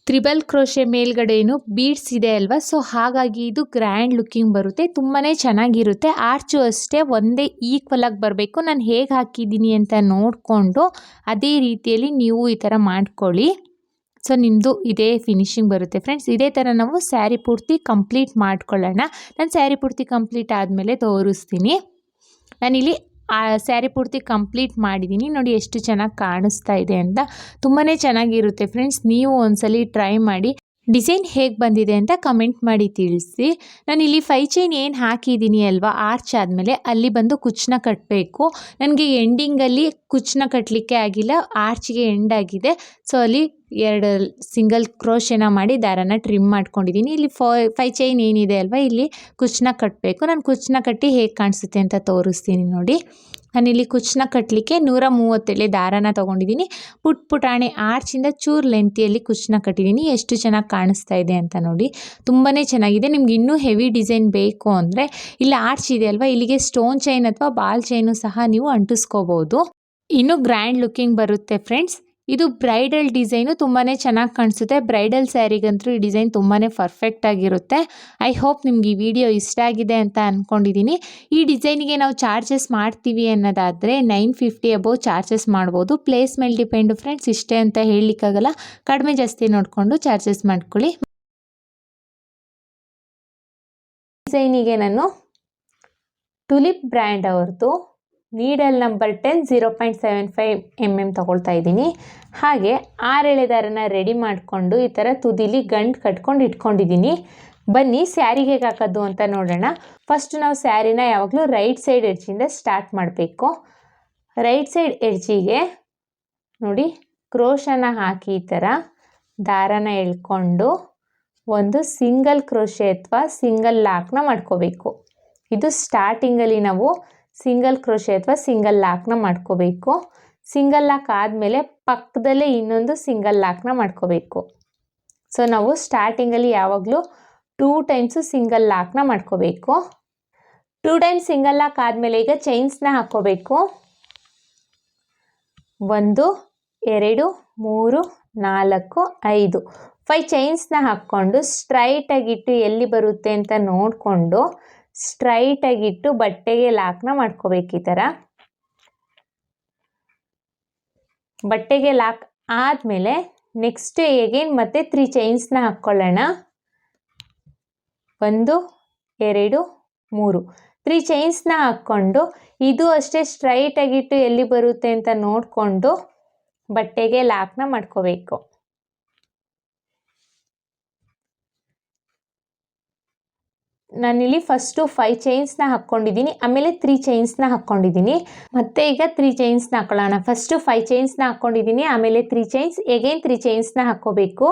ತ್ರಿಬಲ್ ಕ್ರೋಶೆ ಮೇಲ್ಗಡೆ ಏನು ಬೀಡ್ಸ್ ಇದೆ ಅಲ್ವಾ, ಸೊ ಹಾಗಾಗಿ ಇದು ಗ್ರ್ಯಾಂಡ್ ಲುಕ್ಕಿಂಗ್ ಬರುತ್ತೆ, ತುಂಬಾ ಚೆನ್ನಾಗಿರುತ್ತೆ. ಆರ್ಚು ಅಷ್ಟೇ ಒಂದೇ ಈಕ್ವಲ್ ಆಗಿ ಬರಬೇಕು. ನಾನು ಹೇಗೆ ಹಾಕಿದ್ದೀನಿ ಅಂತ ನೋಡಿಕೊಂಡು ಅದೇ ರೀತಿಯಲ್ಲಿ ನೀವು ಈ ಥರ ಮಾಡ್ಕೊಳ್ಳಿ. ಸೊ ನಿಮ್ಮದು ಇದೇ ಫಿನಿಶಿಂಗ್ ಬರುತ್ತೆ ಫ್ರೆಂಡ್ಸ್. ಇದೇ ಥರ ನಾವು ಸ್ಯಾರಿ ಪೂರ್ತಿ ಕಂಪ್ಲೀಟ್ ಮಾಡ್ಕೊಳ್ಳೋಣ. ನಾನು ಸ್ಯಾರಿ ಪೂರ್ತಿ ಕಂಪ್ಲೀಟ್ ಆದಮೇಲೆ ತೋರಿಸ್ತೀನಿ. ನಾನಿಲ್ಲಿ ಆ ಸ್ಯಾರಿ ಪೂರ್ತಿ ಕಂಪ್ಲೀಟ್ ಮಾಡಿದ್ದೀನಿ. ನೋಡಿ ಎಷ್ಟು ಚೆನ್ನಾಗಿ ಕಾಣಿಸ್ತಾ ಇದೆ ಅಂತ. ತುಂಬಾ ಚೆನ್ನಾಗಿರುತ್ತೆ ಫ್ರೆಂಡ್ಸ್. ನೀವು ಒಂದ್ಸಲಿ ಟ್ರೈ ಮಾಡಿ. ಡಿಸೈನ್ ಹೇಗೆ ಬಂದಿದೆ ಅಂತ ಕಮೆಂಟ್ ಮಾಡಿ ತಿಳಿಸಿ. ನಾನಿಲ್ಲಿ 5 ಚೈನ್ ಏನು ಹಾಕಿದ್ದೀನಿ ಅಲ್ವಾ ಆರ್ಚ್ ಆದಮೇಲೆ ಅಲ್ಲಿ ಬಂದು ಕುಚ್ಚನ್ನ ಕಟ್ಟಬೇಕು. ನನಗೆ ಎಂಡಿಂಗಲ್ಲಿ ಕುಚ್ಚನ್ನ ಕಟ್ಟಲಿಕ್ಕೆ ಆಗಿಲ್ಲ, ಆರ್ಚಿಗೆ ಎಂಡ್ ಆಗಿದೆ. ಸೊ ಅಲ್ಲಿ 2 ಸಿಂಗಲ್ ಕ್ರೋಶೆನ ಮಾಡಿ ದಾರನ ಟ್ರಿಮ್ ಮಾಡ್ಕೊಂಡಿದ್ದೀನಿ. ಇಲ್ಲಿ 5 ಚೈನ್ ಏನಿದೆ ಅಲ್ವಾ ಇಲ್ಲಿ ಕುಚ್ಚನ್ನ ಕಟ್ಟಬೇಕು. ನಾನು ಕುಚ್ಚನ್ನ ಕಟ್ಟಿ ಹೇಗೆ ಕಾಣಿಸುತ್ತೆ ಅಂತ ತೋರಿಸ್ತೀನಿ ನೋಡಿ. ನಾನಿಲ್ಲಿ ಕುಚ್ಚನ್ನ ಕಟ್ಟಲಿಕ್ಕೆ 130 ಎಳೆ ದಾರನ ತೊಗೊಂಡಿದ್ದೀನಿ. ಪುಟಾಣಿ ಆರ್ಚಿಂದ ಚೂರು ಲೆಂತಿಯಲ್ಲಿ ಕುಚ್ಚನ್ನ ಕಟ್ಟಿದ್ದೀನಿ. ಎಷ್ಟು ಚೆನ್ನಾಗಿ ಕಾಣಿಸ್ತಾ ಇದೆ ಅಂತ ನೋಡಿ, ತುಂಬಾ ಚೆನ್ನಾಗಿದೆ. ನಿಮ್ಗೆ ಇನ್ನೂ ಹೆವಿ ಡಿಸೈನ್ ಬೇಕು ಅಂದರೆ ಇಲ್ಲಿ ಆರ್ಚ್ ಇದೆ ಅಲ್ವಾ, ಇಲ್ಲಿಗೆ ಸ್ಟೋನ್ ಚೈನ್ ಅಥವಾ ಬಾಲ್ ಚೈನು ಸಹ ನೀವು ಅಂಟಿಸ್ಕೋಬೋದು. ಇನ್ನೂ ಗ್ರ್ಯಾಂಡ್ ಲುಕ್ಕಿಂಗ್ ಬರುತ್ತೆ ಫ್ರೆಂಡ್ಸ್. ಇದು ಬ್ರೈಡಲ್ ಡಿಸೈನು, ತುಂಬಾ ಚೆನ್ನಾಗಿ ಕಾಣಿಸುತ್ತೆ. ಬ್ರೈಡಲ್ ಸ್ಯಾರಿಗಂತೂ ಈ ಡಿಸೈನ್ ತುಂಬಾ ಪರ್ಫೆಕ್ಟ್ ಆಗಿರುತ್ತೆ. ಐ ಹೋಪ್ ನಿಮ್ಗೆ ಈ ವಿಡಿಯೋ ಇಷ್ಟ ಆಗಿದೆ ಅಂತ ಅಂದ್ಕೊಂಡಿದ್ದೀನಿ. ಈ ಡಿಸೈನಿಗೆ ನಾವು ಚಾರ್ಜಸ್ ಮಾಡ್ತೀವಿ ಅನ್ನೋದಾದರೆ 950 ಅಬೌವ್ ಚಾರ್ಜಸ್ ಮಾಡ್ಬೋದು. ಪ್ಲೇಸ್ ಮೇಲೆ ಡಿಪೆಂಡು ಫ್ರೆಂಡ್ಸ್, ಇಷ್ಟೇ ಅಂತ ಹೇಳಲಿಕ್ಕಾಗಲ್ಲ. ಕಡಿಮೆ ಜಾಸ್ತಿ ನೋಡಿಕೊಂಡು ಚಾರ್ಜಸ್ ಮಾಡ್ಕೊಳ್ಳಿ. ಡಿಸೈನಿಗೆ ನಾನು ಟುಲಿಪ್ ಬ್ರ್ಯಾಂಡ್ ಅವ್ರದ್ದು ನೀಡಲ್ ನಂಬರ್ 10 0.75 mm ತಗೊಳ್ತಾ ಇದ್ದೀನಿ. ಹಾಗೆ 6 ಎಳೆ ದಾರನ ರೆಡಿ ಮಾಡಿಕೊಂಡು ಈ ಥರ ತುದಿಲಿ ಗಂಟು ಕಟ್ಕೊಂಡು ಇಟ್ಕೊಂಡಿದ್ದೀನಿ. ಬನ್ನಿ ಸ್ಯಾರಿಗೆ ಹೇಗೆ ಹಾಕೋದು ಅಂತ ನೋಡೋಣ. ಫಸ್ಟ್ ನಾವು ಸ್ಯಾರಿನ ಯಾವಾಗಲೂ ರೈಟ್ ಸೈಡ್ ಎಡ್ಜಿಂದ ಸ್ಟಾರ್ಟ್ ಮಾಡಬೇಕು. ರೈಟ್ ಸೈಡ್ ಎಡ್ಜಿಗೆ ನೋಡಿ ಕ್ರೋಶನ ಹಾಕಿ ಈ ಥರ ದಾರನ ಎಳ್ಕೊಂಡು ಒಂದು ಸಿಂಗಲ್ ಕ್ರೋಶೆ ಅಥವಾ ಸಿಂಗಲ್ ಲಾಕ್ನ ಮಾಡ್ಕೋಬೇಕು. ಇದು ಸ್ಟಾರ್ಟಿಂಗಲ್ಲಿ ನಾವು ಸಿಂಗಲ್ ಕ್ರೋಶೆ ಅಥವಾ ಸಿಂಗಲ್ ಲಾಕ್ನ ಮಾಡ್ಕೋಬೇಕು. ಸಿಂಗಲ್ ಲಾಕ್ ಆದಮೇಲೆ ಪಕ್ಕದಲ್ಲೇ ಇನ್ನೊಂದು ಸಿಂಗಲ್ ಲಾಕ್ನ ಮಾಡ್ಕೋಬೇಕು. ಸೊ ನಾವು ಸ್ಟಾರ್ಟಿಂಗಲ್ಲಿ ಯಾವಾಗಲೂ 2 ಟೈಮ್ಸು ಸಿಂಗಲ್ ಲಾಕ್ನ ಮಾಡ್ಕೋಬೇಕು. 2 ಟೈಮ್ಸ್ ಸಿಂಗಲ್ ಲಾಕ್ ಆದಮೇಲೆ ಈಗ ಚೈನ್ಸ್ನ ಹಾಕ್ಕೋಬೇಕು. 1 2 3 4 5 5 ಚೈನ್ಸ್ನ ಹಾಕ್ಕೊಂಡು ಸ್ಟ್ರೈಟಾಗಿಟ್ಟು ಎಲ್ಲಿ ಬರುತ್ತೆ ಅಂತ ನೋಡಿಕೊಂಡು ಸ್ಟ್ರೈಟಾಗಿಟ್ಟು ಬಟ್ಟೆಗೆ ಲಾಕ್ನ ಮಾಡ್ಕೋಬೇಕು. ಈ ಥರ ಬಟ್ಟೆಗೆ ಲಾಕ್ ಆದಮೇಲೆ ನೆಕ್ಸ್ಟ್ ಎಗೇನ್ ಮತ್ತೆ 3 ಚೈನ್ಸ್ನ ಹಾಕ್ಕೊಳ್ಳೋಣ. 1 2 3 3 ಚೈನ್ಸ್ನ ಹಾಕ್ಕೊಂಡು ಇದು ಅಷ್ಟೇ ಸ್ಟ್ರೈಟಾಗಿಟ್ಟು ಎಲ್ಲಿ ಬರುತ್ತೆ ಅಂತ ನೋಡಿಕೊಂಡು ಬಟ್ಟೆಗೆ ಲಾಕ್ನ ಮಾಡ್ಕೋಬೇಕು. ನಾನಿಲ್ಲಿ ಫಸ್ಟು 5 ಚೈನ್ಸ್ನ ಹಾಕ್ಕೊಂಡಿದ್ದೀನಿ, ಆಮೇಲೆ 3 ಚೈನ್ಸ್ನ ಹಾಕ್ಕೊಂಡಿದ್ದೀನಿ. ಮತ್ತೆ ಈಗ 3 ಚೈನ್ಸ್ನ ಹಾಕ್ಕೊಳ್ಳೋಣ. ಫಸ್ಟು 5 ಚೈನ್ಸ್ನ ಹಾಕ್ಕೊಂಡಿದ್ದೀನಿ, ಆಮೇಲೆ 3 ಚೈನ್ಸ್, ಎಗೇನ್ 3 ಚೈನ್ಸ್ನ ಹಾಕ್ಕೋಬೇಕು.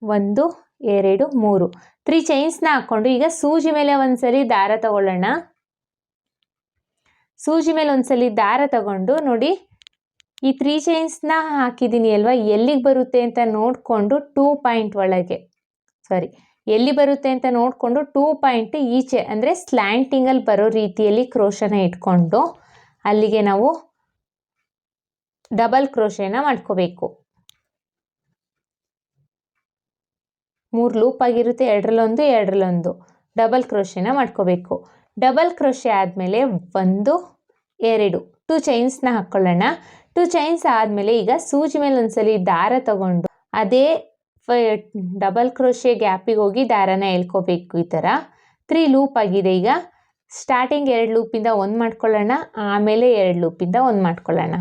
1 2 3 3 ಚೈನ್ಸ್ನ ಹಾಕ್ಕೊಂಡು ಈಗ ಸೂಜಿ ಮೇಲೆ ಒಂದ್ಸಲಿ ದಾರ ತಗೊಳ್ಳೋಣ. ಸೂಜಿ ಮೇಲೆ ಒಂದ್ಸಲಿ ದಾರ ತಗೊಂಡು ನೋಡಿ ಈ 3 ಚೈನ್ಸ್ನ ಹಾಕಿದ್ದೀನಿ ಅಲ್ವಾ, ಎಲ್ಲಿಗೆ ಬರುತ್ತೆ ಅಂತ ನೋಡಿಕೊಂಡು 2 ಪಾಯಿಂಟ್ ಒಳಗೆ ಎಲ್ಲಿ ಬರುತ್ತೆ ಅಂತ ನೋಡಿಕೊಂಡು 2 ಪಾಯಿಂಟ್ ಈಚೆ ಅಂದರೆ ಸ್ಲ್ಯಾಂಟಿಂಗಲ್ಲಿ ಬರೋ ರೀತಿಯಲ್ಲಿ ಕ್ರೋಶನ ಇಟ್ಕೊಂಡು ಅಲ್ಲಿಗೆ ನಾವು ಡಬಲ್ ಕ್ರೋಶೆನ ಮಾಡ್ಕೋಬೇಕು. 3 ಲೂಪ್ ಆಗಿರುತ್ತೆ, 2ರಲ್ಲಿ 1 ಡಬಲ್ ಕ್ರೋಶೆನ ಮಾಡ್ಕೋಬೇಕು. ಡಬಲ್ ಕ್ರೋಶೆ ಆದಮೇಲೆ 1 2 ಚೈನ್ಸ್ನ ಹಾಕ್ಕೊಳ್ಳೋಣ. 2 ಚೈನ್ಸ್ ಆದಮೇಲೆ ಈಗ ಸೂಜಿ ಮೇಲೆ ಒಂದ್ಸಲಿ ದಾರ ತಗೊಂಡು ಅದೇ ಡಬಲ್ ಕ್ರೋಶೆ ಗ್ಯಾಪಿಗೆ ಹೋಗಿ ದಾರನ ಎಳ್ಕೋಬೇಕು. ಈ ಥರ 3 ಲೂಪ್ ಆಗಿದೆ. ಈಗ ಸ್ಟಾರ್ಟಿಂಗ್ 2 ಲೂಪಿಂದ 1 ಮಾಡ್ಕೊಳ್ಳೋಣ, ಆಮೇಲೆ 2 ಲೂಪಿಂದ 1 ಮಾಡ್ಕೊಳ್ಳೋಣ.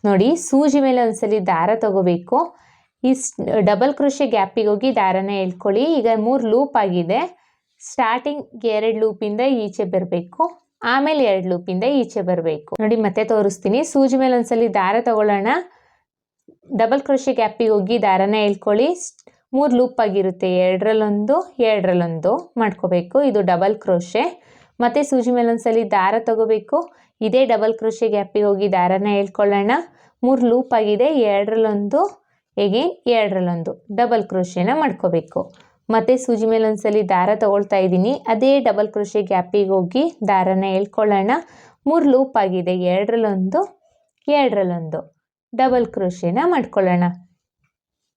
ನೋಡಿ, ಸೂಜಿ ಮೇಲೆ ಒಂದ್ಸಲಿ ದಾರ ತಗೋಬೇಕು. ಈ ಡಬಲ್ ಕ್ರೋಶೆ ಗ್ಯಾಪಿಗೆ ಹೋಗಿ ದಾರನ ಎಳ್ಕೊಳ್ಳಿ. ಈಗ 3 ಲೂಪ್ ಆಗಿದೆ. ಸ್ಟಾರ್ಟಿಂಗ್ 2 ಲೂಪಿಂದ ಈಚೆ ಬರಬೇಕು, ಆಮೇಲೆ 2 ಲೂಪಿಂದ ಈಚೆ ಬರಬೇಕು. ನೋಡಿ, ಮತ್ತೆ ತೋರಿಸ್ತೀನಿ. ಸೂಜಿ ಮೇಲೆ ಒಂದ್ಸಲಿ ದಾರ ತಗೊಳ್ಳೋಣ, ಡಬಲ್ ಕ್ರೋಶೆ ಗ್ಯಾಪಿಗೆ ಹೋಗಿ ದಾರನ ಎಳ್ಕೊಳ್ಳಿ. 3 ಲೂಪ್ ಆಗಿರುತ್ತೆ, 2ರಲ್ಲೊಂದು 2ರಲ್ಲೊಂದು ಮಾಡ್ಕೋಬೇಕು. ಇದು ಡಬಲ್ ಕ್ರೋಶೆ. ಮತ್ತೆ ಸೂಜಿ ಮೇಲೆ ಒಂದ್ಸಲಿ ದಾರ ತಗೋಬೇಕು, ಇದೇ ಡಬಲ್ ಕ್ರೋಶೆ ಗ್ಯಾಪಿಗೆ ಹೋಗಿ ದಾರನ ಎಳ್ಕೊಳ್ಳೋಣ. 3 ಲೂಪ್ ಆಗಿದೆ, 2ರಲ್ಲೊಂದು ಎಗೇನ್ 2ರಲ್ಲೊಂದು ಡಬಲ್ ಕ್ರೋಶೆನ ಮಾಡ್ಕೋಬೇಕು. ಮತ್ತೆ ಸೂಜಿ ಮೇಲೆ ಒಂದ್ಸಲಿ ದಾರ ತಗೊಳ್ತಾ ಇದ್ದೀನಿ, ಅದೇ ಡಬಲ್ ಕ್ರೋಶೆ ಗ್ಯಾಪಿಗೆ ಹೋಗಿ ದಾರನ ಎಳ್ಕೊಳ್ಳೋಣ. 3 ಲೂಪ್ ಆಗಿದೆ, 2ರಲ್ಲೊಂದು 2ರಲ್ಲೊಂದು ಡಬಲ್ ಕ್ರೋಶೆನ ಮಾಡ್ಕೊಳ್ಳೋಣ.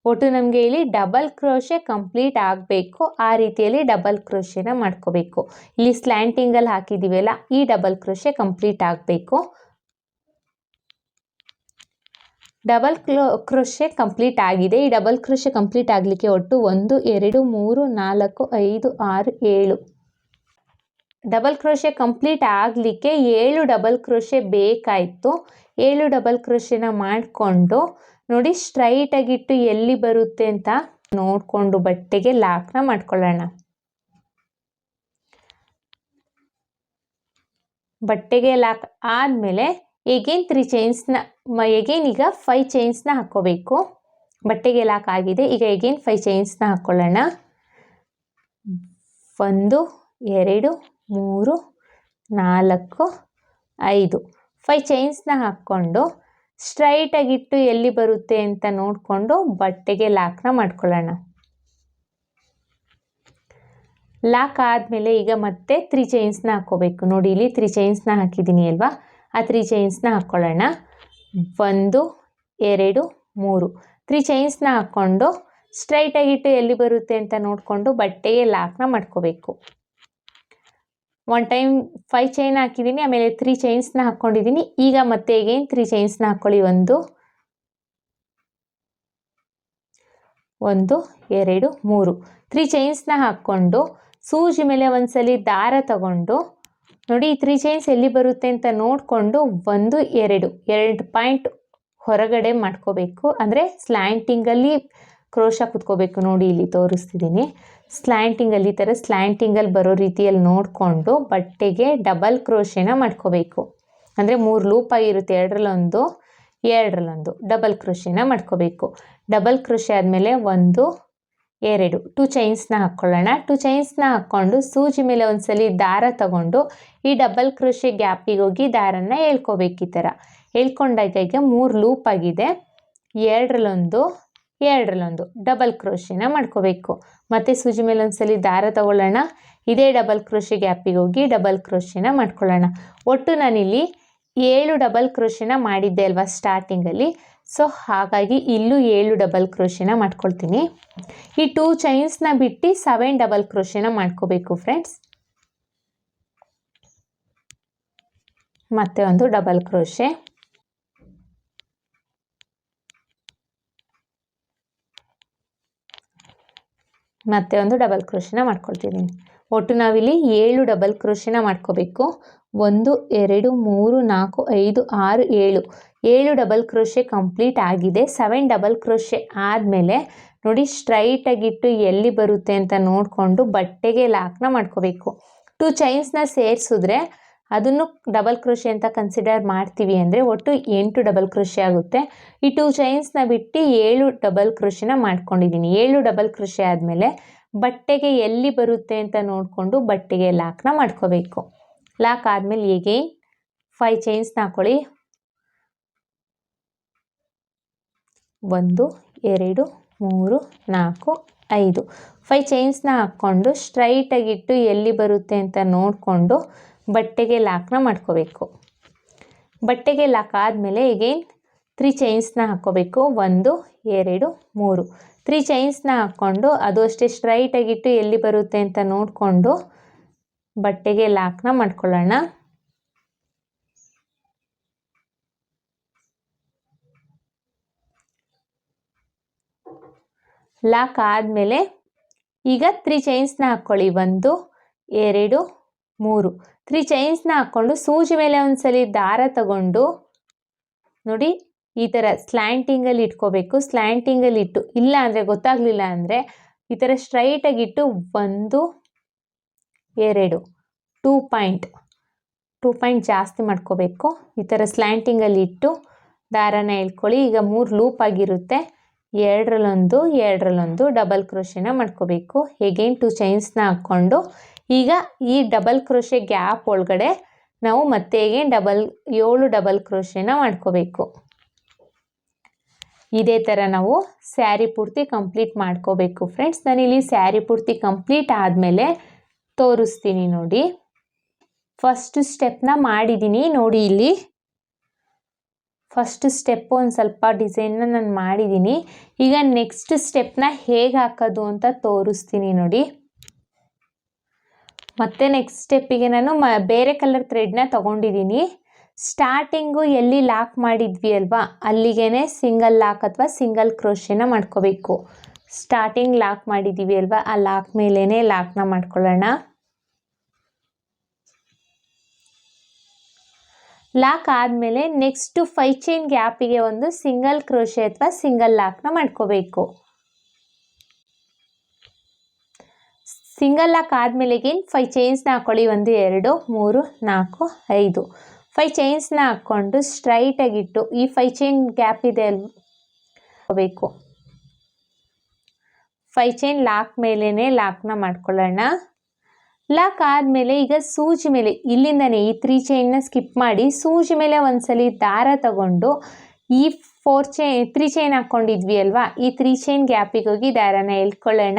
ಒಟ್ಟು ನಮಗೆ ಇಲ್ಲಿ ಡಬಲ್ ಕ್ರೋಶೆ ಕಂಪ್ಲೀಟ್ ಆಗಬೇಕು. ಆ ರೀತಿಯಲ್ಲಿ ಡಬಲ್ ಕ್ರೋಶೆನ ಮಾಡ್ಕೋಬೇಕು. ಇಲ್ಲಿ ಸ್ಲ್ಯಾಂಟಿಂಗಲ್ಲಿ ಹಾಕಿದ್ದೀವಲ್ಲ, ಈ ಡಬಲ್ ಕ್ರೋಶೆ ಕಂಪ್ಲೀಟ್ ಆಗಬೇಕು. ಡಬಲ್ ಕ್ರೋಶೆ ಕಂಪ್ಲೀಟ್ ಆಗಿದೆ. ಈ ಡಬಲ್ ಕ್ರೋಶೆ ಕಂಪ್ಲೀಟ್ ಆಗಲಿಕ್ಕೆ ಒಟ್ಟು 1 2 3 4 5 6 7 ಡಬಲ್ ಕ್ರೋಶೆ ಕಂಪ್ಲೀಟ್ ಆಗಲಿಕ್ಕೆ 7 ಡಬಲ್ ಕ್ರೋಶೆ ಬೇಕಾಯಿತು. 7 ಡಬಲ್ ಕ್ರೋಶೆನ ಮಾಡಿಕೊಂಡು ನೋಡಿ, ಸ್ಟ್ರೈಟಾಗಿಟ್ಟು ಎಲ್ಲಿ ಬರುತ್ತೆ ಅಂತ ನೋಡಿಕೊಂಡು ಬಟ್ಟೆಗೆ ಲಾಕ್ನ ಮಾಡ್ಕೊಳ್ಳೋಣ. ಬಟ್ಟೆಗೆ ಲಾಕ್ ಆದಮೇಲೆ ಎಗೇನ್ 3 ಚೈನ್ಸ್ನ ಎಗೇನ್ ಈಗ 5 ಚೈನ್ಸ್ನ ಹಾಕ್ಕೋಬೇಕು. ಬಟ್ಟೆಗೆ ಲಾಕ್ ಆಗಿದೆ. ಈಗ ಎಗೇನ್ 5 ಚೈನ್ಸ್ನ ಹಾಕ್ಕೊಳ್ಳೋಣ. 1 2 3 4 5 5 ಚೈನ್ಸ್ನ ಹಾಕ್ಕೊಂಡು ಸ್ಟ್ರೈಟಾಗಿಟ್ಟು ಎಲ್ಲಿ ಬರುತ್ತೆ ಅಂತ ನೋಡಿಕೊಂಡು ಬಟ್ಟೆಗೆ ಲಾಕ್ನ ಮಾಡ್ಕೊಳ್ಳೋಣ. ಲಾಕ್ ಆದಮೇಲೆ ಈಗ ಮತ್ತೆ 3 ಚೈನ್ಸ್ನ ಹಾಕ್ಕೋಬೇಕು. ನೋಡಿ, ಇಲ್ಲಿ 3 ಚೈನ್ಸ್ನ ಹಾಕಿದ್ದೀನಿ ಅಲ್ವಾ, ಆ 3 ಚೈನ್ಸ್ನ ಹಾಕ್ಕೊಳ್ಳೋಣ. 1 2 3 3 ಚೈನ್ಸ್ನ ಹಾಕ್ಕೊಂಡು ಸ್ಟ್ರೈಟಾಗಿಟ್ಟು ಎಲ್ಲಿ ಬರುತ್ತೆ ಅಂತ ನೋಡಿಕೊಂಡು ಬಟ್ಟೆಗೆ ಲಾಕ್ನ ಮಾಡ್ಕೋಬೇಕು. 1 ಟೈಮ್ 5 ಚೈನ್ ಹಾಕಿದ್ದೀನಿ, ಆಮೇಲೆ 3 ಚೈನ್ಸ್ನ ಹಾಕ್ಕೊಂಡಿದ್ದೀನಿ. ಈಗ ಮತ್ತೆ ಅಗೇನ್ 3 ಚೈನ್ಸ್ನ ಹಾಕ್ಕೊಳ್ಳಿ. 1 2 3 3 ಚೈನ್ಸ್ನ ಹಾಕ್ಕೊಂಡು ಸೂಜಿ ಮೇಲೆ ಒಂದ್ಸಲಿ ದಾರ ತಗೊಂಡು ನೋಡಿ, ಈ 3 ಚೈನ್ಸ್ ಎಲ್ಲಿ ಬರುತ್ತೆ ಅಂತ ನೋಡಿಕೊಂಡು 1 2 ಪಾಯಿಂಟ್ ಹೊರಗಡೆ ಮಾಡ್ಕೋಬೇಕು. ಅಂದರೆ ಸ್ಲ್ಯಾಂಟಿಂಗಲ್ಲಿ ಕ್ರೋಶ ಕುತ್ಕೋಬೇಕು. ನೋಡಿ, ಇಲ್ಲಿ ತೋರಿಸ್ತಿದ್ದೀನಿ. ಸ್ಲ್ಯಾಂಟಿಂಗಲ್ಲಿ ಈ ಥರ ಸ್ಲ್ಯಾಂಟಿಂಗಲ್ಲಿ ಬರೋ ರೀತಿಯಲ್ಲಿ ನೋಡಿಕೊಂಡು ಬಟ್ಟೆಗೆ ಡಬಲ್ ಕ್ರೋಶೆನ ಮಾಡ್ಕೋಬೇಕು. ಅಂದರೆ 3 ಲೂಪ್ ಆಗಿರುತ್ತೆ, 2ರಲ್ಲೊಂದು 2ರಲ್ಲೊಂದು ಡಬಲ್ ಕ್ರೋಶೆನ ಮಾಡ್ಕೋಬೇಕು. ಡಬಲ್ ಕ್ರೋಶೆ ಆದಮೇಲೆ 1 2 ಚೈನ್ಸ್ನ ಹಾಕ್ಕೊಳ್ಳೋಣ. 2 ಚೈನ್ಸ್ನ ಹಾಕ್ಕೊಂಡು ಸೂಜಿ ಮೇಲೆ ಒಂದ್ಸಲಿ ದಾರ ತಗೊಂಡು ಈ ಡಬಲ್ ಕ್ರೋಶೆ ಗ್ಯಾಪಿಗೆ ಹೋಗಿ ದಾರನ ಎಳ್ಕೋಬೇಕು. ಈ ಥರ ಎಳ್ಕೊಂಡಾಗ ಈಗ 3 ಲೂಪ್ ಆಗಿದೆ, 2ರಲ್ಲೊಂದು 2ರಲ್ಲೊಂದು ಡಬಲ್ ಕ್ರೋಶೆನ ಮಾಡ್ಕೋಬೇಕು. ಮತ್ತೆ ಸೂಜಿ ಮೇಲೆ ಒಂದ್ಸಲಿ ದಾರ ತಗೊಳ್ಳೋಣ, ಇದೇ ಡಬಲ್ ಕ್ರೋಶೆ ಗ್ಯಾಪಿಗೆ ಹೋಗಿ ಡಬಲ್ ಕ್ರೋಶೆನ ಮಾಡ್ಕೊಳ್ಳೋಣ. ಒಟ್ಟು ನಾನಿಲ್ಲಿ 7 ಡಬಲ್ ಕ್ರೋಶೆನ ಮಾಡಿದ್ದೆ ಅಲ್ವಾ ಸ್ಟಾರ್ಟಿಂಗಲ್ಲಿ. ಸೊ ಹಾಗಾಗಿ ಇಲ್ಲೂ 7 ಡಬಲ್ ಕ್ರೋಶೆನ ಮಾಡ್ಕೊಳ್ತೀನಿ. ಈ 2 ಚೈನ್ಸ್ನ ಬಿಟ್ಟು 7 ಡಬಲ್ ಕ್ರೋಶೆನ ಮಾಡ್ಕೋಬೇಕು ಫ್ರೆಂಡ್ಸ್. ಮತ್ತೆ ಒಂದು ಡಬಲ್ ಕ್ರೋಶೆ, ಮತ್ತೆ ಒಂದು ಡಬಲ್ ಕ್ರೋಶೆನ ಮಾಡ್ಕೊಳ್ತಿದ್ದೀನಿ. ಒಟ್ಟು ನಾವಿಲ್ಲಿ 7 ಡಬಲ್ ಕ್ರೋಶೆನ ಮಾಡ್ಕೋಬೇಕು. 1 2 3 4 5 6 7 ಡಬಲ್ ಕ್ರೋಶೆ ಕಂಪ್ಲೀಟ್ ಆಗಿದೆ. 7 ಡಬಲ್ ಕ್ರೋಶೆ ಆದಮೇಲೆ ನೋಡಿ, ಸ್ಟ್ರೈಟಾಗಿಟ್ಟು ಎಲ್ಲಿ ಬರುತ್ತೆ ಅಂತ ನೋಡಿಕೊಂಡು ಬಟ್ಟೆಗೆ ಲಾಕ್ನ ಮಾಡ್ಕೋಬೇಕು. 2 ಚೈನ್ಸ್ನ ಸೇರಿಸಿದ್ರೆ ಅದನ್ನು ಡಬಲ್ ಕ್ರೋಶೆ ಅಂತ ಕನ್ಸಿಡರ್ ಮಾಡ್ತೀವಿ. ಅಂದರೆ ಒಟ್ಟು 8 ಡಬಲ್ ಕ್ರೋಶೆ ಆಗುತ್ತೆ. ಈ 2 ಚೈನ್ಸ್ನ ಬಿಟ್ಟು 7 ಡಬಲ್ ಕ್ರೋಶೆನ ಮಾಡ್ಕೊಂಡಿದ್ದೀನಿ. 7 ಡಬಲ್ ಕ್ರೋಶೆ ಆದಮೇಲೆ ಬಟ್ಟೆಗೆ ಎಲ್ಲಿ ಬರುತ್ತೆ ಅಂತ ನೋಡಿಕೊಂಡು ಬಟ್ಟೆಗೆ ಲಾಕ್ನ ಮಾಡ್ಕೋಬೇಕು. ಲಾಕ್ ಆದಮೇಲೆ ಎಗೇನ್ 5 ಚೈನ್ಸ್ನ ಹಾಕ್ಕೊಳ್ಳಿ. 1 2 3 4 5 5 ಚೈನ್ಸ್ನ ಹಾಕ್ಕೊಂಡು ಸ್ಟ್ರೈಟಾಗಿಟ್ಟು ಎಲ್ಲಿ ಬರುತ್ತೆ ಅಂತ ನೋಡಿಕೊಂಡು ಬಟ್ಟೆಗೆ ಲಾಕ್ನ ಮಾಡ್ಕೋಬೇಕು. ಬಟ್ಟೆಗೆ ಲಾಕ್ ಆದಮೇಲೆ ಎಗೇನ್ 3 ಚೈನ್ಸ್ನ ಹಾಕ್ಕೋಬೇಕು. 1 2 3 3 ಚೈನ್ಸ್ನ ಹಾಕ್ಕೊಂಡು ಅದು ಅಷ್ಟೇ ಸ್ಟ್ರೈಟಾಗಿಟ್ಟು ಎಲ್ಲಿ ಬರುತ್ತೆ ಅಂತ ನೋಡಿಕೊಂಡು ಬಟ್ಟೆಗೆ ಲಾಕ್ನ ಮಾಡ್ಕೊಳ್ಳೋಣ. ಲಾಕ್ ಆದಮೇಲೆ ಈಗ 3 ಚೈನ್ಸ್ನ ಹಾಕ್ಕೊಳ್ಳಿ. 1 2 3 3 ಚೈನ್ಸ್ನ ಹಾಕ್ಕೊಂಡು ಸೂಜಿ ಮೇಲೆ ಒಂದ್ಸಲಿ ದಾರ ತಗೊಂಡು ನೋಡಿ ಈ ಥರ ಸ್ಲ್ಯಾಂಟಿಂಗಲ್ಲಿ ಇಟ್ಕೋಬೇಕು. ಸ್ಲ್ಯಾಂಟಿಂಗಲ್ಲಿ ಇಟ್ಟು, ಇಲ್ಲ ಅಂದರೆ ಗೊತ್ತಾಗಲಿಲ್ಲ ಅಂದರೆ ಈ ಥರ ಸ್ಟ್ರೈಟಾಗಿ ಇಟ್ಟು 1 2 2 ಪಾಯಿಂಟ್ ಜಾಸ್ತಿ ಮಾಡ್ಕೋಬೇಕು. ಈ ಥರ ಸ್ಲ್ಯಾಂಟಿಂಗಲ್ಲಿ ಇಟ್ಟು ದಾರನ ಎಳ್ಕೊಳ್ಳಿ. ಈಗ 3 ಲೂಪ್ ಆಗಿರುತ್ತೆ. 2ರಲ್ಲೊಂದು 2ರಲ್ಲೊಂದು ಡಬಲ್ ಕ್ರೋಶೆನ ಮಾಡ್ಕೋಬೇಕು. ಹೇಗೇನು 2 ಚೈನ್ಸ್ನ ಹಾಕ್ಕೊಂಡು ಈಗ ಈ ಡಬಲ್ ಕ್ರೋಶೆ ಗ್ಯಾಪ್ ಒಳಗಡೆ ನಾವು ಮತ್ತೆ 7 ಡಬಲ್ ಕ್ರೋಶೆನ ಮಾಡ್ಕೋಬೇಕು. ಇದೇ ಥರ ನಾವು ಸ್ಯಾರಿ ಪೂರ್ತಿ ಕಂಪ್ಲೀಟ್ ಮಾಡ್ಕೋಬೇಕು ಫ್ರೆಂಡ್ಸ್. ನಾನಿಲ್ಲಿ ಸ್ಯಾರಿ ಪೂರ್ತಿ ಕಂಪ್ಲೀಟ್ ಆದಮೇಲೆ ತೋರಿಸ್ತೀನಿ ನೋಡಿ. ಫಸ್ಟ್ ಸ್ಟೆಪ್ನ ಮಾಡಿದ್ದೀನಿ ನೋಡಿ. ಇಲ್ಲಿ ಫಸ್ಟ್ ಸ್ಟೆಪ್ಪು ಒಂದು ಸ್ವಲ್ಪ ಡಿಸೈನ್ನ ನಾನು ಮಾಡಿದ್ದೀನಿ. ಈಗ ನೆಕ್ಸ್ಟ್ ಸ್ಟೆಪ್ನ ಹೇಗೆ ಹಾಕೋದು ಅಂತ ತೋರಿಸ್ತೀನಿ ನೋಡಿ. ಮತ್ತು ನೆಕ್ಸ್ಟ್ ಸ್ಟೆಪ್ಪಿಗೆ ನಾನು ಬೇರೆ ಕಲರ್ ಥ್ರೆಡ್ನ ತೊಗೊಂಡಿದ್ದೀನಿ. ಸ್ಟಾರ್ಟಿಂಗು ಎಲ್ಲಿ ಲಾಕ್ ಮಾಡಿದ್ವಿ ಅಲ್ವಾ ಅಲ್ಲಿಗೆ ಸಿಂಗಲ್ ಲಾಕ್ ಅಥವಾ ಸಿಂಗಲ್ ಕ್ರೋಶೆನ ಮಾಡ್ಕೋಬೇಕು. ಸ್ಟಾರ್ಟಿಂಗ್ ಲಾಕ್ ಮಾಡಿದ್ದೀವಿ ಅಲ್ವಾ ಆ ಲಾಕ್ ಮೇಲೇ ಲಾಕ್ನ ಮಾಡ್ಕೊಳ್ಳೋಣ. ಲಾಕ್ ಆದಮೇಲೆ ನೆಕ್ಸ್ಟು 5 ಚೈನ್ ಗ್ಯಾಪಿಗೆ ಒಂದು ಸಿಂಗಲ್ ಕ್ರೋಶೆ ಅಥವಾ ಸಿಂಗಲ್ ಲಾಕ್ನ ಮಾಡ್ಕೋಬೇಕು. ಸಿಂಗಲ್ ಲಾಕ್ ಆದಮೇಲೆ 5 ಚೈನ್ಸ್ನ ಹಾಕ್ಕೊಳ್ಳಿ. 1 2 3 4 5 5 ಚೈನ್ಸ್ನ ಹಾಕ್ಕೊಂಡು ಸ್ಟ್ರೈಟಾಗಿಟ್ಟು ಈ 5 ಚೈನ್ ಗ್ಯಾಪ್ ಇದೆ ಅಲ್ಬೇಕು 5 ಚೈನ್ ಲಾಕ್ ಮೇಲೇ ಲಾಕ್ನ ಮಾಡ್ಕೊಳ್ಳೋಣ. ಲಾಕ್ ಆದಮೇಲೆ ಈಗ ಸೂಜಿ ಮೇಲೆ ಇಲ್ಲಿಂದನೇ ಈ 3 ಚೈನ್ನ ಸ್ಕಿಪ್ ಮಾಡಿ ಸೂಜಿ ಮೇಲೆ ಒಂದ್ಸಲಿ ದಾರ ತಗೊಂಡು ಈ 3 ಚೈನ್ ಹಾಕ್ಕೊಂಡಿದ್ವಿ ಅಲ್ವಾ ಈ 3 ಚೈನ್ ಗ್ಯಾಪಿಗೆ ಹೋಗಿ ದಾರನ ಎಳ್ಕೊಳ್ಳೋಣ.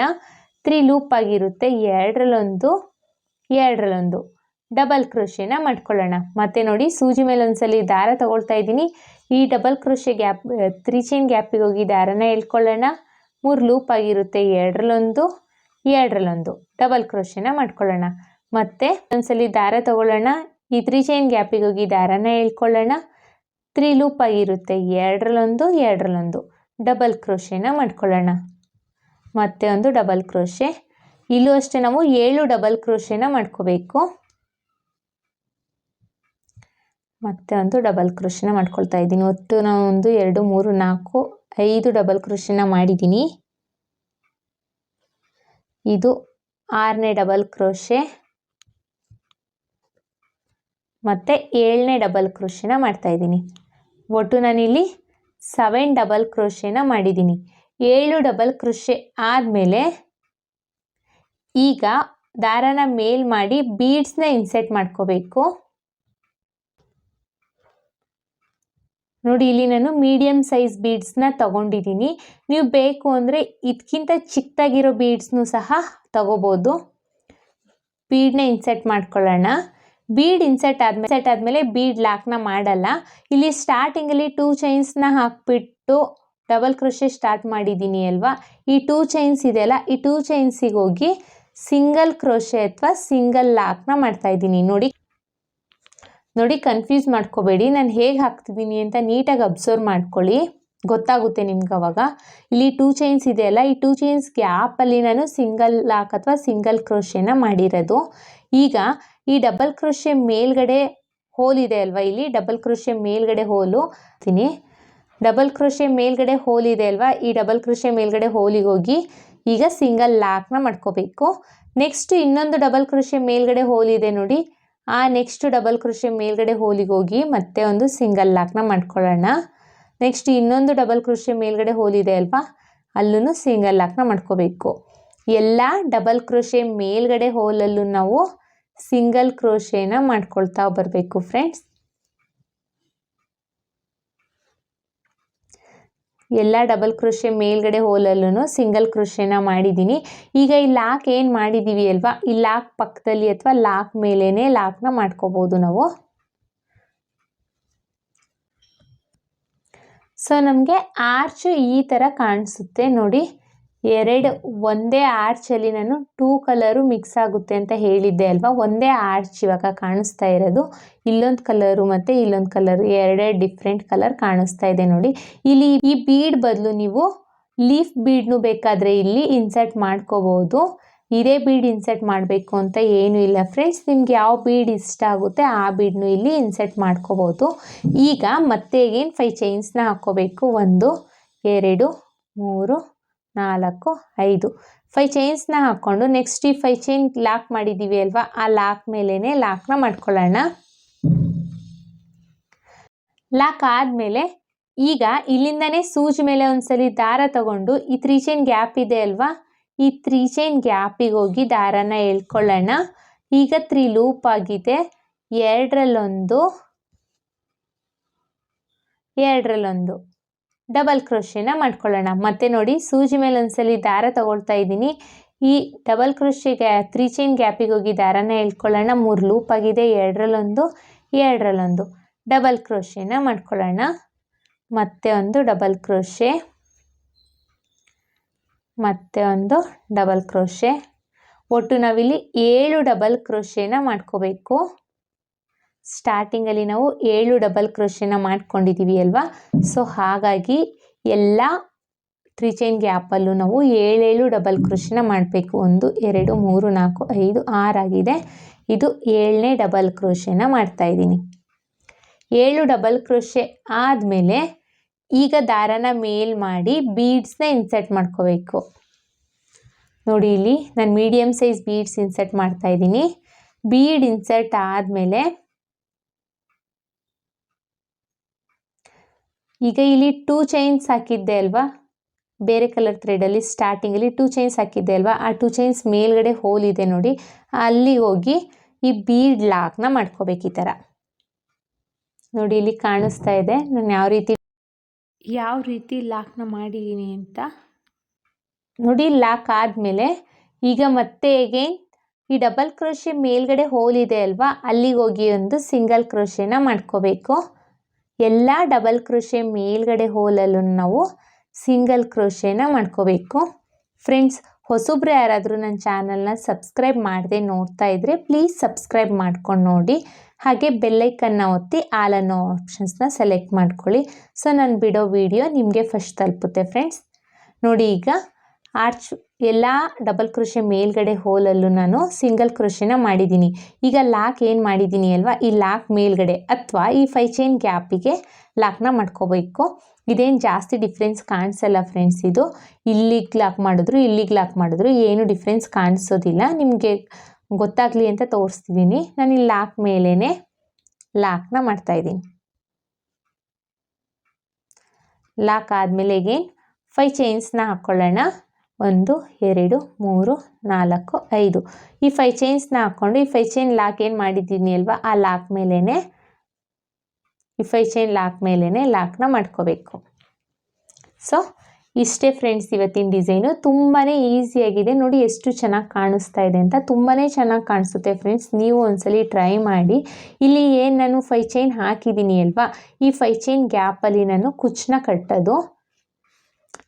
3 ಲೂಪ್ ಆಗಿರುತ್ತೆ. 2ರಲ್ಲೊಂದು ಡಬಲ್ ಕ್ರೋಶೆನ ಮಾಡ್ಕೊಳ್ಳೋಣ. ಮತ್ತೆ ನೋಡಿ ಸೂಜಿ ಮೇಲೆ ಒಂದ್ಸಲಿ ದಾರ ತಗೊಳ್ತಾ ಇದ್ದೀನಿ. ಈ ಡಬಲ್ ಕ್ರೋಶೆ ಗ್ಯಾಪ್ 3 ಚೈನ್ ಗ್ಯಾಪಿಗೆ ಹೋಗಿ ದಾರನ ಎಳ್ಕೊಳ್ಳೋಣ. 3 ಲೂಪ್ ಆಗಿರುತ್ತೆ. 2ರಲ್ಲೊಂದು ಡಬಲ್ ಕ್ರೋಶೆನ ಮಾಡ್ಕೊಳ್ಳೋಣ. ಮತ್ತೆ ಒಂದ್ಸಲಿ ದಾರ ತಗೊಳ್ಳೋಣ. ಈ 3 ಚೈನ್ ಗ್ಯಾಪಿಗೆ ಹೋಗಿ ದಾರನ ಎಳ್ಕೊಳ್ಳೋಣ. 3 ಲೂಪ್ ಆಗಿರುತ್ತೆ. 2ರಲ್ಲೊಂದು ಡಬಲ್ ಕ್ರೋಶೆನ ಮಾಡ್ಕೊಳ್ಳೋಣ. ಮತ್ತೆ ಒಂದು ಡಬಲ್ ಕ್ರೋಶೆ. ಇಲ್ಲೂ ಅಷ್ಟೇ ನಾವು 7 ಡಬಲ್ ಕ್ರೋಶೆನ ಮಾಡ್ಕೋಬೇಕು. ಮತ್ತೆ ಒಂದು ಡಬಲ್ ಕ್ರೋಶೆನ ಮಾಡ್ಕೊಳ್ತಾ ಇದ್ದೀನಿ. ಒಟ್ಟು ನಾವು 1 2 3 4 5 ಡಬಲ್ ಕ್ರೋಶೆನ ಮಾಡಿದ್ದೀನಿ. ಇದು 6ನೇ ಡಬಲ್ ಕ್ರೋಶೆ ಮತ್ತು 7ನೇ ಡಬಲ್ ಕ್ರೋಶೆನ ಮಾಡ್ತಾ ಇದ್ದೀನಿ. ಒಟ್ಟು ನಾನಿಲ್ಲಿ 7 ಡಬಲ್ ಕ್ರೋಶೆನ ಮಾಡಿದ್ದೀನಿ. 7 ಡಬಲ್ ಕ್ರೋಶೆ ಆದಮೇಲೆ ಈಗ ದಾರನ ಮೇಲ್ ಮಾಡಿ ಬೀಡ್ಸ್ನ ಇನ್ಸೆಟ್ ಮಾಡ್ಕೋಬೇಕು. ನೋಡಿ ಇಲ್ಲಿ ನಾನು ಮೀಡಿಯಮ್ ಸೈಜ್ ಬೀಡ್ಸ್ನ ತಗೊಂಡಿದ್ದೀನಿ. ನೀವು ಬೇಕು ಅಂದರೆ ಇದಕ್ಕಿಂತ ಚಿಕ್ಕದಾಗಿರೋ ಬೀಡ್ಸ್ನೂ ಸಹ ತಗೋಬೋದು. ಬೀಡ್ನ ಇನ್ಸೆಟ್ ಮಾಡ್ಕೊಳ್ಳೋಣ. ಬೀಡ್ ಇನ್ಸೆಟ್ ಆದಮೇಲೆ ಬೀಡ್ ಲಾಕ್ನ ಮಾಡಲ್ಲ. ಇಲ್ಲಿ ಸ್ಟಾರ್ಟಿಂಗಲ್ಲಿ 2 ಚೈನ್ಸ್ನ ಹಾಕ್ಬಿಟ್ಟು ಡಬಲ್ ಕ್ರೋಶೆ ಸ್ಟಾರ್ಟ್ ಮಾಡಿದ್ದೀನಿ ಅಲ್ವಾ ಈ 2 ಚೈನ್ಸ್ ಇದೆಯಲ್ಲ ಈ 2 ಚೈನ್ಸಿಗೆ ಹೋಗಿ ಸಿಂಗಲ್ ಕ್ರೋಶೆ ಅಥವಾ ಸಿಂಗಲ್ ಲಾಕ್ನ ಮಾಡ್ತಾ ಇದ್ದೀನಿ. ನೋಡಿ ಕನ್ಫ್ಯೂಸ್ ಮಾಡ್ಕೋಬೇಡಿ. ನಾನು ಹೇಗೆ ಹಾಕ್ತಿದ್ದೀನಿ ಅಂತ ನೀಟಾಗಿ ಅಬ್ಸರ್ವ್ ಮಾಡ್ಕೊಳ್ಳಿ, ಗೊತ್ತಾಗುತ್ತೆ ನಿಮ್ಗೆ ಅವಾಗ. ಇಲ್ಲಿ 2 ಚೈನ್ಸ್ ಇದೆಯಲ್ಲ ಈ 2 ಚೈನ್ಸ್ ಗ್ಯಾಪಲ್ಲಿ ನಾನು ಸಿಂಗಲ್ ಲಾಕ್ ಅಥವಾ ಸಿಂಗಲ್ ಕ್ರೋಶೆನ ಮಾಡಿರೋದು. ಈಗ ಈ ಡಬಲ್ ಕ್ರೋಶೆ ಮೇಲ್ಗಡೆ ಹೋಲ್ ಇದೆ ಅಲ್ವಾ ಇಲ್ಲಿ ಡಬಲ್ ಕ್ರೋಶೆ ಮೇಲ್ಗಡೆ ಹೋಲು ಡಬಲ್ ಕ್ರೋಶೆ ಮೇಲ್ಗಡೆ ಹೋಲ್ ಇದೆ ಅಲ್ವಾ ಈ ಡಬಲ್ ಕ್ರೋಶೆ ಮೇಲ್ಗಡೆ ಹೋಲಿಗೆ ಹೋಗಿ ಈಗ ಸಿಂಗಲ್ ಲಾಕ್ನ ಮಾಡ್ಕೋಬೇಕು. ನೆಕ್ಸ್ಟ್ ಇನ್ನೊಂದು ಡಬಲ್ ಕ್ರೋಶೆ ಮೇಲ್ಗಡೆ ಹೋಲ್ ಇದೆ ನೋಡಿ ಆ ನೆಕ್ಸ್ಟ್ ಡಬಲ್ ಕ್ರೋಶೆ ಮೇಲ್ಗಡೆ ಹೋಲಿಗೆ ಹೋಗಿ ಮತ್ತೆ ಒಂದು ಸಿಂಗಲ್ ಲಾಕ್ನ ಮಾಡ್ಕೊಳ್ಳೋಣ. ನೆಕ್ಸ್ಟ್ ಇನ್ನೊಂದು ಡಬಲ್ ಕ್ರೋಶೆ ಮೇಲ್ಗಡೆ ಹೋಲ್ ಇದೆ ಅಲ್ವಾ ಅಲ್ಲೂ ಸಿಂಗಲ್ ಲಾಕ್ನ ಮಾಡ್ಕೋಬೇಕು. ಎಲ್ಲ ಡಬಲ್ ಕ್ರೋಶೆ ಮೇಲ್ಗಡೆ ಹೋಲಲ್ಲೂ ನಾವು ಸಿಂಗಲ್ ಕ್ರೋಶೆನ ಮಾಡ್ಕೊಳ್ತಾ ಬರಬೇಕು ಫ್ರೆಂಡ್ಸ್. ಎಲ್ಲ ಡಬಲ್ ಕ್ರೋಶೆ ಮೇಲ್ಗಡೆ ಹೋಲಲ್ಲೂ ಸಿಂಗಲ್ ಕ್ರೋಶೆನ ಮಾಡಿದ್ದೀನಿ. ಈಗ ಈ ಲಾಕ್ ಏನು ಮಾಡಿದ್ದೀವಿ ಅಲ್ವಾ ಈ ಲಾಕ್ ಪಕ್ಕದಲ್ಲಿ ಅಥವಾ ಲಾಕ್ ಮೇಲೇ ಲಾಕ್ನ ಮಾಡ್ಕೋಬೋದು ನಾವು. ಸೊ ನಮಗೆ ಆರ್ಚು ಈ ಥರ ಕಾಣಿಸುತ್ತೆ ನೋಡಿ. ಒಂದೇ ಆರ್ಚಲ್ಲಿ ನಾನು 2 ಕಲರು ಮಿಕ್ಸ್ ಆಗುತ್ತೆ ಅಂತ ಹೇಳಿದ್ದೆ ಅಲ್ವಾ. ಒಂದೇ ಆರ್ಚ್ ಇವಾಗ ಕಾಣಿಸ್ತಾ ಇರೋದು. ಇಲ್ಲೊಂದು ಕಲರು ಮತ್ತು ಇಲ್ಲೊಂದು ಕಲರು 2 ಡಿಫ್ರೆಂಟ್ ಕಲರ್ ಕಾಣಿಸ್ತಾ ಇದೆ ನೋಡಿ. ಇಲ್ಲಿ ಈ ಬೀಡ್ ಬದಲು ನೀವು ಲೀಫ್ ಬೀಡ್ನು ಬೇಕಾದರೆ ಇಲ್ಲಿ ಇನ್ಸರ್ಟ್ ಮಾಡ್ಕೋಬೋದು. ಇದೇ ಬೀಡ್ ಇನ್ಸರ್ಟ್ ಮಾಡಬೇಕು ಅಂತ ಏನೂ ಇಲ್ಲ ಫ್ರೆಂಡ್ಸ್. ನಿಮ್ಗೆ ಯಾವ ಬೀಡ್ ಇಷ್ಟ ಆಗುತ್ತೆ ಆ ಬೀಡ್ನು ಇಲ್ಲಿ ಇನ್ಸರ್ಟ್ ಮಾಡ್ಕೋಬೋದು. ಈಗ ಮತ್ತೆ ಅಗೇನ್ 5 ಚೈನ್ಸ್ನ ಹಾಕ್ಕೋಬೇಕು. 1 2 3 4 5 5 ಚೈನ್ಸ್ನ ಹಾಕ್ಕೊಂಡು ನೆಕ್ಸ್ಟ್ ಈ 5 ಚೈನ್ ಲಾಕ್ ಮಾಡಿದ್ದೀವಿ ಅಲ್ವಾ, ಆ ಲಾಕ್ ಮೇಲೇ ಲಾಕ್ನ ಮಾಡ್ಕೊಳ್ಳೋಣ. ಲಾಕ್ ಆದಮೇಲೆ ಈಗ ಇಲ್ಲಿಂದನೇ ಸೂಜಿ ಮೇಲೆ ಒಂದ್ಸಲಿ ದಾರ ತಗೊಂಡು ಈ 3 ಚೈನ್ ಗ್ಯಾಪ್ ಇದೆ ಅಲ್ವಾ, ಈ 3 ಚೈನ್ ಗ್ಯಾಪಿಗೆ ಹೋಗಿ ದಾರನ ಎಳ್ಕೊಳ್ಳೋಣ. ಈಗ 3 ಲೂಪ್ ಆಗಿದೆ. 2 ಡಬಲ್ ಕ್ರೋಶೆನ ಮಾಡ್ಕೊಳ್ಳೋಣ. ಮತ್ತೆ ನೋಡಿ ಸೂಜಿ ಮೇಲೆ ಒಂದ್ಸಲಿ ದಾರ ತಗೊಳ್ತಾ ಇದ್ದೀನಿ. ಈ ಡಬಲ್ ಕ್ರೋಶೆಗೆ 3 ಚೈನ್ ಗ್ಯಾಪಿಗೆ ಹೋಗಿ ದಾರನ ಎಳ್ಕೊಳ್ಳೋಣ. 3 ಲೂಪ್ ಆಗಿದೆ. 2 ಡಬಲ್ ಕ್ರೋಶೆನ ಮಾಡ್ಕೊಳ್ಳೋಣ. ಮತ್ತೆ ಒಂದು ಡಬಲ್ ಕ್ರೋಶೆ, ಮತ್ತೆ ಒಂದು ಡಬಲ್ ಕ್ರೋಶೆ. ಒಟ್ಟು ನಾವಿಲ್ಲಿ 7 ಡಬಲ್ ಕ್ರೋಶೆನ ಮಾಡ್ಕೋಬೇಕು. ಸ್ಟಾರ್ಟಿಂಗಲ್ಲಿ ನಾವು 7 ಡಬಲ್ ಕ್ರೋಶೆನ ಮಾಡ್ಕೊಂಡಿದ್ದೀವಿ ಅಲ್ವಾ, ಸೊ ಹಾಗಾಗಿ ಎಲ್ಲ 3 ಚೈನ್ ಗ್ಯಾಪಲ್ಲೂ ನಾವು 7 ಡಬಲ್ ಕ್ರೋಶೆನ ಮಾಡಬೇಕು. 1 2 3 4 5 6 ಆಗಿದೆ. ಇದು 7ನೇ ಡಬಲ್ ಕ್ರೋಶೆನ ಮಾಡ್ತಾಯಿದ್ದೀನಿ. 7 ಡಬಲ್ ಕ್ರೋಶೆ ಆದಮೇಲೆ ಈಗ ದಾರನ ಮೇಲ್ ಮಾಡಿ ಬೀಡ್ಸ್ನ ಇನ್ಸರ್ಟ್ ಮಾಡ್ಕೋಬೇಕು. ನೋಡಿ ಇಲ್ಲಿ ನಾನು ಮೀಡಿಯಮ್ ಸೈಜ್ ಬೀಡ್ಸ್ ಇನ್ಸರ್ಟ್ ಮಾಡ್ತಾ ಇದ್ದೀನಿ. ಬೀಡ್ ಇನ್ಸರ್ಟ್ ಆದಮೇಲೆ ಈಗ ಇಲ್ಲಿ 2 ಚೈನ್ಸ್ ಹಾಕಿದ್ದೆ ಅಲ್ವಾ, ಬೇರೆ ಕಲರ್ ಥ್ರೆಡಲ್ಲಿ ಸ್ಟಾರ್ಟಿಂಗಲ್ಲಿ 2 ಚೈನ್ಸ್ ಹಾಕಿದ್ದೆ ಅಲ್ವಾ, ಆ 2 ಚೈನ್ಸ್ ಮೇಲ್ಗಡೆ ಹೋಲ್ ಇದೆ ನೋಡಿ, ಅಲ್ಲಿ ಹೋಗಿ ಈ ಬೀಡ್ ಲಾಕ್ನ ಮಾಡ್ಕೋಬೇಕು. ಈ ಥರ ನೋಡಿ ಇಲ್ಲಿ ಕಾಣಿಸ್ತಾ ಇದೆ ನಾನು ಯಾವ ರೀತಿ ಲಾಕ್ನ ಮಾಡಿದ್ದೀನಿ ಅಂತ. ನೋಡಿ ಲಾಕ್ ಆದಮೇಲೆ ಈಗ ಮತ್ತೆ ಅಗೇನ್ ಈ ಡಬಲ್ ಕ್ರೋಶೆ ಮೇಲ್ಗಡೆ ಹೋಲ್ ಇದೆ ಅಲ್ವಾ, ಅಲ್ಲಿಗೆ ಹೋಗಿ ಒಂದು ಸಿಂಗಲ್ ಕ್ರೋಶೆನ ಮಾಡ್ಕೋಬೇಕು. ಎಲ್ಲ ಡಬಲ್ ಕ್ರೋಶೆ ಮೇಲ್ಗಡೆ ಹೋಲಲ್ಲೂ ನಾವು ಸಿಂಗಲ್ ಕ್ರೋಶೆನ ಮಾಡ್ಕೋಬೇಕು. ಫ್ರೆಂಡ್ಸ್, ಹೊಸಬ್ರು ಯಾರಾದರೂ ನನ್ನ ಚಾನಲ್ನ ಸಬ್ಸ್ಕ್ರೈಬ್ ಮಾಡದೆ ನೋಡ್ತಾ ಇದ್ದರೆ ಪ್ಲೀಸ್ ಸಬ್ಸ್ಕ್ರೈಬ್ ಮಾಡ್ಕೊಂಡು ನೋಡಿ. ಹಾಗೆ ಬೆಲ್ಲೈಕನ್ನ ಒತ್ತಿ ಆಲ್ ಅನ್ನೋ ಆಪ್ಷನ್ಸ್ನ ಸೆಲೆಕ್ಟ್ ಮಾಡ್ಕೊಳ್ಳಿ. ಸೊ ನಾನು ಬಿಡೋ ವಿಡಿಯೋ ನಿಮಗೆ ಫಸ್ಟ್ ತಲುಪುತ್ತೆ ಫ್ರೆಂಡ್ಸ್. ನೋಡಿ ಈಗ ಆರ್ಚ್ ಎಲ್ಲ ಡಬಲ್ ಕ್ರೋಶೆ ಮೇಲ್ಗಡೆ ಹೋಲಲ್ಲೂ ನಾನು ಸಿಂಗಲ್ ಕ್ರೋಶೆನ ಮಾಡಿದ್ದೀನಿ. ಈಗ ಲಾಕ್ ಏನು ಮಾಡಿದ್ದೀನಿ ಅಲ್ವಾ, ಈ ಲಾಕ್ ಮೇಲ್ಗಡೆ ಅಥವಾ ಈ 5 ಚೈನ್ ಗ್ಯಾಪಿಗೆ ಲಾಕ್ನ ಮಾಡ್ಕೋಬೇಕು. ಇದೇನು ಜಾಸ್ತಿ ಡಿಫ್ರೆನ್ಸ್ ಕಾಣಿಸಲ್ಲ ಫ್ರೆಂಡ್ಸ್. ಇದು ಇಲ್ಲಿಗೆ ಲಾಕ್ ಮಾಡಿದ್ರು ಏನು ಡಿಫ್ರೆನ್ಸ್ ಕಾಣಿಸೋದಿಲ್ಲ. ನಿಮಗೆ ಗೊತ್ತಾಗಲಿ ಅಂತ ತೋರಿಸ್ತಿದ್ದೀನಿ. ನಾನು ಈ ಲಾಕ್ ಮೇಲೇ ಲಾಕ್ನ ಮಾಡ್ತಾಯಿದ್ದೀನಿ. ಲಾಕ್ ಆದಮೇಲೆ ಅಗೇನ್ 5 ಚೈನ್ಸ್ನ ಹಾಕ್ಕೊಳ್ಳೋಣ. 1 2 3 4 5 ಈ 5 ಚೈನ್ಸ್ನ ಹಾಕ್ಕೊಂಡು ಈ 5 ಚೈನ್ ಲಾಕ್ ಏನು ಮಾಡಿದ್ದೀನಿ ಅಲ್ವಾ, ಆ ಲಾಕ್ ಮೇಲೇ ಈ 5 ಚೈನ್ ಲಾಕ್ನ ಮಾಡ್ಕೋಬೇಕು. ಸೊ ಇಷ್ಟೇ ಫ್ರೆಂಡ್ಸ್ ಇವತ್ತಿನ ಡಿಸೈನು. ತುಂಬಾ ಈಸಿಯಾಗಿದೆ. ನೋಡಿ ಎಷ್ಟು ಚೆನ್ನಾಗಿ ಕಾಣಿಸ್ತಾ ಇದೆ ಅಂತ. ತುಂಬಾ ಚೆನ್ನಾಗಿ ಕಾಣಿಸುತ್ತೆ ಫ್ರೆಂಡ್ಸ್. ನೀವು ಒಂದ್ಸಲಿ ಟ್ರೈ ಮಾಡಿ. ಇಲ್ಲಿ ಏನು ನಾನು 5 ಚೈನ್ ಹಾಕಿದ್ದೀನಿ ಅಲ್ವಾ, ಈ 5 ಚೈನ್ ಗ್ಯಾಪಲ್ಲಿ ನಾನು ಕುಚ್ಚನ್ನ ಕಟ್ಟೋದು.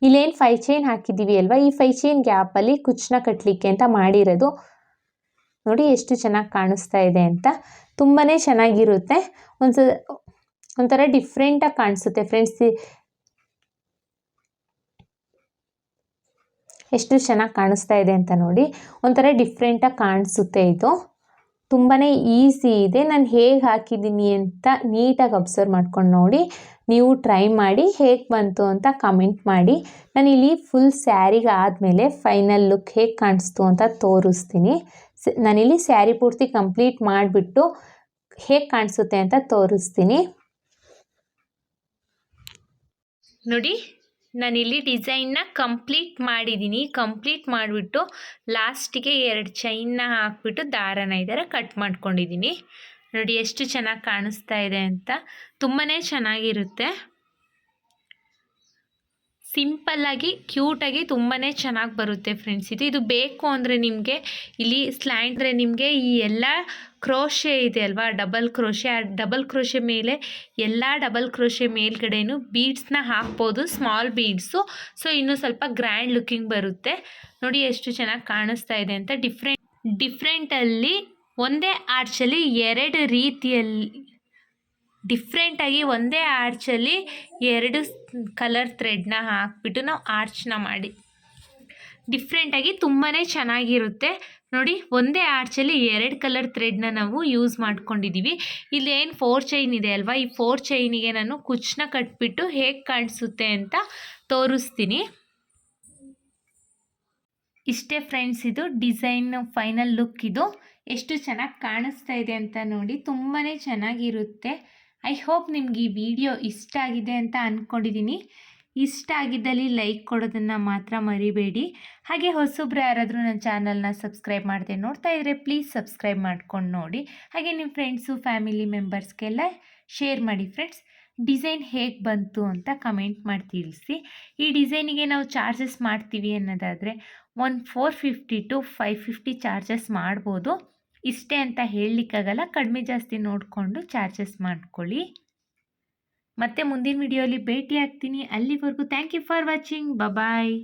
ಇಲ್ಲೇನು 5 ಚೈನ್ ಹಾಕಿದ್ದೀವಿ ಅಲ್ವಾ, ಈ 5 ಚೈನ್ ಗ್ಯಾಪಲ್ಲಿ ಕುಚ್ಚನ್ನ ಕಟ್ಟಲಿಕ್ಕೆ ಅಂತ ಮಾಡಿರೋದು. ನೋಡಿ ಎಷ್ಟು ಚೆನ್ನಾಗಿ ಕಾಣಿಸ್ತಾ ಇದೆ ಅಂತ. ತುಂಬಾ ಚೆನ್ನಾಗಿರುತ್ತೆ. ಒಂಥರ ಡಿಫ್ರೆಂಟಾಗಿ ಕಾಣಿಸುತ್ತೆ ಫ್ರೆಂಡ್ಸ್. ಎಷ್ಟು ಚೆನ್ನಾಗಿ ಕಾಣಿಸ್ತಾ ಇದೆ ಅಂತ ನೋಡಿ. ಒಂಥರ ಡಿಫ್ರೆಂಟಾಗಿ ಕಾಣಿಸುತ್ತೆ. ಇದು ತುಂಬಾ ಈಸಿ ಇದೆ. ನಾನು ಹೇಗೆ ಹಾಕಿದ್ದೀನಿ ಅಂತ ನೀಟಾಗಿ ಅಬ್ಸರ್ವ್ ಮಾಡ್ಕೊಂಡು ನೋಡಿ. ನೀವು ಟ್ರೈ ಮಾಡಿ ಹೇಗೆ ಬಂತು ಅಂತ ಕಮೆಂಟ್ ಮಾಡಿ. ನಾನಿಲ್ಲಿ ಫುಲ್ ಸ್ಯಾರಿಗೆ ಆದಮೇಲೆ ಫೈನಲ್ ಲುಕ್ ಹೇಗೆ ಕಾಣಿಸ್ತು ಅಂತ ತೋರಿಸ್ತೀನಿ. ನಾನಿಲ್ಲಿ ಸ್ಯಾರಿ ಪೂರ್ತಿ ಕಂಪ್ಲೀಟ್ ಮಾಡಿಬಿಟ್ಟು ಹೇಗೆ ಕಾಣಿಸುತ್ತೆ ಅಂತ ತೋರಿಸ್ತೀನಿ. ನೋಡಿ ನಾನಿಲ್ಲಿ ಡಿಸೈನ್ನ ಕಂಪ್ಲೀಟ್ ಮಾಡಿದ್ದೀನಿ. ಕಂಪ್ಲೀಟ್ ಮಾಡಿಬಿಟ್ಟು ಲಾಸ್ಟಿಗೆ 2 ಚೈನ್ನ ಹಾಕ್ಬಿಟ್ಟು ದಾರನ ಈ ಥರ ಕಟ್ ಮಾಡ್ಕೊಂಡಿದ್ದೀನಿ. ನೋಡಿ ಎಷ್ಟು ಚೆನ್ನಾಗಿ ಕಾಣಿಸ್ತಾ ಇದೆ ಅಂತ. ತುಂಬಾ ಚೆನ್ನಾಗಿರುತ್ತೆ. ಸಿಂಪಲ್ಲಾಗಿ ಕ್ಯೂಟಾಗಿ ತುಂಬಾ ಚೆನ್ನಾಗಿ ಬರುತ್ತೆ ಫ್ರೆಂಡ್ಸ್. ಇದು ಬೇಕು ಅಂದರೆ ನಿಮಗೆ ಇಲ್ಲಿ ಸ್ಲ್ಯಾಂಡ್ರೆ ನಿಮಗೆ ಈ ಎಲ್ಲ ಕ್ರೋಶೆ ಇದೆ ಅಲ್ವಾ, ಡಬಲ್ ಕ್ರೋಶೆ, ಆ ಡಬಲ್ ಕ್ರೋಶೆ ಮೇಲೆ ಎಲ್ಲ ಡಬಲ್ ಕ್ರೋಶೆ ಮೇಲ್ಗಡೆನೂ ಬೀಡ್ಸ್ನ ಹಾಕ್ಬೋದು, ಸ್ಮಾಲ್ ಬೀಡ್ಸು. ಸೊ ಇನ್ನೂ ಸ್ವಲ್ಪ ಗ್ರ್ಯಾಂಡ್ ಲುಕ್ಕಿಂಗ್ ಬರುತ್ತೆ. ನೋಡಿ ಎಷ್ಟು ಚೆನ್ನಾಗಿ ಕಾಣಿಸ್ತಾ ಇದೆ ಅಂತ. ಡಿಫ್ರೆಂಟಲ್ಲಿ ಒಂದೇ ಆರ್ಚಲ್ಲಿ 2 ರೀತಿಯಲ್ಲಿ ಡಿಫ್ರೆಂಟಾಗಿ ಒಂದೇ ಆರ್ಚಲ್ಲಿ 2 ಕಲರ್ ಥ್ರೆಡ್ನ ಹಾಕ್ಬಿಟ್ಟು ನಾವು ಆರ್ಚ್ನ ಮಾಡಿ ಡಿಫ್ರೆಂಟಾಗಿ ತುಂಬಾ ಚೆನ್ನಾಗಿರುತ್ತೆ ನೋಡಿ. ಒಂದೇ ಆರ್ಚಲ್ಲಿ 2 ಕಲರ್ ಥ್ರೆಡ್ನ ನಾವು ಯೂಸ್ ಮಾಡ್ಕೊಂಡಿದ್ದೀವಿ. ಇಲ್ಲೇನು 4 ಚೈನ್ ಇದೆ ಅಲ್ವಾ, ಈ 4 ಚೈನಿಗೆ ನಾನು ಕುಚ್ಚನ್ನ ಕಟ್ಬಿಟ್ಟು ಹೇಗೆ ಕಾಣಿಸುತ್ತೆ ಅಂತ ತೋರಿಸ್ತೀನಿ. ಇಷ್ಟೇ ಫ್ರೆಂಡ್ಸ್, ಇದು ಡಿಸೈನ್ ಫೈನಲ್ ಲುಕ್. ಇದು ಎಷ್ಟು ಚೆನ್ನಾಗಿ ಕಾಣಿಸ್ತಾ ಇದೆ ಅಂತ ನೋಡಿ, ತುಂಬಾ ಚೆನ್ನಾಗಿರುತ್ತೆ. ಐ ಹೋಪ್ ನಿಮ್ಗೆ ಈ ವಿಡಿಯೋ ಇಷ್ಟ ಆಗಿದೆ ಅಂತ ಅಂದ್ಕೊಂಡಿದ್ದೀನಿ. ಇಷ್ಟ ಆಗಿದ್ದಲ್ಲಿ ಲೈಕ್ ಕೊಡೋದನ್ನು ಮಾತ್ರ ಮರಿಬೇಡಿ. ಹಾಗೆ ಹೊಸಬ್ರು ಯಾರಾದರೂ ನನ್ನ ಚಾನಲ್ನ ಸಬ್ಸ್ಕ್ರೈಬ್ ಮಾಡದೆ ನೋಡ್ತಾ ಇದ್ದರೆ ಪ್ಲೀಸ್ ಸಬ್ಸ್ಕ್ರೈಬ್ ಮಾಡ್ಕೊಂಡು ನೋಡಿ. ಹಾಗೆ ನಿಮ್ಮ ಫ್ರೆಂಡ್ಸು ಫ್ಯಾಮಿಲಿ ಮೆಂಬರ್ಸ್ಗೆಲ್ಲ ಶೇರ್ ಮಾಡಿ ಫ್ರೆಂಡ್ಸ್. ಡಿಸೈನ್ ಹೇಗೆ ಬಂತು ಅಂತ ಕಮೆಂಟ್ ಮಾಡಿ ತಿಳಿಸಿ. ಈ ಡಿಸೈನಿಗೆ ನಾವು ಚಾರ್ಜಸ್ ಮಾಡ್ತೀವಿ ಅನ್ನೋದಾದರೆ 450 to 550 ಚಾರ್ಜಸ್ ಮಾಡ್ಬೋದು. ಇಷ್ಟೇ ಅಂತ ಹೇಳಲಿಕ್ಕಾಗಲ್ಲ, ಕಡಿಮೆ ಜಾಸ್ತಿ ನೋಡಿಕೊಂಡು ಚಾರ್ಜಸ್ ಮಾಡ್ಕೊಳ್ಳಿ. ಮತ್ತೆ ಮುಂದಿನ ವಿಡಿಯೋಲಿ ಭೇಟಿ ಆಗ್ತೀನಿ. ಅಲ್ಲಿವರೆಗೂ thank you for watching. Bye.